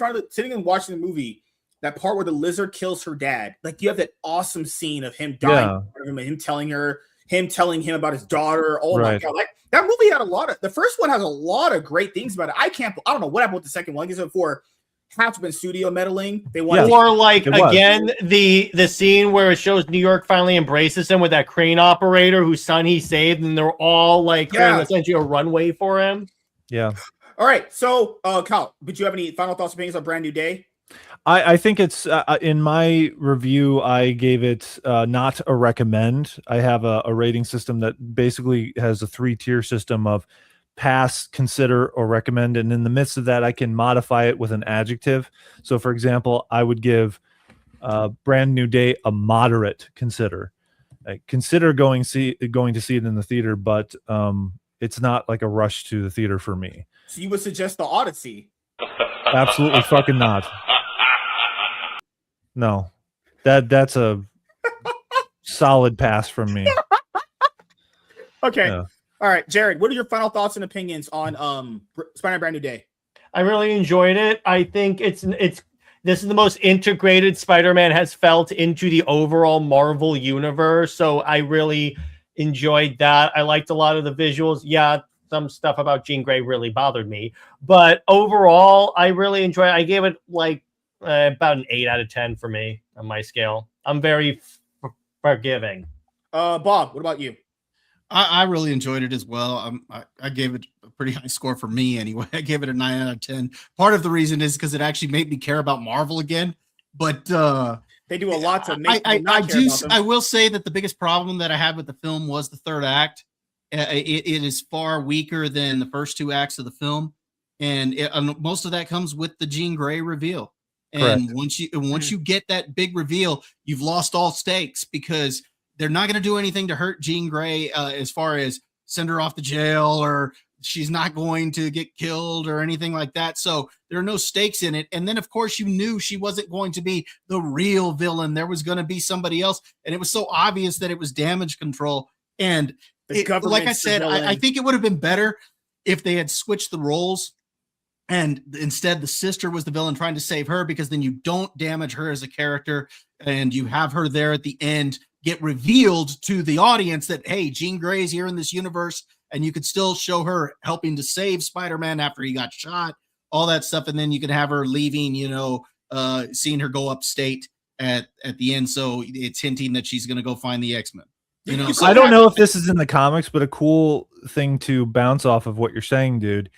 watching the movie, that part where the lizard kills her dad. Like you have that awesome scene of him dying, him telling him about his daughter. Oh my God, like that movie had the first one has a lot of great things about it. I don't know what happened with the second one. Because before half been studio meddling. They wanted or like again the scene where it shows New York finally embraces him with that crane operator whose son he saved, and they're all like creating essentially a runway for him. Yeah. All right. So, Kyle, but you have any final thoughts or opinions on Brand New Day? I think it's in my review, I gave it not a recommend. I have a rating system that basically has a 3-tier system of pass, consider, or recommend. And in the midst of that, I can modify it with an adjective. So, for example, I would give Brand New Day a moderate consider. Consider going to see it in the theater, but it's not like a rush to the theater for me. So you would suggest the Odyssey? Absolutely fucking not. No, that's a solid pass from me. Okay. Yeah. All right, Jared, what are your final thoughts and opinions on Spider-Man Brand New Day? I really enjoyed it. I think this is the most integrated Spider-Man has felt into the overall Marvel universe. So I really enjoyed that. I liked a lot of the visuals. Yeah, some stuff about Jean Grey really bothered me, but overall, I really enjoyed it. I gave it like about an 8 out of 10 for me on my scale. I'm very forgiving. Bob, what about you? I really enjoyed it as well. I gave it a pretty high score for me anyway. I gave it a 9 out of 10. Part of the reason is because it actually made me care about Marvel again. But they do a lot to make me not care about them. I will say that the biggest problem that I had with the film was the third act. It is far weaker than the first 2 acts of the film, and most of that comes with the Jean Grey reveal. And correct. once you get that big reveal, you've lost all stakes because they're not going to do anything to hurt Jean Grey as far as send her off to jail, or she's not going to get killed or anything like that. So there are no stakes in it. And then, of course, you knew she wasn't going to be the real villain. There was going to be somebody else. And it was so obvious that it was Damage Control. And like I said, I think it would have been better if they had switched the roles. And instead, the sister was the villain trying to save her, because then you don't damage her as a character, and you have her there at the end get revealed to the audience that, hey, Jean Grey is here in this universe, and you could still show her helping to save Spider-Man after he got shot, all that stuff. And then you could have her leaving, seeing her go upstate at the end. So it's hinting that she's going to go find the X-Men. So I don't know if this is in the comics, but a cool thing to bounce off of what you're saying, dude.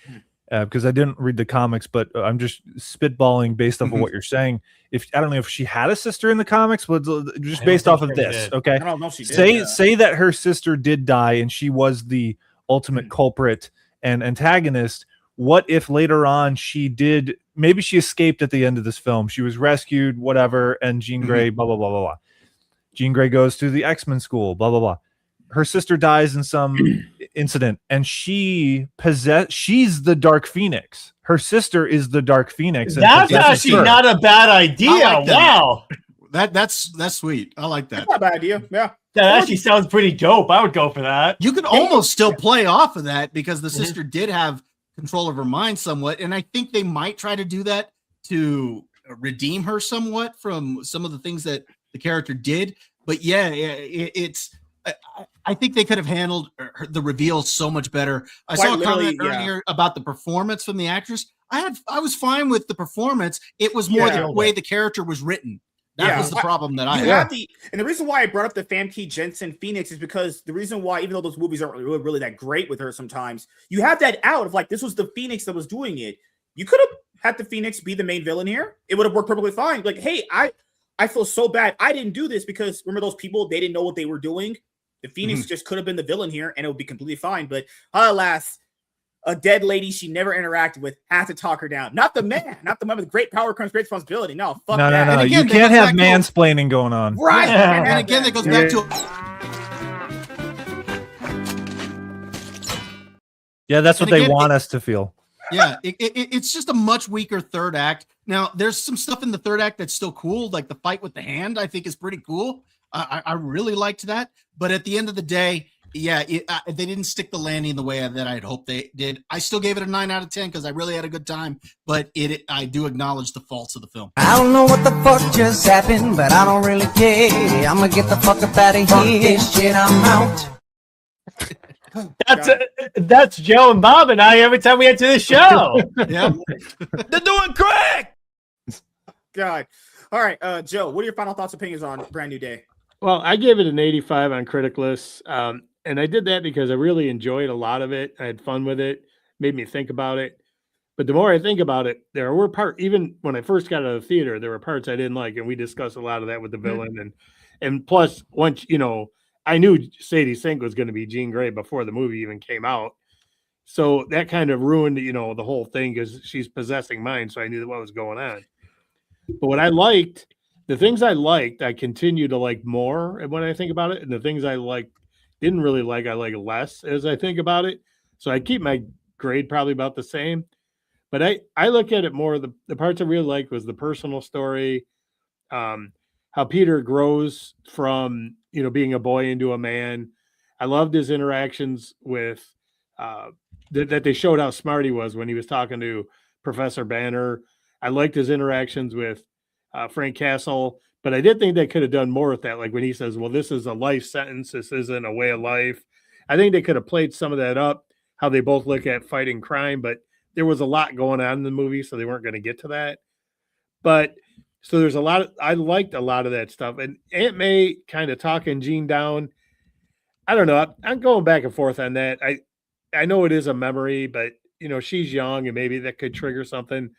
because I didn't read the comics, but I'm just spitballing based off of what you're saying. If I don't know if she had a sister in the comics, but just based off of this, okay? I don't know if she did. Say that her sister did die and she was the ultimate culprit and antagonist. What if later on maybe she escaped at the end of this film? She was rescued, whatever, and Jean Grey, blah, blah, blah, blah, blah. Jean Grey goes to the X-Men school, blah, blah, blah. Her sister dies in some incident, and she's the Dark Phoenix. Her sister is the Dark Phoenix. That's actually not a bad idea. Like that. Wow. That's sweet. I like that. That's not a bad idea. Yeah. That actually sounds pretty dope. I would go for that. You could almost still play off of that because the sister did have control of her mind somewhat. And I think they might try to do that to redeem her somewhat from some of the things that the character did. But I think they could have handled the reveal so much better. I saw a comment earlier about the performance from the actress. I was fine with the performance. It was more the way the character was written. That was the problem that I had. And the reason why I brought up the Famke Jensen Phoenix is because the reason why, even though those movies aren't really that great with her sometimes, you have that out of like, this was the Phoenix that was doing it. You could have had the Phoenix be the main villain here. It would have worked perfectly fine. Like, hey, I feel so bad. I didn't do this because remember those people, they didn't know what they were doing. The Phoenix just could have been the villain here and it would be completely fine. But alas, a dead lady she never interacted with had to talk her down. Not the man with great power comes great responsibility. No, fuck that. No. Again, you can't have mansplaining going on. Right. And again, that goes back to that's what they want us to feel. Yeah, it's just a much weaker third act. Now, there's some stuff in the third act that's still cool, like the fight with the hand, I think is pretty cool. I really liked that. But at the end of the day, they didn't stick the landing the way that I'd hoped they did. I still gave it a 9 out of 10 because I really had a good time, but I do acknowledge the faults of the film. I don't know what the fuck just happened, but I don't really care. I'm gonna get the fuck up out of here. Shit, I'm out. That's Joe and Bob and I every time we enter the show. Yeah, They're doing crack. God. All right, Joe, what are your final thoughts, opinions on Brand New Day? Well, I gave it an 85 on Criticless. And I did that because I really enjoyed a lot of it. I had fun with it, made me think about it. But the more I think about it, there were even when I first got out of the theater, there were parts I didn't like. And we discussed a lot of that with the villain. And plus, once, I knew Sadie Sink was going to be Jean Grey before the movie even came out. So that kind of ruined, the whole thing because she's possessing minds. So I knew what was going on. But what I liked, the things I liked, I continue to like more when I think about it. And the things I didn't really like, I like less as I think about it. So I keep my grade probably about the same. But I look at it more, the parts I really liked was the personal story, how Peter grows from, being a boy into a man. I loved his interactions with, that they showed how smart he was when he was talking to Professor Banner. I liked his interactions with Frank Castle, but I did think they could have done more with that. Like when he says, well, this is a life sentence. This isn't a way of life. I think they could have played some of that up, how they both look at fighting crime, but there was a lot going on in the movie, so they weren't going to get to that. But so there's I liked a lot of that stuff. And Aunt May kind of talking Jean down. I don't know. I'm going back and forth on that. I know it is a memory, but she's young and maybe that could trigger something.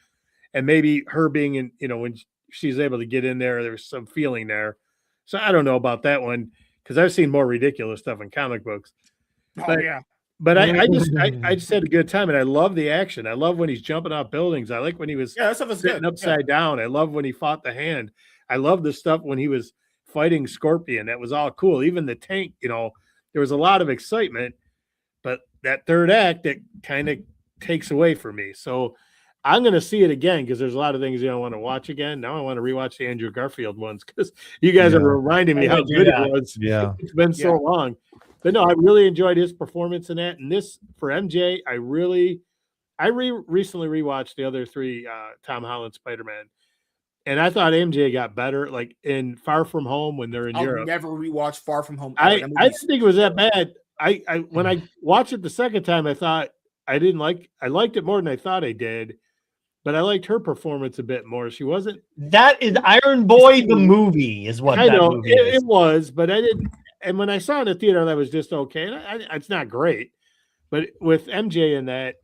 And maybe her being in, when she's able to get in there's some feeling there. So I don't know about that one because I've seen more ridiculous stuff in comic books. But I just had a good time, and I love the action. I love when he's jumping off buildings. I like when he was sitting upside down. I love when he fought the hand. I love the stuff when he was fighting Scorpion. That was all cool. Even the tank, there was a lot of excitement. But that third act, that kind of takes away from me. So I'm going to see it again because there's a lot of things I want to watch again. Now I want to rewatch the Andrew Garfield ones because you guys are reminding me how good it was. Yeah, it's been so long. But no, I really enjoyed his performance in that. And this for MJ, I recently rewatched the other three Tom Holland Spider-Man, and I thought MJ got better. Like in Far From Home when they're in Europe. I'll never rewatch Far From Home. I didn't think it was that bad. I when I watched it the second time, I thought I liked it more than I thought I did. But I liked her performance a bit more. She wasn't. That is Iron Boy the movie, is what I that know. movie is. It was, but I didn't. And when I saw it in the theater, that was just okay. And it's not great, but with MJ in that,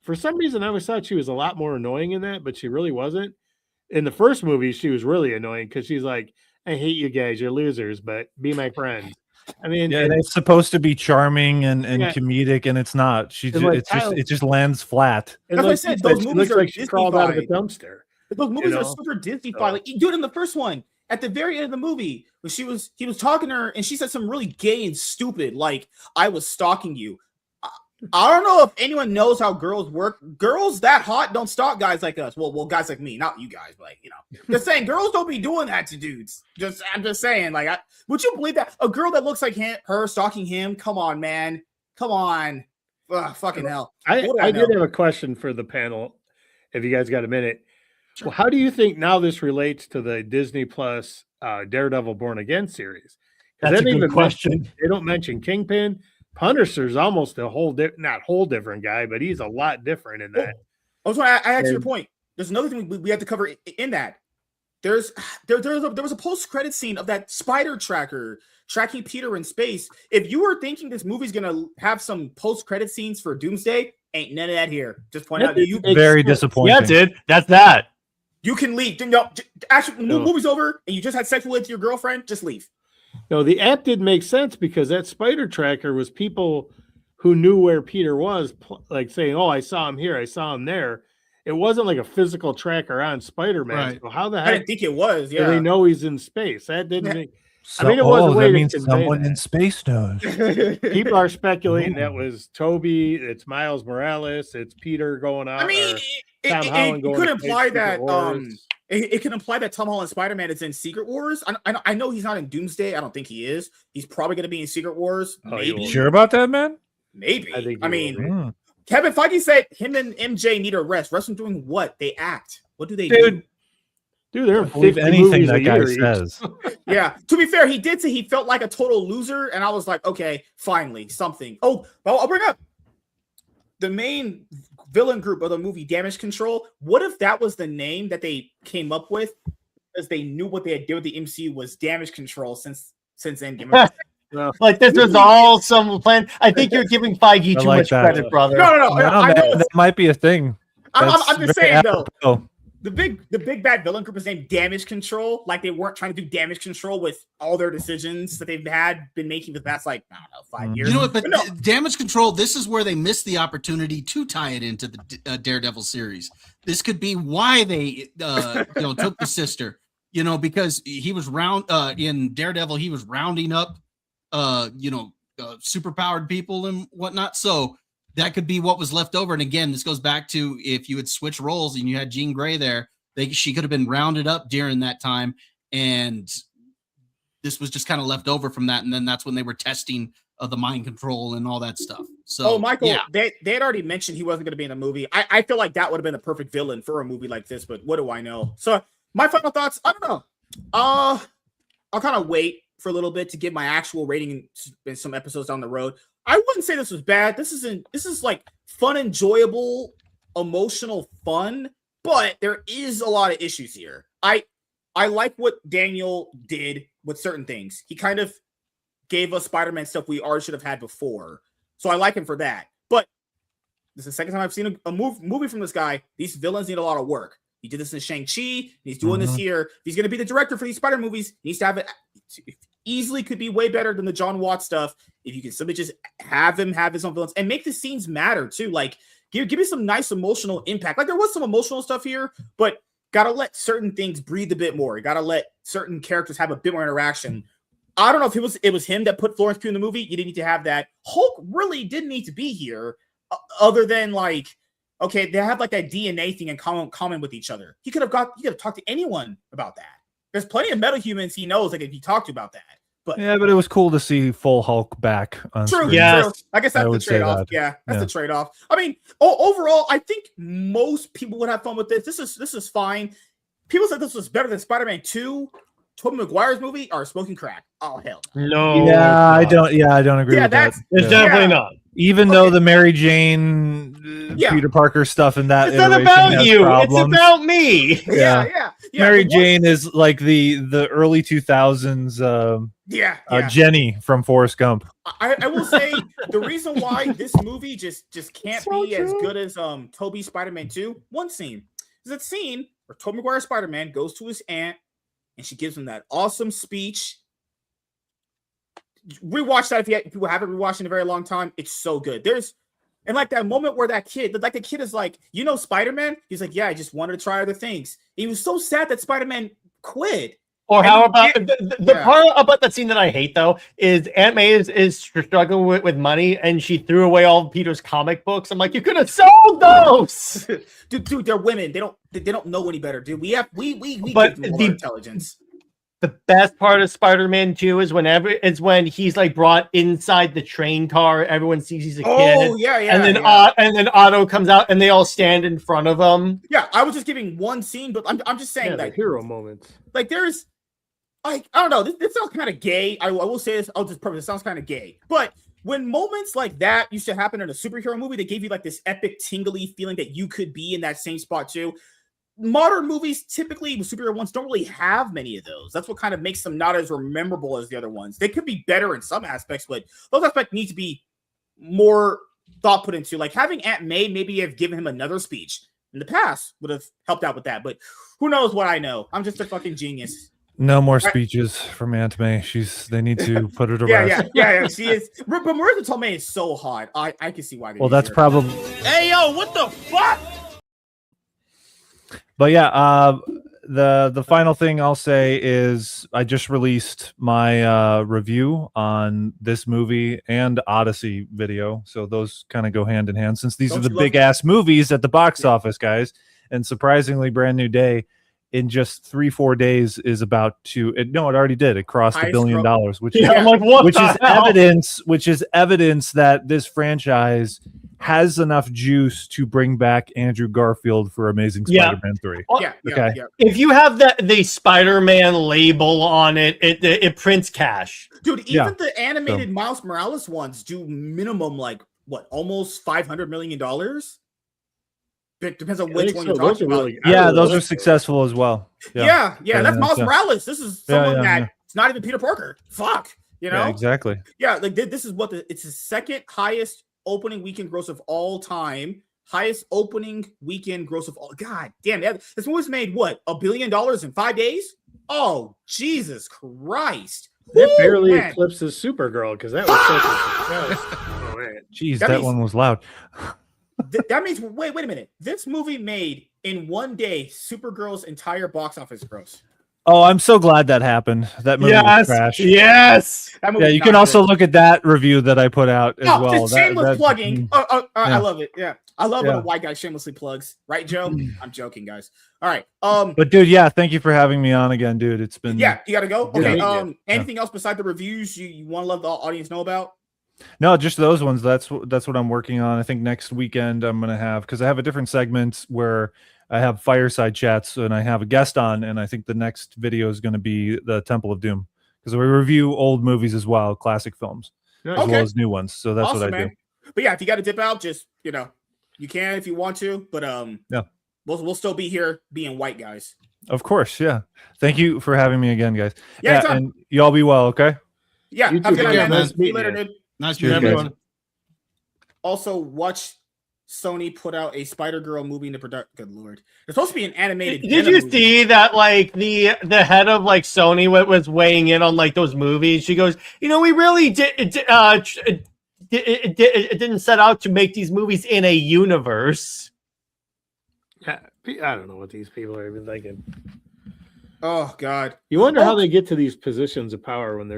For some reason, I always thought she was a lot more annoying in that, but she really wasn't. In the first movie, she was really annoying because she's like, I hate you guys, you're losers, but be my friends. I mean, Yeah, it's supposed to be charming and Yeah. comedic, and it's not. It just lands flat. and That's what I like said, you those she movies looks are like she crawled out of a Disney-fied. dumpster. Those movies are know? super Disney So- fied. Like, you do it in the first one. At the very end of the movie, when he was talking to her and she said something really gay and stupid, like, I was stalking you. I don't know if anyone knows how girls work. Girls that hot don't stalk guys like us. Well, guys like me, not you guys, but like, just saying, girls don't be doing that to dudes. I'm just saying, like, would you believe that a girl that looks like her stalking him? Come on, man, come on, fucking hell. I What do I did know? have a question for the panel, if you guys got a minute. Well, how do you think now this relates to the Disney Plus Daredevil Born Again series? 'Cause That's they a don't good even question. they don't mention Kingpin. Punisher's almost a not whole different guy, but he's a lot different in that. I asked your And- point. There's another thing we have to cover in that. There was a post-credit scene of that spider tracker tracking Peter in space. If you were thinking this movie's gonna have some post-credit scenes for Doomsday, ain't none of that here. Just point out you Very disappointing. Yeah, dude. That's that. you can leave. No, actually, the No. movie's over and you just had sex with your girlfriend. Just leave. No, the app did make sense because that spider tracker was people who knew where Peter was, like saying, "Oh, I saw him here, I saw him there." It wasn't like a physical tracker on Spider-Man. Right. So how the I heck didn't think it was. do Yeah. they know he's in space? That didn't Yeah. make. So, mean, it was a way that to means convey someone that. in space knows. People are speculating that was Toby, it's Miles Morales, it's Peter going out. I mean, or Tom Holland it going could to imply Secret that Wars. it can imply that Tom Holland Spider-Man is in Secret Wars. I know he's not in Doomsday. I don't think he is. He's probably going to be in Secret Wars. Oh, he Maybe. will. Sure about that, man? Maybe. I think I he mean, will be. Mm. Kevin Feige said him and MJ need a rest. Rest from doing what? They act. What do they Dude, Dude, they're believe 50 anything movies that a guy year each. says. do? Yeah. To be fair, he did say he felt like a total loser, and I was like, okay, finally, something. Oh, I'll bring up the main villain group of the movie, Damage Control. What if that was the name that they came up with because they knew what they had did with the MCU was Damage Control since Endgame? Like this was all some plan. I think you're giving Feige I too like much that. credit, brother. No. No, I know man, that might be a thing. I'm That's just very saying though. apropos. The big bad villain group is named Damage Control. Like they weren't trying to do damage control with all their decisions that they've been making for the past, like, I don't know, 5 years. You know what? But no. Damage Control, this is where they missed the opportunity to tie it into the Daredevil series. This could be why they, took the sister. Because he was in Daredevil, he was rounding up, superpowered people and whatnot. So that could be what was left over. And again, this goes back to if you had switched roles and you had Jean Grey there, she could have been rounded up during that time. And this was just kind of left over from that. And then that's when they were testing the mind control and all that stuff. So, Michael, yeah. they had already mentioned he wasn't going to be in the movie. I feel like that would have been the perfect villain for a movie like this, but what do I know? So my final thoughts, I don't know. I'll kind of wait for a little bit to give my actual rating in some episodes down the road. I wouldn't say this was bad. This is like fun, enjoyable, emotional fun, but there is a lot of issues here. I like what Daniel did with certain things. He kind of gave us Spider-Man stuff we already should have had before. So I like him for that. But this is the second time I've seen a movie from this guy. These villains need a lot of work. He did this in Shang-Chi. He's doing this here. If he's going to be the director for these Spider movies, he needs to have it. Easily could be way better than the John Watts stuff. If you can simply just have him have his own villains and make the scenes matter too. Like give me some nice emotional impact. Like there was some emotional stuff here, but gotta let certain things breathe a bit more. You gotta let certain characters have a bit more interaction. I don't know if it was him that put Florence Pugh in the movie. You didn't need to have that. Hulk really didn't need to be here, other than like, okay, they have like that DNA thing in common with each other. He could have talked to anyone about that. There's plenty of metahumans he knows like if you talk to about that. But Yeah, but it was cool to see full Hulk back on true, screen. Yeah. true. I guess I that's the would say trade-off. that. Yeah, that's Yeah. the trade-off. I mean, overall, I think most people would have fun with this. This is fine. People said this was better than Spider-Man 2, Tobey Maguire's movie, or Smoking Crack. Oh hell. No. Yeah, I it's not. don't agree Yeah, with that. that's- It's Yeah. definitely not. Even though the Mary Jane, Yeah. Peter Parker stuff in that It's not iteration about has you. problems. It's about me. Yeah. Mary Jane is like the early 2000s Jenny from Forrest Gump. I will say the reason why this movie just can't be as good as Tobey Spider-Man 2, one scene. Is that scene where Tobey Maguire Spider-Man goes to his aunt and she gives him that awesome speech. Rewatch that if people haven't rewatched in a very long time. It's so good. And like that moment where the kid is like, you know, Spider-Man? He's like, yeah, I just wanted to try other things. He was so sad that Spider-Man quit. Or how about the part about that scene that I hate though is Aunt May is struggling with money and she threw away all of Peter's comic books. I'm like, you could have sold those. dude, they're women. They don't know any better, dude. We but give them more intelligence. The best part of Spider-Man 2 is when he's like brought inside the train car. Everyone sees he's a kid. Oh yeah. And then Otto comes out and they all stand in front of him. Yeah, I was just giving one scene, but I'm just saying the hero moments. Like there's like I don't know. This sounds kind of gay. I will say this. I'll just purpose. It sounds kind of gay, but when moments like that used to happen in a superhero movie, they gave you like this epic, tingly feeling that you could be in that same spot too. Modern movies, typically superhero ones, don't really have many of those. That's what kind of makes them not as memorable as the other ones. They could be better in some aspects, but those aspects need to be more thought put into. Like having Aunt May maybe have given him another speech in the past would have helped out with that. But who knows what I know? I'm just a fucking genius. No more speeches from Aunt May. They need to put her to rest. Yeah. She is. But Marissa Tomei is so hot. I can see why. Well, that's probably. Hey yo, what the fuck? But yeah, the final thing I'll say is I just released my review on this movie and Odyssey video, so those kind of go hand in hand since these are the big ass movies at the box office, guys. And surprisingly, Brand New Day in just 3-4 days is about to. It already did. It crossed $1 billion, which I'm like, what which the is hell? evidence that this franchise has enough juice to bring back Andrew Garfield for Amazing Spider-Man 3. Yeah. If you have the Spider-Man label on it, it prints cash. Dude, even the animated Miles Morales ones do minimum like what, almost $500 million? It depends on which one you're talking about. Those are successful as well. Yeah, that's Miles Morales. This is someone that it's not even Peter Parker. Fuck, you know? Yeah, exactly. Yeah, like this is what it's the second highest opening weekend gross of all time. Highest opening weekend gross of all. God damn, this movie's made what, $1 billion in 5 days? Oh, Jesus Christ. That barely eclipses Supergirl because that was such a success. Oh, man. Jeez, that one was loud. That means wait a minute. This movie made in 1 day Supergirl's entire box office gross. Oh, I'm so glad that happened. That movie was trash. Yes. Yeah, you can also look at that review that I put out as well. Just shameless plugging. I love it. Yeah. I love when a white guy shamelessly plugs. Right, Joe? I'm joking, guys. All right. But dude, thank you for having me on again, dude. It's been you gotta go. Okay. Anything else beside the reviews you want to let the audience know about? No, just those ones. That's what I'm working on. I think next weekend I'm gonna have, because I have a different segment where I have fireside chats and I have a guest on, and I think the next video is going to be the Temple of Doom, because we review old movies as well, classic films, as well as new ones. So that's awesome, what I do. But yeah, if you got to dip out, just you can if you want to. But we'll still be here being white guys. Of course, yeah. Thank you for having me again, guys. Yeah, and y'all be well, okay? Yeah, have a good night, man. See you later, dude. Nice to meet everyone. Also, watch Sony put out a Spider-Girl movie in the production. Good lord, it's supposed to be an animated. Did you see that? Like the head of like Sony was weighing in on like those movies. She goes, we really it didn't set out to make these movies in a universe. Yeah, I don't know what these people are even thinking. Oh God, you wonder how they get to these positions of power when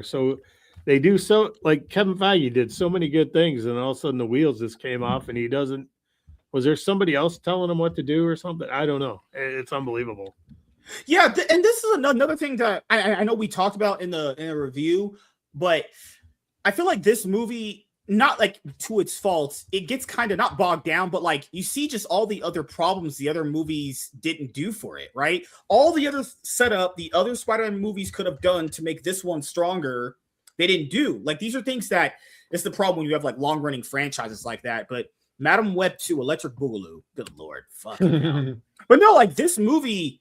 they do so, like Kevin Feige did so many good things, and all of a sudden the wheels just came off, and he doesn't. Was there somebody else telling him what to do or something? I don't know. It's unbelievable. Yeah, and this is another thing that I know we talked about in the review, but I feel like this movie, not like to its faults, it gets kind of not bogged down, but like you see just all the other problems the other movies didn't do for it, right? All the other setup the other Spider-Man movies could have done to make this one stronger, they didn't do. Like these are things that it's the problem when you have like long-running franchises like that, but Madam Web 2, Electric Boogaloo. Good lord. Fuck. But no, like this movie,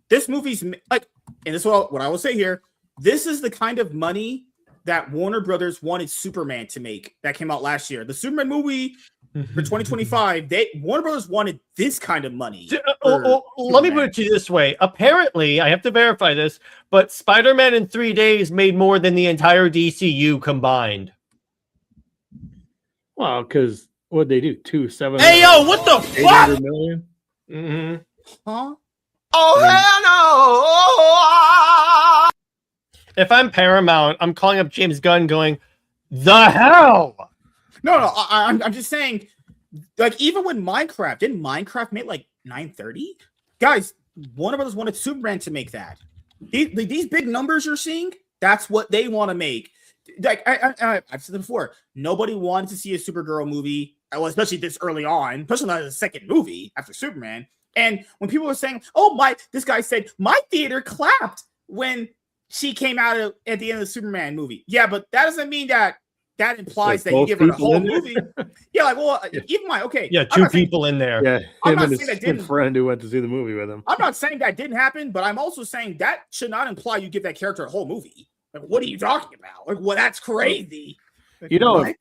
this movie's like, and this is what I will say here. This is the kind of money that Warner Brothers wanted Superman to make that came out last year. The Superman movie for 2025, Warner Brothers wanted this kind of money. Let me put it to you this way. Apparently, I have to verify this, but Spider-Man in 3 days made more than the entire DCU combined. Well, because what'd they do? 700. Hey, yo, what the fuck? 800 million? Mm-hmm. Huh? Oh, hell no! If I'm Paramount, I'm calling up James Gunn going, the hell? No, I'm just saying, like, even when didn't Minecraft make like 930? Guys, Warner Brothers wanted Superman to make that. These big numbers you're seeing, that's what they want to make. Like, I've said it before, nobody wanted to see a Supergirl movie, well, especially this early on, especially not as a second movie after Superman. And when people were saying, this guy said, my theater clapped when she came out at the end of the Superman movie. Yeah, but that doesn't mean that implies that you give her the whole movie. Yeah, like, well, even Yeah, two people in there. Yeah, I'm him not and saying that his didn't. friend who went to see the movie with him. I'm not saying that didn't happen, but I'm also saying that should not imply you give that character a whole movie. Like, what are you talking about? Like, well, that's crazy. You know, What?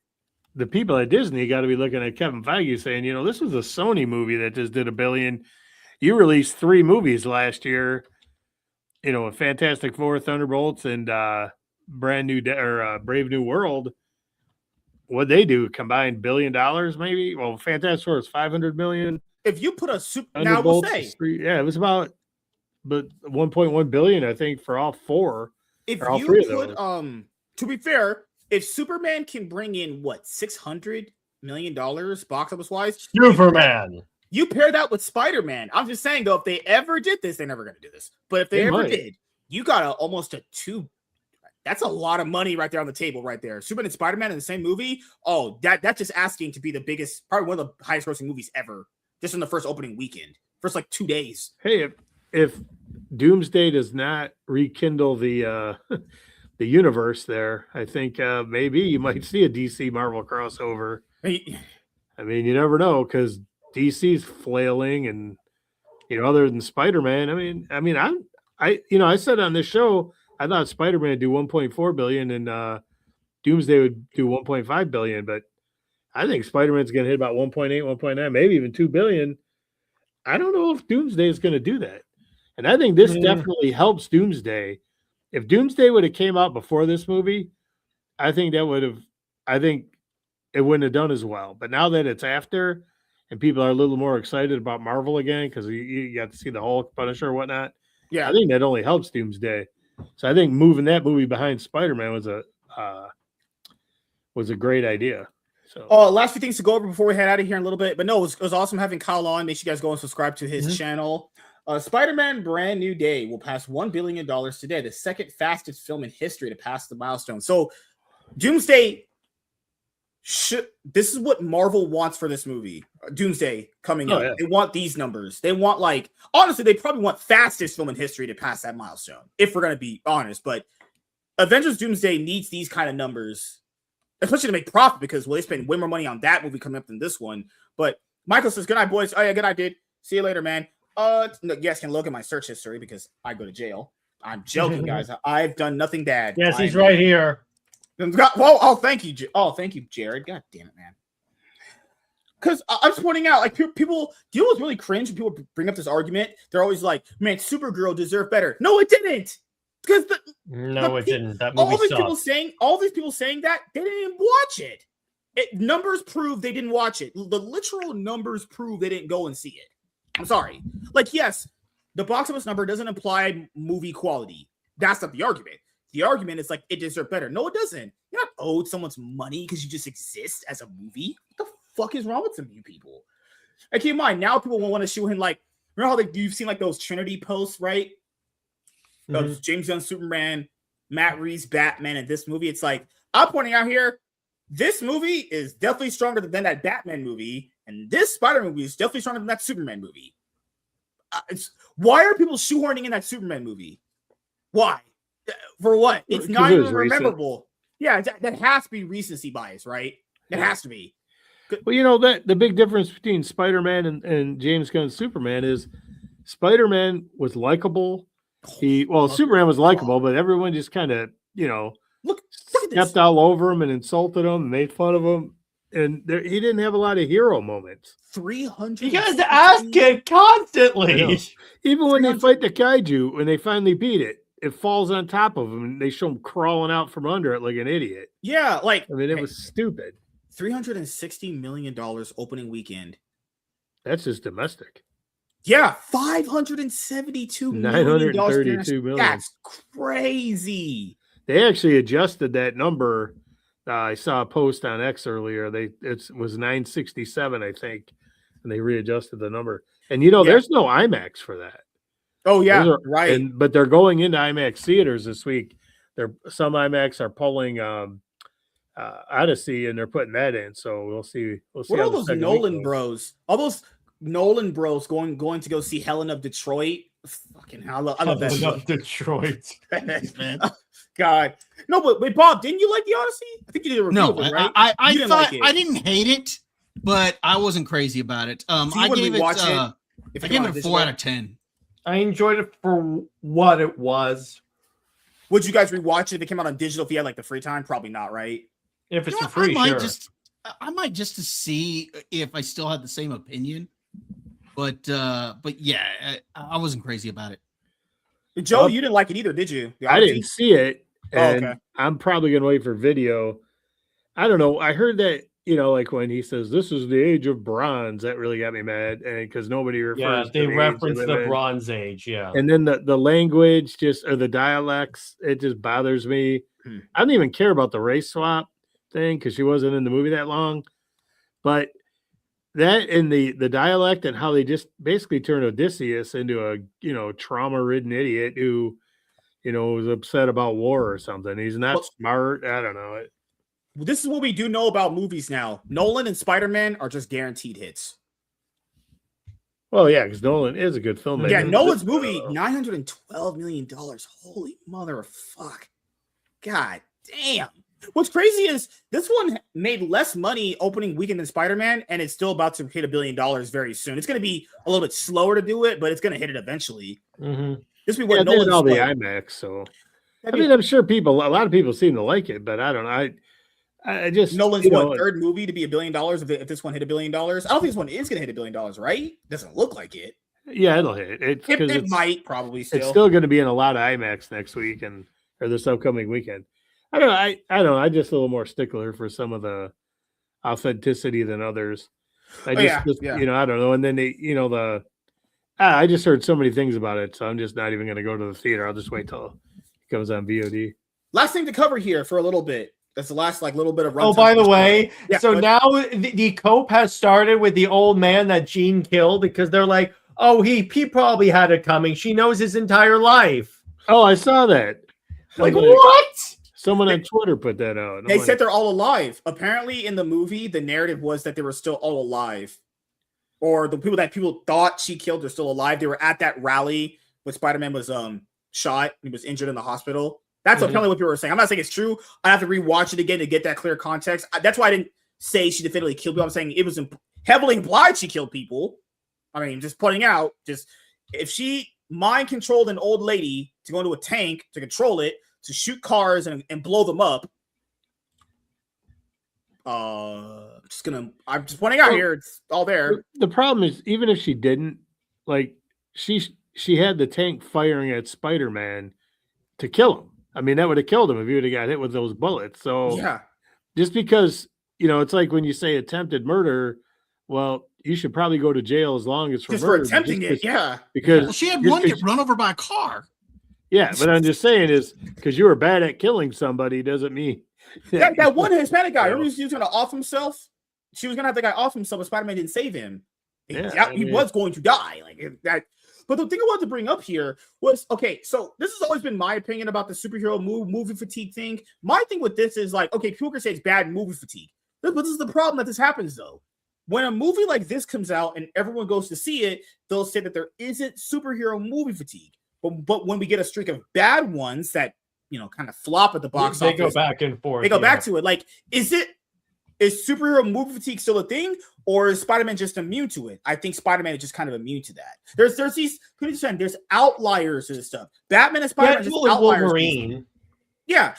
the people at Disney got to be looking at Kevin Feige saying, this was a Sony movie that just did $1 billion. You released 3 movies last year, a Fantastic Four, Thunderbolts, and Brave New World. What'd they do? Combined $1 billion, maybe? Well, Fantastic Four is $500 million. If you put a now we'll say, it was about 1.1 billion, I think, for all 4. if all you 3 of put those. to be fair, if Superman can bring in what $600 million box office wise, Superman. you pair that with Spider-Man. I'm just saying though, if they ever did this, they're never going to do this. But if they ever might. did, you got almost a 2. That's a lot of money right there on the table, right there. Superman and Spider-Man in the same movie. Oh, that's just asking to be the biggest, probably one of the highest grossing movies ever. Just in the first opening weekend, first like 2 days. Hey, if Doomsday does not rekindle the the universe there, I think maybe you might see a DC Marvel crossover. I mean, you never know because DC's flailing, and other than Spider-Man, I said on this show I thought Spider-Man would do 1.4 billion and Doomsday would do 1.5 billion, but I think Spider-Man's going to hit about 1.8, 1.9, maybe even 2 billion. I don't know if Doomsday is going to do that. And I think this definitely helps Doomsday. If Doomsday would have came out before this movie, I think it wouldn't have done as well. But now that it's after and people are a little more excited about Marvel again because you got to see the Hulk, Punisher, whatnot. Yeah, I think that only helps Doomsday. So I think moving that movie behind Spider-Man was a great idea. So last few things to go over before we head out of here in a little bit. But no, it was awesome having Kyle on. Make sure you guys go and subscribe to his channel. Spider-Man Brand New Day will pass $1 billion today, the second fastest film in history to pass the milestone. So Doomsday this is what Marvel wants for this movie. Doomsday coming up. Yeah. They want these numbers. They want, like, honestly, they probably want fastest film in history to pass that milestone, if we're going to be honest. But Avengers Doomsday needs these kind of numbers, especially to make profit, because they spend way more money on that movie coming up than this one. But Michael says, good night, boys. Oh, yeah, good night, dude. See you later, man. No, you guys can look at my search history because I go to jail. I'm joking, guys. I've done nothing bad. Yes, he's right here. Whoa, thank you. Thank you, Jared. God damn it, man. Because I'm just pointing out, like, people, do you know what's really cringe when people bring up this argument? They're always like, man, Supergirl deserved better. No, it didn't. Because it didn't. That movie sucked. All these people saying that, they didn't even watch it. Numbers prove they didn't watch it. The literal numbers prove they didn't go and see it. I'm sorry. Like, yes, the box office number doesn't imply movie quality. That's not the argument. The argument is like, it deserved better. No, it doesn't. You're not owed someone's money because you just exist as a movie. What the fuck is wrong with some of you people? And keep in mind, now people will want to shoe in, like, remember how you've seen like those Trinity posts, right? Those James Gunn Superman, Matt Reeves Batman, and this movie. It's like, I'm pointing out here, this movie is definitely stronger than that Batman movie, and this Spider-Man movie is definitely stronger than that Superman movie. Why are people shoehorning in that Superman movie? Why? For what? It's not even rememberable. Yeah, that has to be recency bias, right? It has to be. Well, you know, that the big difference between Spider-Man and James Gunn's Superman is Spider-Man was likable. Superman was likable, but everyone just kind of, Look at this. stepped all over him and insulted him and made fun of him. And he didn't have a lot of hero moments. 300. He got his ass kicked constantly. Even when they fight the kaiju, when they finally beat it, it falls on top of him and they show him crawling out from under it like an idiot. Yeah, like it was stupid. $360 million opening weekend. That's just domestic. Yeah, $572 million. $932 million. That's crazy. They actually adjusted that number. I saw a post on X earlier. It was 967, I think, and they readjusted the number. And there's no IMAX for that. Oh yeah, right. But they're going into IMAX theaters this week. Some IMAX are pulling Odyssey, and they're putting that in. So we'll see. What are all those Nolan bros? All those Nolan bros going to go see Helen of Detroit. Fucking hell, I love that Helen of Detroit. Man. God, no, but wait, Bob, didn't you like the Odyssey? I think you did a review of it, right? I didn't thought like it. I didn't hate it, but I wasn't crazy about it. I gave it. I gave it a 4 out of 10. I enjoyed it for what it was. Would you guys rewatch it if it came out on digital? If you had like the free time, probably not, right? If it's for free, sure. I might just to see if I still had the same opinion. But yeah, I wasn't crazy about it. Joe, you didn't like it either, did you? I didn't see it. And okay. I'm probably going to wait for video. I don't know. I heard that, like when he says, this is the age of bronze, that really got me mad. And because nobody refers to they the reference age the Bronze Age. Yeah. And then the language or the dialects, it just bothers me. I don't even care about the race swap thing because she wasn't in the movie that long. But that and the dialect and how they just basically turned Odysseus into a, trauma-ridden idiot who, was upset about war or something. He's not smart. I don't know. This is what we do know about movies now. Nolan and Spider-Man are just guaranteed hits. Well, yeah, because Nolan is a good filmmaker. Yeah, Nolan's movie, $912 million. Holy mother of fuck. God damn. What's crazy is this one made less money opening weekend than Spider-Man, and it's still about to hit $1 billion very soon. It's going to be a little bit slower to do it, but it's going to hit it eventually. Mm-hmm. This will be what Nolan's all the IMAX. So I mean, I'm sure a lot of people seem to like it, but I don't know. I just Nolan's third movie to be $1 billion if this one hit $1 billion. I don't think this one is going to hit $1 billion, right? Doesn't look like it. Yeah, it'll hit. It might probably still. It's still going to be in a lot of IMAX next week or this upcoming weekend. I don't know. I don't know. I'm just a little more stickler for some of the authenticity than others. I don't know. And then I just heard so many things about it, so I'm just not even going to go to the theater. I'll just wait till it comes on VOD. Last thing to cover here for a little bit. That's the last little bit of run. Oh, by the way, now the cope has started with the old man that Jean killed because they're like, oh, he probably had it coming. She knows his entire life. Oh, I saw that. Like what? Someone on Twitter put that out. They said they're all alive. Apparently, in the movie, the narrative was that they were still all alive. Or the people that people thought she killed are still alive. They were at that rally when Spider-Man was shot. He was injured in the hospital. That's apparently what people were saying. I'm not saying it's true. I have to rewatch it again to get that clear context. That's why I didn't say she definitively killed people. I'm saying it was heavily implied she killed people. I mean, just pointing out, if she mind controlled an old lady to go into a tank to control it, to shoot cars and blow them up. I'm just pointing out here, it's all there. The problem is, even if she didn't, she had the tank firing at Spider-Man to kill him. I mean, that would have killed him if he would have got hit with those bullets. So yeah, just because, it's like when you say attempted murder, well, you should probably go to jail as long as for attempting it. Yeah, because she had one get run over by a car. Yeah, but I'm just saying is because you were bad at killing somebody doesn't mean that one Hispanic guy. Remember he was going to off himself. She was going to have the guy off himself, but Spider-Man didn't save him. He was going to die like that. But the thing I wanted to bring up here was, okay, so this has always been my opinion about the superhero movie fatigue thing. My thing with this is people can say it's bad movie fatigue. But this is the problem that this happens, though. When a movie like this comes out and everyone goes to see it, they'll say that there isn't superhero movie fatigue. But when we get a streak of bad ones that, kind of flop at the box office. They go back and forth. They go back to it. Is it is superhero movie fatigue still a thing, or is Spider-Man just immune to it? I think Spider-Man is just kind of immune to that. There's these, there's outliers and stuff. Batman and Spider-Man are just outliers. Wolverine. Yeah.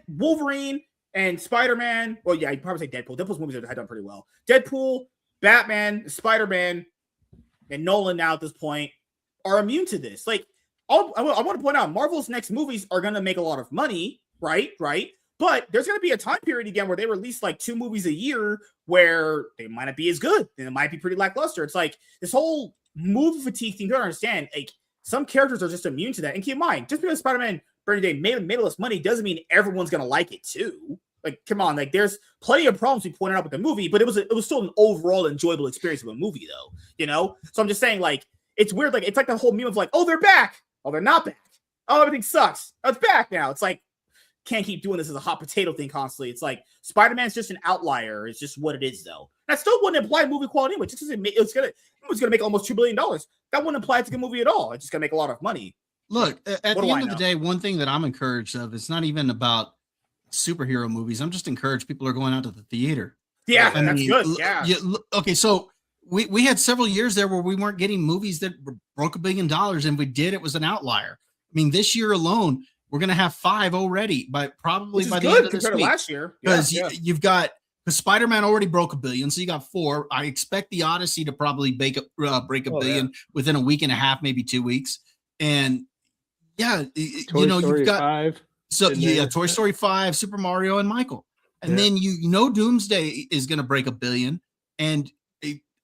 Wolverine and Spider-Man. Well, yeah, you'd probably say Deadpool. Deadpool's movies have done pretty well. Deadpool, Batman, Spider-Man, and Nolan now at this point are immune to this. Like, I want to point out, Marvel's next movies are going to make a lot of money, right? But there's going to be a time period again where they release like 2 movies a year where they might not be as good. And it might be pretty lackluster. It's like this whole movie fatigue thing. You don't understand. Like, some characters are just immune to that. And keep in mind, just because Spider-Man Burning Day made less money doesn't mean everyone's going to like it too. Like, come on. Like, there's plenty of problems we pointed out with the movie, but it was still an overall enjoyable experience of a movie, though. You know? So I'm just saying, like, it's weird. Like, it's like the whole meme of like, oh, they're back. Oh, they're not back. Oh, everything sucks. Oh, it's back now. It's like, can't keep doing this as a hot potato thing constantly. It's like Spider-Man's just an outlier. It's just what it is, though. That still wouldn't imply movie quality anyway. Just because it's gonna make almost $2 billion. That wouldn't imply it's a good movie at all. It's just gonna make a lot of money. Look, at the end of the day, one thing that I'm encouraged of, it's not even about superhero movies. I'm just encouraged people are going out to the theater. Yeah, that's good. Yeah. Okay, so we had several years there where we weren't getting movies that broke $1 billion, and we did. It was an outlier. I mean, this year alone, we're going to have 5 already, by the end of this week. Last year, because you've got the Spider-Man already broke $1 billion, so you got 4. I expect the Odyssey to probably break $1 billion within a week and a half, maybe 2 weeks. And you've got 5. So Toy Story 5, Super Mario, and Michael, and then Doomsday is going to break $1 billion, and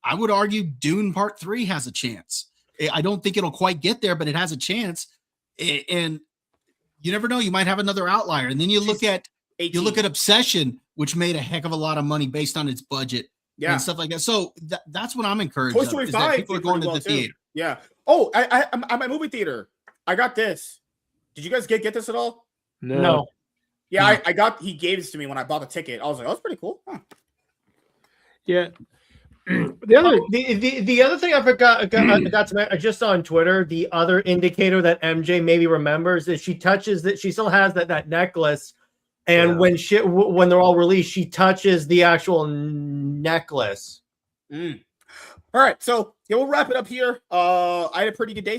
I would argue Dune Part 3 has a chance. I don't think it'll quite get there, but it has a chance, and you never know. You might have another outlier. And then you look at Obsession, which made a heck of a lot of money based on its budget and stuff like that. So that's what I'm encouraged. Toy Story 5, people are going to the theater. Yeah. Oh, I'm at movie theater. I got this. Did you guys get this at all? No. Yeah, no. He gave this to me when I bought the ticket. I was like, oh, that's pretty cool. Huh. Yeah. The other thing I forgot to mention, I just saw on Twitter, the other indicator that MJ maybe remembers is she still has that necklace, and when they're all released, she touches the actual necklace. All right, so we'll wrap it up here. I had a pretty good day,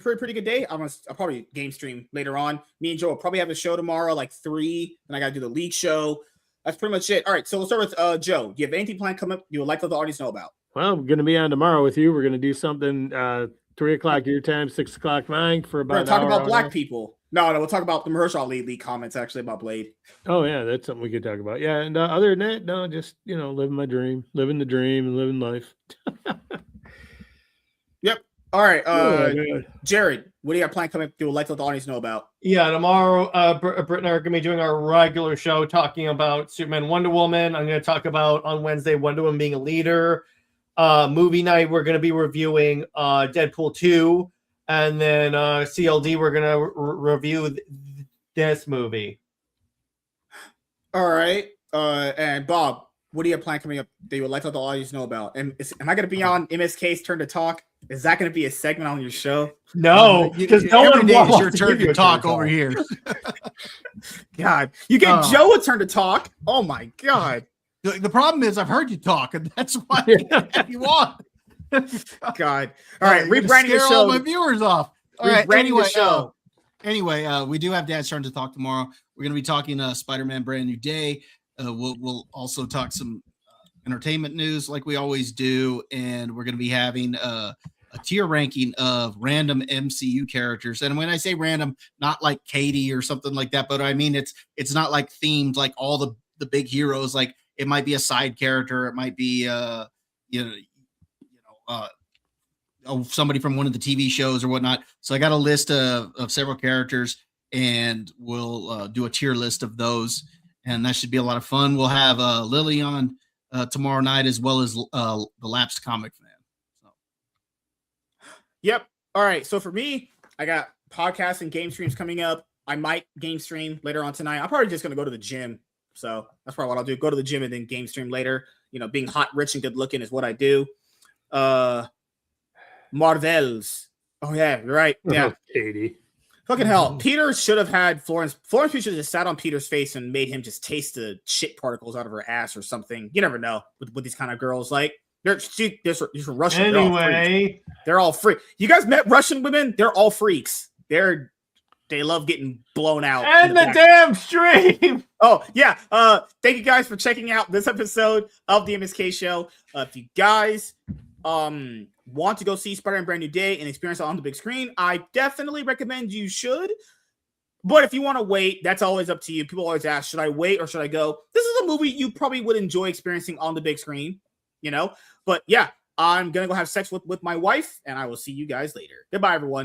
pretty good day. I'll probably game stream later on. Me and Joe will probably have a show tomorrow, like 3, and I got to do the league show. That's pretty much it. All right, so we'll start with Joe. Do you have anything planned coming up you would like to let the audience know about? Well, I'm going to be on tomorrow with you. We're going to do something 3 o'clock your time, 6 o'clock mine for about. We're going to talk about black people. No, we'll talk about the Mahershala Ali comments actually about Blade. Oh yeah, that's something we could talk about. Yeah, and other than that, no, just living my dream, living the dream, and living life. Yep. All right, Jared, what do you got planned coming up you would like to let the audience know about? Yeah, tomorrow, Britt and I are going to be doing our regular show talking about Superman, Wonder Woman. I'm going to talk about on Wednesday Wonder Woman being a leader. Movie night, we're going to be reviewing Deadpool 2, and then CLD, we're going to review this movie. All right, and Bob, what do you have planned coming up that you would like to let the audience know about? And am I going to be on MSK's turn to talk? Is that going to be a segment on your show? No, because no one wants your turn to talk over here. God, you get Joe a turn to talk. Oh my God. The problem is I've heard you talk, and that's why you want. God. All right, rebranding the show. All my viewers off. All right. Anyway, we do have Dad's turn to talk tomorrow. We're going to be talking Spider-Man Brand New Day. We'll also talk some entertainment news like we always do, and we're going to be having a tier ranking of random MCU characters. And when I say random, not like Katie or something like that, but I mean it's not like themed like all the big heroes. Like it might be a side character, it might be somebody from one of the TV shows or whatnot. So I got a list of several characters, and we'll do a tier list of those, and that should be a lot of fun. We'll have Lily on tomorrow night, as well as the Lapsed Comic Fan. So. Yep. All right. So for me, I got podcasts and game streams coming up. I might game stream later on tonight. I'm probably just going to go to the gym. So that's probably what I'll do. Go to the gym and then game stream later. Being hot, rich, and good looking is what I do. Marvels. Oh, yeah. You're right. Yeah. 80. Fucking hell. Peter should have had Florence. Florence Pugh should have just sat on Peter's face and made him just taste the shit particles out of her ass or something. You never know with these kind of girls. Like, these are Russian. Anyway, they're all freaks. You guys met Russian women? They're all freaks. They love getting blown out. And the damn stream. Oh, yeah. Thank you guys for checking out this episode of the MSK Show. If you guys want to go see Spider-Man Brand New Day and experience it on the big screen, I definitely recommend you should. But if you want to wait, that's always up to you. People always ask, should I wait or should I go? This is a movie you probably would enjoy experiencing on the big screen, you know? But yeah, I'm going to go have sex with my wife, and I will see you guys later. Goodbye, everyone.